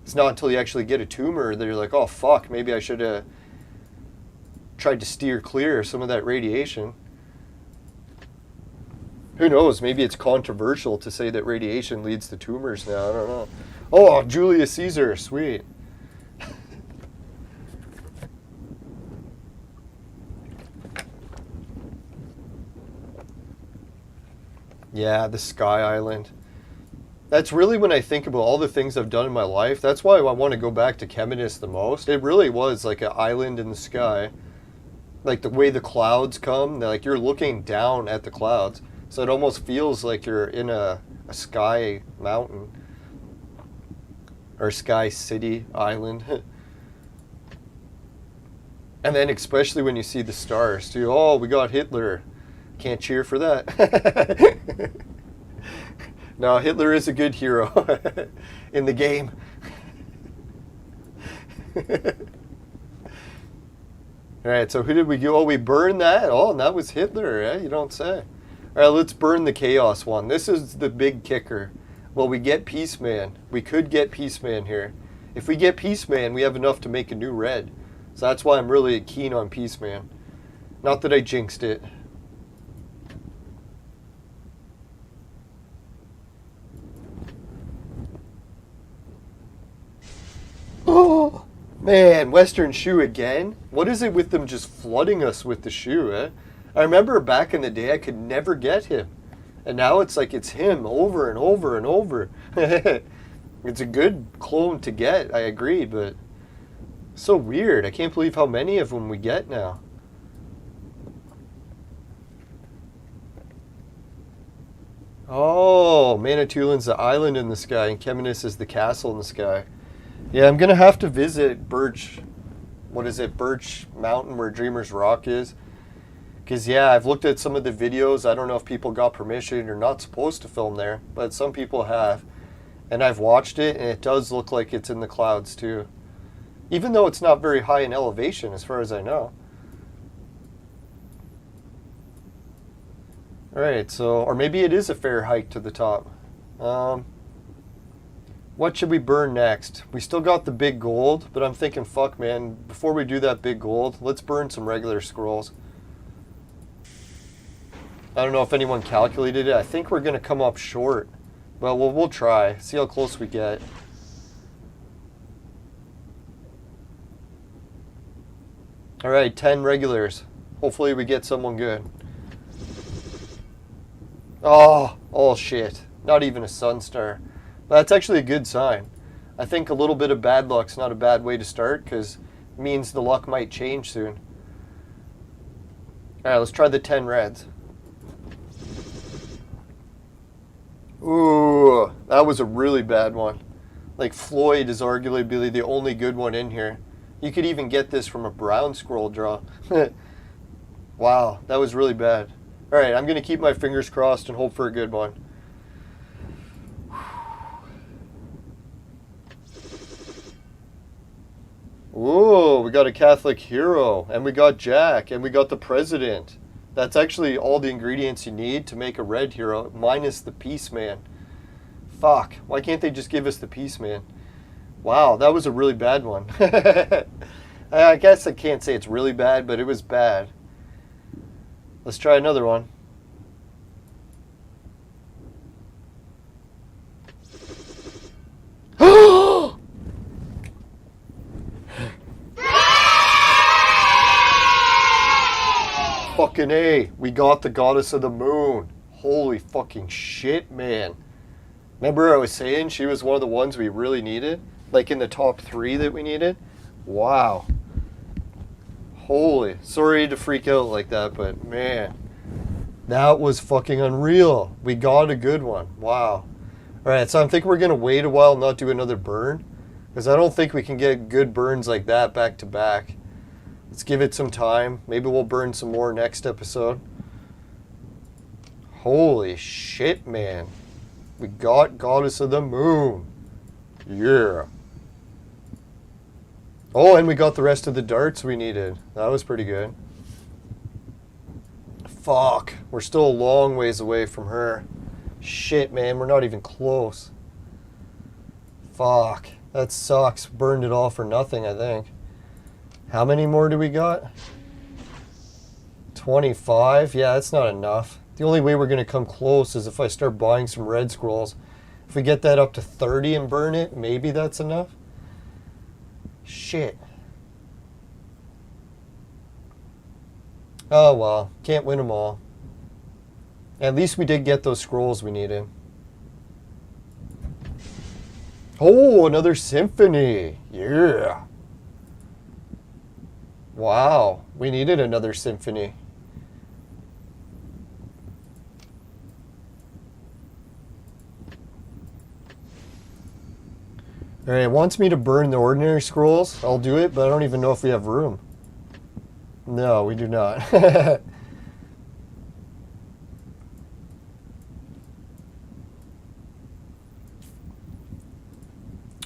It's not until you actually get a tumor that you're like, oh fuck, maybe I should have tried to steer clear of some of that radiation. Who knows? Maybe it's controversial to say that radiation leads to tumors now. I don't know. Oh, Julius Caesar. Sweet. Yeah, the Sky Island. That's really when I think about all the things I've done in my life. That's why I want to go back to Cheminus the most. It really was like an island in the sky. Like the way the clouds come, like you're looking down at the clouds. So it almost feels like you're in a sky mountain. Or sky city island. And then especially when you see the stars too. Oh, we got Hitler. Can't cheer for that. No, Hitler is a good hero in the game. Alright, so who did we go? Oh, we burned that? Oh, and that was Hitler, eh? You don't say. Alright, let's burn the Chaos one. This is the big kicker. Well, we get Peaceman. We could get Peaceman here. If we get Peaceman, we have enough to make a new red. So that's why I'm really keen on Peaceman. Not that I jinxed it. Oh, man, Western Shoe again? What is it with them just flooding us with the shoe, eh? I remember back in the day I could never get him. And now it's like it's him over and over and over. It's a good clone to get, I agree, but so weird. I can't believe how many of them we get now. Oh, Manitoulon's the island in the sky and Cheminus is the castle in the sky. Yeah, I'm going to have to visit Birch, what is it, Birch Mountain where Dreamer's Rock is. Because, yeah, I've looked at some of the videos. I don't know if people got permission or not supposed to film there, but some people have. And I've watched it, and it does look like it's in the clouds, too. Even though it's not very high in elevation, as far as I know. Alright, so, or maybe it is a fair hike to the top. What should we burn next? We still got the big gold, but I'm thinking, fuck, man, before we do that big gold, let's burn some regular scrolls. I don't know if anyone calculated it. I think we're going to come up short. Well, we'll try. See how close we get. Alright, 10 regulars. Hopefully we get someone good. Oh shit. Not even a sun star. That's actually a good sign. I think a little bit of bad luck's not a bad way to start because it means the luck might change soon. Alright, let's try the 10 reds. Ooh, that was a really bad one. Like, Floyd is arguably the only good one in here. You could even get this from a brown scroll draw. Wow, that was really bad. Alright, I'm going to keep my fingers crossed and hope for a good one. Ooh, we got a Catholic hero, and we got Jack, and we got the president. That's actually all the ingredients you need to make a red hero, minus the Peace Man. Fuck, why can't they just give us the Peace Man? Wow, that was a really bad one. I guess I can't say it's really bad, but it was bad. Let's try another one. Fucking A, we got the Goddess of the Moon. Holy fucking shit, man. Remember I was saying she was one of the ones we really needed? Like in the top 3 that we needed? Wow. Holy, sorry to freak out like that, but man, that was fucking unreal. We got a good one. Wow. Alright, so I'm thinking we're going to wait a while and not do another burn. Because I don't think we can get good burns like that back to back. Let's give it some time. Maybe we'll burn some more next episode. Holy shit, man. We got Goddess of the Moon. Yeah. Oh, and we got the rest of the darts we needed. That was pretty good. Fuck. We're still a long ways away from her. Shit, man. We're not even close. Fuck. That sucks. Burned it all for nothing, I think. How many more do we got? 25? Yeah, that's not enough. The only way we're going to come close is if I start buying some red scrolls. If we get that up to 30 and burn it, maybe that's enough. Shit. Oh well, can't win them all. At least we did get those scrolls we needed. Oh, another symphony. Yeah. Wow, we needed another symphony. Alright, it wants me to burn the ordinary scrolls. I'll do it, but I don't even know if we have room. No, we do not.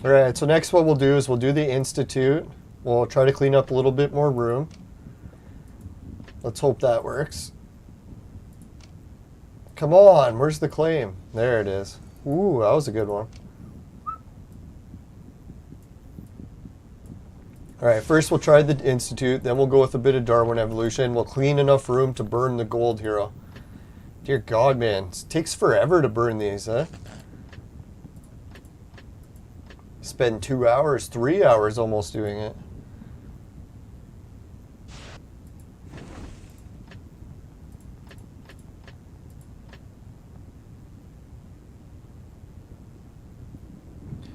Alright, so next what we'll do is we'll do the Institute. We'll try to clean up a little bit more room. Let's hope that works. Come on, where's the claim? There it is. Ooh, that was a good one. Alright, first we'll try the Institute, then we'll go with a bit of Darwin Evolution. We'll clean enough room to burn the gold hero. Dear God, man. It takes forever to burn these, huh? Spend 2 hours, 3 hours almost doing it.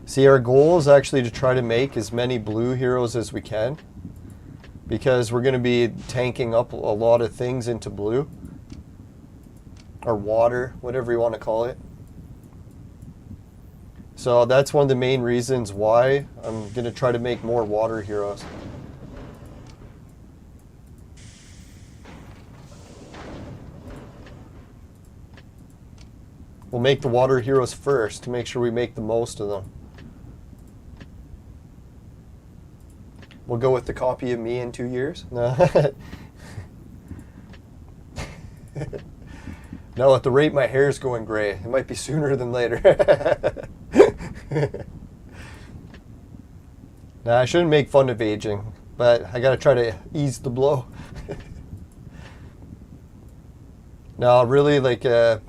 See, our goal is actually to try to make as many blue heroes as we can, because we're going to be tanking up a lot of things into blue, or water, whatever you want to call it. So that's one of the main reasons why I'm going to try to make more water heroes. We'll make the water heroes first to make sure we make the most of them. We'll go with the copy of me in 2 years. No. No, at the rate my hair's going gray, it might be sooner than later. Nah, I shouldn't make fun of aging, but I gotta try to ease the blow. No, really, like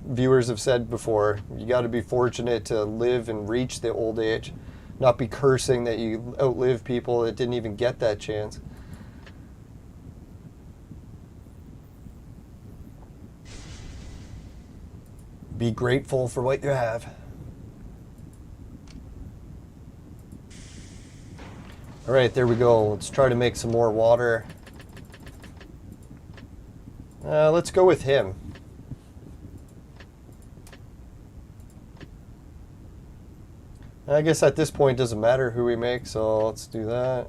viewers have said before, you gotta be fortunate to live and reach the old age. Not be cursing that you outlive people that didn't even get that chance. Be grateful for what you have. Alright, there we go. Let's try to make some more water. Let's go with him. I guess at this point it doesn't matter who we make, so let's do that.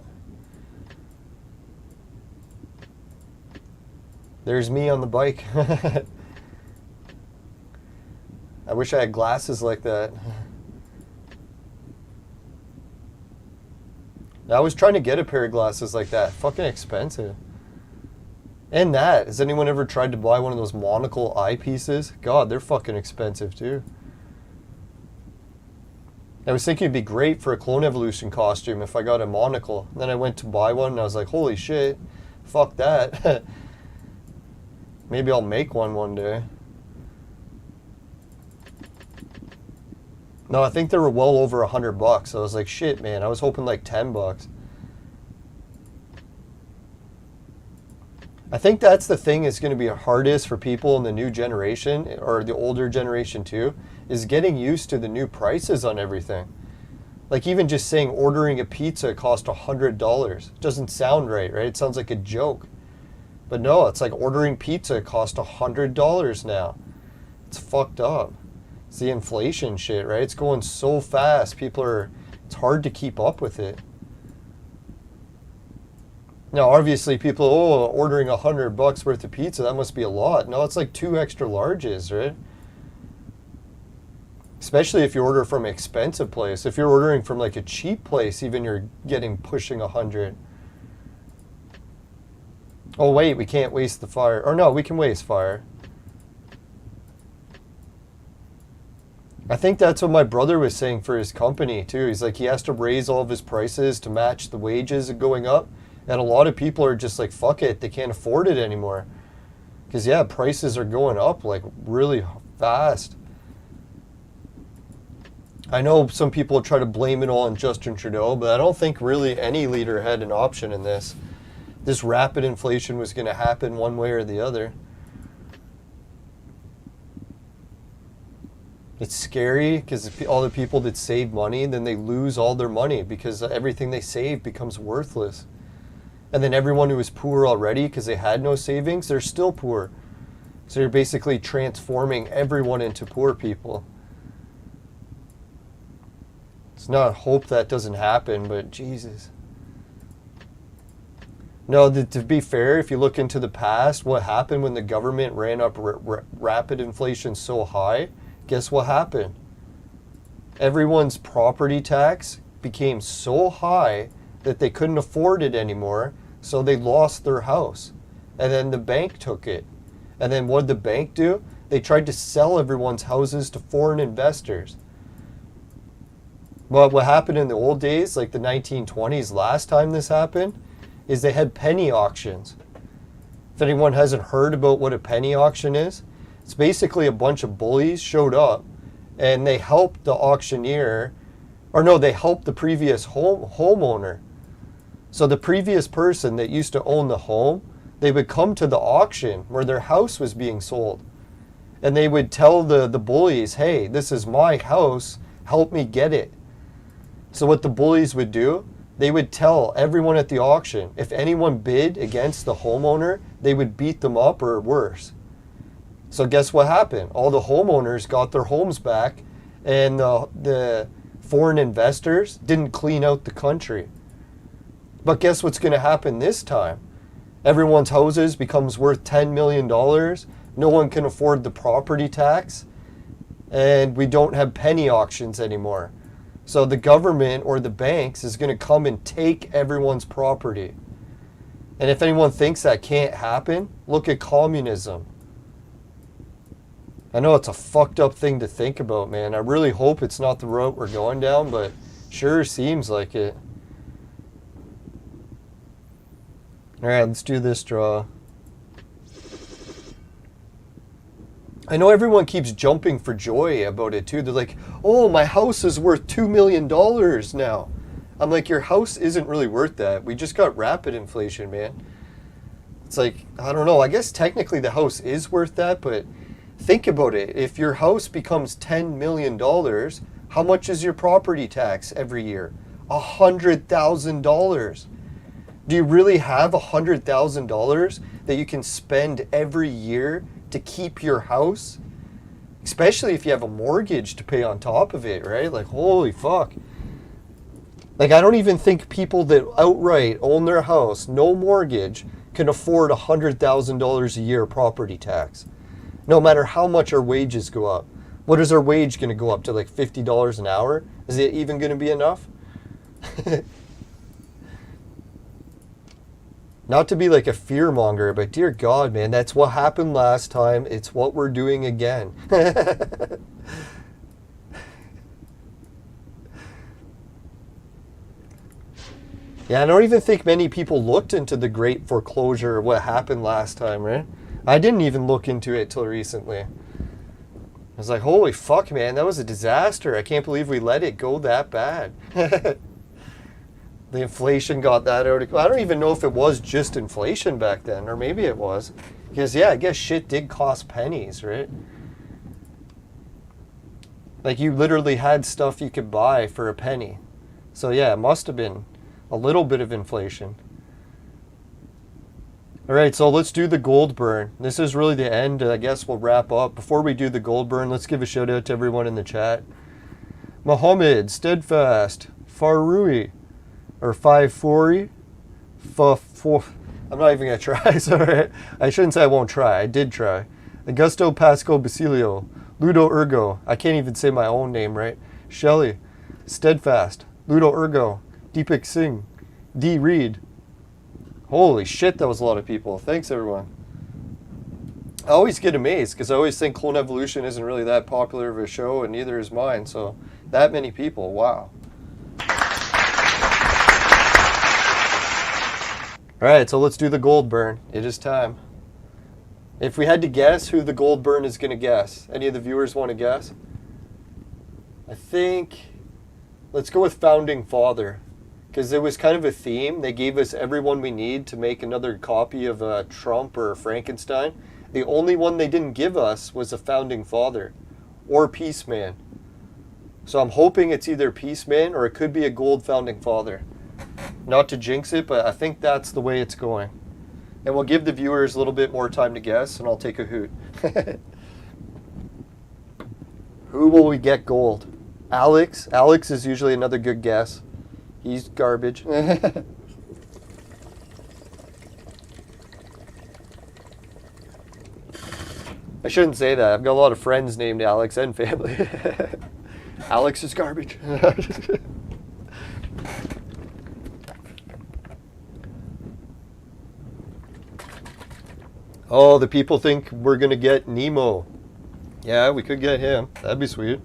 There's me on the bike. I wish I had glasses like that. I was trying to get a pair of glasses like that. Fucking expensive. And that, has anyone ever tried to buy one of those monocle eyepieces? God, they're fucking expensive too. I was thinking it'd be great for a Clone Evolution costume if I got a monocle. Then I went to buy one and I was like, holy shit, fuck that. Maybe I'll make one day. No, I think they were well over $100. I was like, shit, man. I was hoping like $10. I think that's the thing is going to be hardest for people in the new generation, or the older generation too, is getting used to the new prices on everything. Like even just saying ordering a pizza cost $100 doesn't sound right? It sounds like a joke. But no, it's like ordering pizza cost $100 now. It's fucked up. It's the inflation shit, right? It's going so fast. It's hard to keep up with it. Now, obviously, people, ordering $100 worth of pizza, that must be a lot. No, it's like 2 extra larges, right? Especially if you order from an expensive place. If you're ordering from like a cheap place, even you're getting pushing 100. Oh, wait, we can't waste the fire. Or no, we can waste fire. I think that's what my brother was saying for his company, too. He's like, he has to raise all of his prices to match the wages going up. And a lot of people are just like, fuck it, they can't afford it anymore. Because, yeah, prices are going up, like, really fast. I know some people try to blame it all on Justin Trudeau, but I don't think really any leader had an option in this. This rapid inflation was going to happen one way or the other. It's scary because all the people that save money, then they lose all their money because everything they save becomes worthless. And then everyone who was poor already because they had no savings, they're still poor. So you're basically transforming everyone into poor people. It's not hope that doesn't happen, but Jesus. No, to be fair, if you look into the past, what happened when the government ran up rapid inflation so high, guess what happened? Everyone's property tax became so high that they couldn't afford it anymore, so they lost their house. And then the bank took it. And then what did the bank do? They tried to sell everyone's houses to foreign investors. But what happened in the old days, like the 1920s, last time this happened, is they had penny auctions. If anyone hasn't heard about what a penny auction is, it's basically a bunch of bullies showed up and they helped the auctioneer, or no, they helped the previous homeowner. So the previous person that used to own the home, they would come to the auction where their house was being sold. And they would tell the bullies, hey, this is my house, help me get it. So what the bullies would do, they would tell everyone at the auction, if anyone bid against the homeowner, they would beat them up or worse. So guess what happened? All the homeowners got their homes back and the foreign investors didn't clean out the country. But guess what's going to happen this time? Everyone's houses becomes worth $10 million. No one can afford the property tax. And we don't have penny auctions anymore. So the government or the banks is going to come and take everyone's property. And if anyone thinks that can't happen, look at communism. I know it's a fucked up thing to think about, man. I really hope it's not the route we're going down, but sure seems like it. Alright, let's do this draw. I know everyone keeps jumping for joy about it too. They're like, oh, my house is worth $2 million now. I'm like, your house isn't really worth that. We just got rapid inflation, man. It's like, I don't know. I guess technically the house is worth that, but think about it. If your house becomes $10 million, how much is your property tax every year? $100,000. Do you really have $100,000 that you can spend every year to keep your house? Especially if you have a mortgage to pay on top of it, right? Like, holy fuck. Like, I don't even think people that outright own their house, no mortgage, can afford $100,000 a year property tax. No matter how much our wages go up. What is our wage going to go up to, like $50 an hour? Is it even going to be enough? Not to be like a fear monger, but dear God, man, that's what happened last time. It's what we're doing again. Yeah, I don't even think many people looked into the great foreclosure, what happened last time, right? I didn't even look into it till recently. I was like, holy fuck, man, that was a disaster. I can't believe we let it go that bad. The inflation got that out. I don't even know if it was just inflation back then, or maybe it was. Because, yeah, I guess shit did cost pennies, right? Like, you literally had stuff you could buy for a penny. So, yeah, it must have been a little bit of inflation. All right, so let's do the gold burn. This is really the end. I guess we'll wrap up. Before we do the gold burn, let's give a shout out to everyone in the chat. Mohammed, Steadfast, Farui, or 540, I'm not even going to try, sorry. I shouldn't say I won't try. I did try. Augusto Pasco Basilio, Ludo Ergo, I can't even say my own name right. Shelly, Steadfast, Ludo Ergo, Deepak Singh, D. Reed. Holy shit, that was a lot of people. Thanks, everyone. I always get amazed because I always think Clone Evolution isn't really that popular of a show, and neither is mine. So, that many people, wow. Alright, so let's do the gold burn. It is time. If we had to guess who the gold burn is going to guess, any of the viewers want to guess? I think, let's go with Founding Father. Because it was kind of a theme. They gave us everyone we need to make another copy of Trump or Frankenstein. The only one they didn't give us was a Founding Father or Peaceman. So I'm hoping it's either Peaceman or it could be a gold Founding Father. Not to jinx it, but I think that's the way it's going. And we'll give the viewers a little bit more time to guess, and I'll take a hoot. Who will we get gold? Alex. Alex is usually another good guess. He's garbage. I shouldn't say that. I've got a lot of friends named Alex and family. Alex is garbage. Oh, the people think we're going to get Nemo. Yeah, we could get him. That'd be sweet.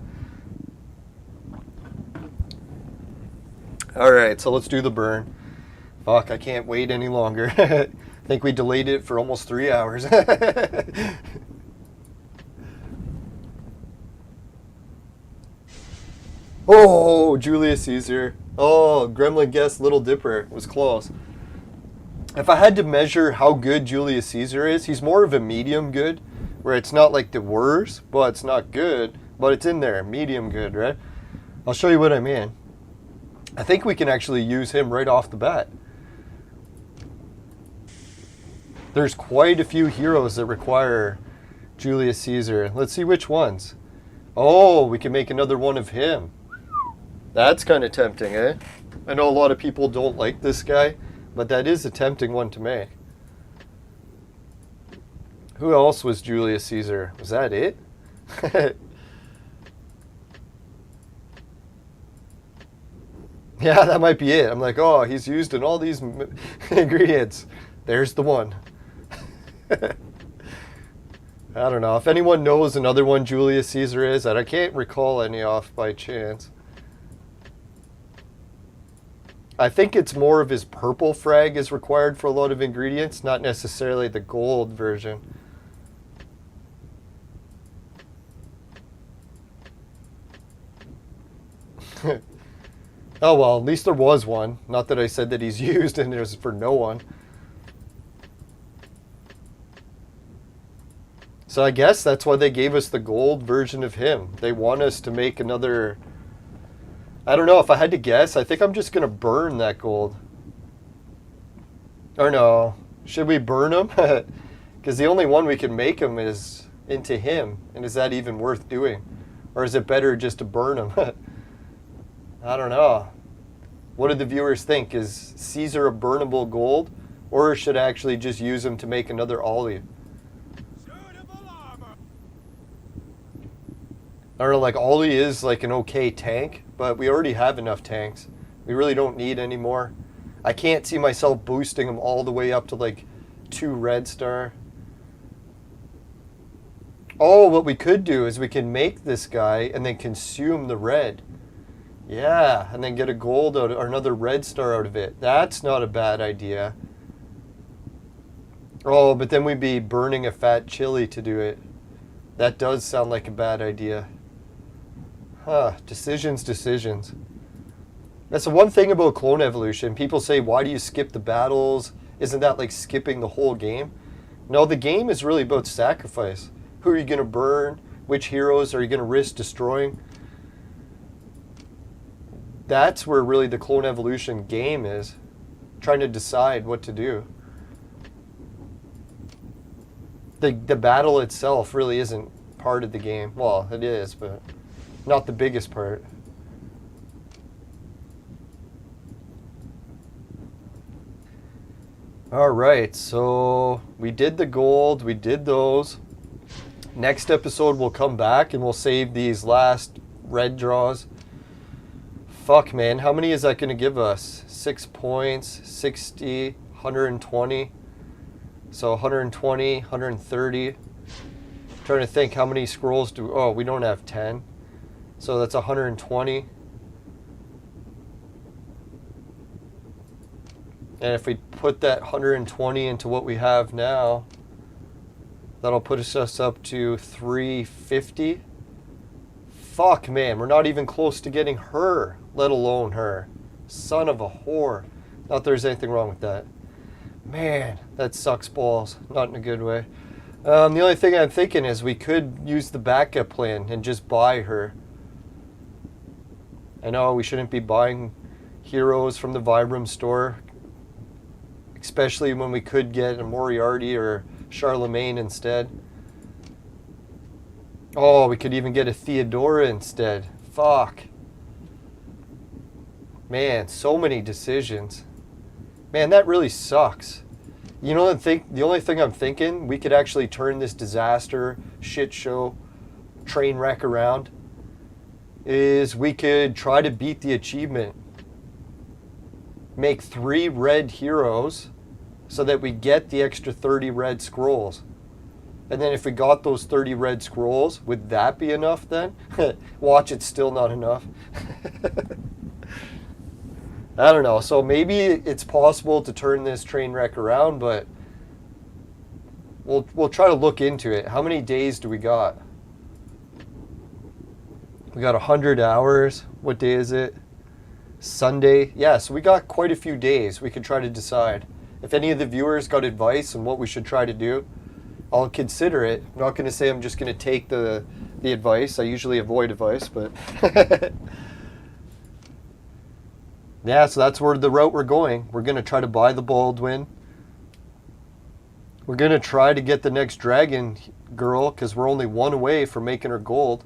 Alright, so let's do the burn. Fuck, I can't wait any longer. I think we delayed it for almost 3 hours. Oh, Julius Caesar. Oh, Gremlin guessed Little Dipper. Was close. If I had to measure how good Julius Caesar is, he's more of a medium good, where it's not like the worst, but it's not good, but it's in there, medium good, right? I'll show you what I mean. I think we can actually use him right off the bat. There's quite a few heroes that require Julius Caesar. Let's see which ones. Oh, we can make another one of him. That's kind of tempting, eh? I know a lot of people don't like this guy, but that is a tempting one to make. Who else was Julius Caesar? Was that it? Yeah, that might be it. I'm like, oh, he's used in all these ingredients. There's the one. I don't know. If anyone knows another one Julius Caesar is, I can't recall any off by chance. I think it's more of his purple frag is required for a lot of ingredients, not necessarily the gold version. Oh well, at least there was one. Not that I said that he's used and it was for no one. So I guess that's why they gave us the gold version of him. They want us to make another... I don't know, if I had to guess, I think I'm just going to burn that gold. Or no, should we burn him? Because the only one we can make him is into him. And is that even worth doing? Or is it better just to burn him? I don't know. What do the viewers think? Is Caesar a burnable gold? Or should I actually just use him to make another Ollie? I don't know, like Ollie is like an okay tank, but we already have enough tanks. We really don't need any more. I can't see myself boosting him all the way up to like 2 red star. Oh, what we could do is we can make this guy and then consume the red. Yeah, and then get a gold out or another red star out of it. That's not a bad idea. Oh, but then we'd be burning a fat chili to do it. That does sound like a bad idea. Huh, decisions. That's the one thing about clone evolution. People say, why do you skip the battles? Isn't that like skipping the whole game? No, the game is really about sacrifice. Who are you going to burn? Which heroes are you going to risk destroying? That's where really the clone evolution game is. Trying to decide what to do. The battle itself really isn't part of the game. Well, it is, but not the biggest part. Alright, so we did the gold, we did those. Next episode we'll come back and we'll save these last red draws. Fuck, man, how many is that going to give us? 6 points, 60, 120. So 120, 130. Trying to think how many scrolls do... Oh, we don't have 10. So that's 120. And if we put that 120 into what we have now, that'll put us up to 350. Fuck, man, we're not even close to getting her, let alone her. Son of a whore. Not that there's anything wrong with that. Man, that sucks balls. Not in a good way. The only thing I'm thinking is we could use the backup plan and just buy her. I know we shouldn't be buying heroes from the Vibram store, especially when we could get a Moriarty or Charlemagne instead. Oh, we could even get a Theodora instead. Fuck. Man, so many decisions. Man, that really sucks. You know, the only thing I'm thinking, we could actually turn this disaster, shit show, train wreck around, is we could try to beat the achievement. Make 3 red heroes so that we get the extra 30 red scrolls. And then if we got those 30 red scrolls, would that be enough then? Watch, it's still not enough. I don't know. So maybe it's possible to turn this train wreck around, but we'll try to look into it. How many days do we got? We got 100 hours. What day is it? Sunday. Yeah, so we got quite a few days. We could try to decide. If any of the viewers got advice on what we should try to do, I'll consider it. I'm not going to say I'm just going to take the advice. I usually avoid advice, but... Yeah, so that's where the route we're going. We're going to try to buy the Baldwin. We're going to try to get the next dragon girl, because we're only 1 away from making her gold.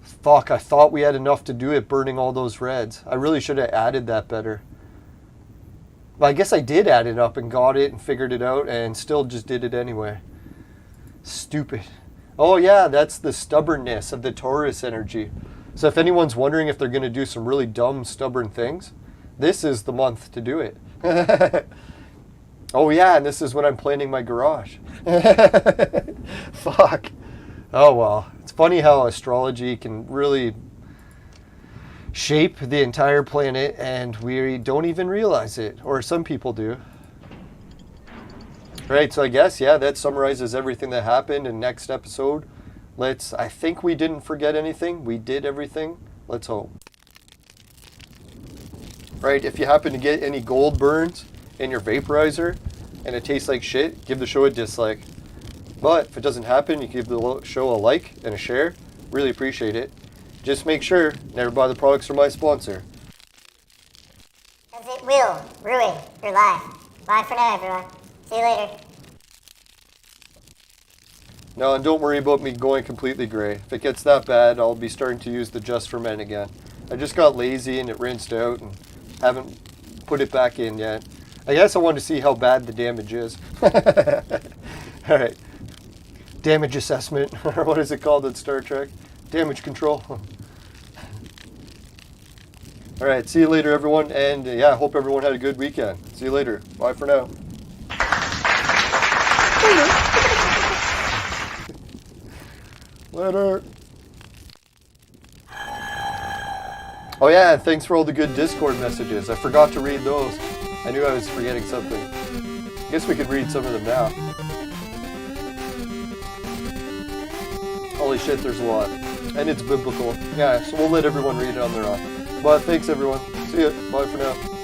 Fuck, I thought we had enough to do it burning all those reds. I really should have added that better. But I guess I did add it up and got it and figured it out and still just did it anyway. Stupid. Oh yeah, that's the stubbornness of the Taurus energy. So if anyone's wondering if they're going to do some really dumb, stubborn things, this is the month to do it. Oh yeah, and this is when I'm planning my garage. Fuck. Oh well. It's funny how astrology can really shape the entire planet and we don't even realize it. Or some people do. Right, so I guess, yeah, that summarizes everything that happened in next episode. I think we didn't forget anything. We did everything. Let's hope. Right, if you happen to get any gold burns in your vaporizer and it tastes like shit, give the show a dislike. But if it doesn't happen, you can give the show a like and a share. Really appreciate it. Just make sure, never buy the products from my sponsor. That's it will ruin your life. Bye for now, everyone. See you later. No, and don't worry about me going completely gray. If it gets that bad, I'll be starting to use the Just for Men again. I just got lazy and it rinsed out and haven't put it back in yet. I guess I wanted to see how bad the damage is. Alright. Damage assessment, or what is it called in Star Trek? Damage control. Alright, see you later everyone, and yeah, I hope everyone had a good weekend. See you later. Bye for now. Later. Oh yeah, and thanks for all the good Discord messages. I forgot to read those. I knew I was forgetting something. I guess we could read some of them now. Holy shit, there's a lot. And it's biblical. Yeah, so we'll let everyone read it on their own. But thanks everyone. See ya. Bye for now.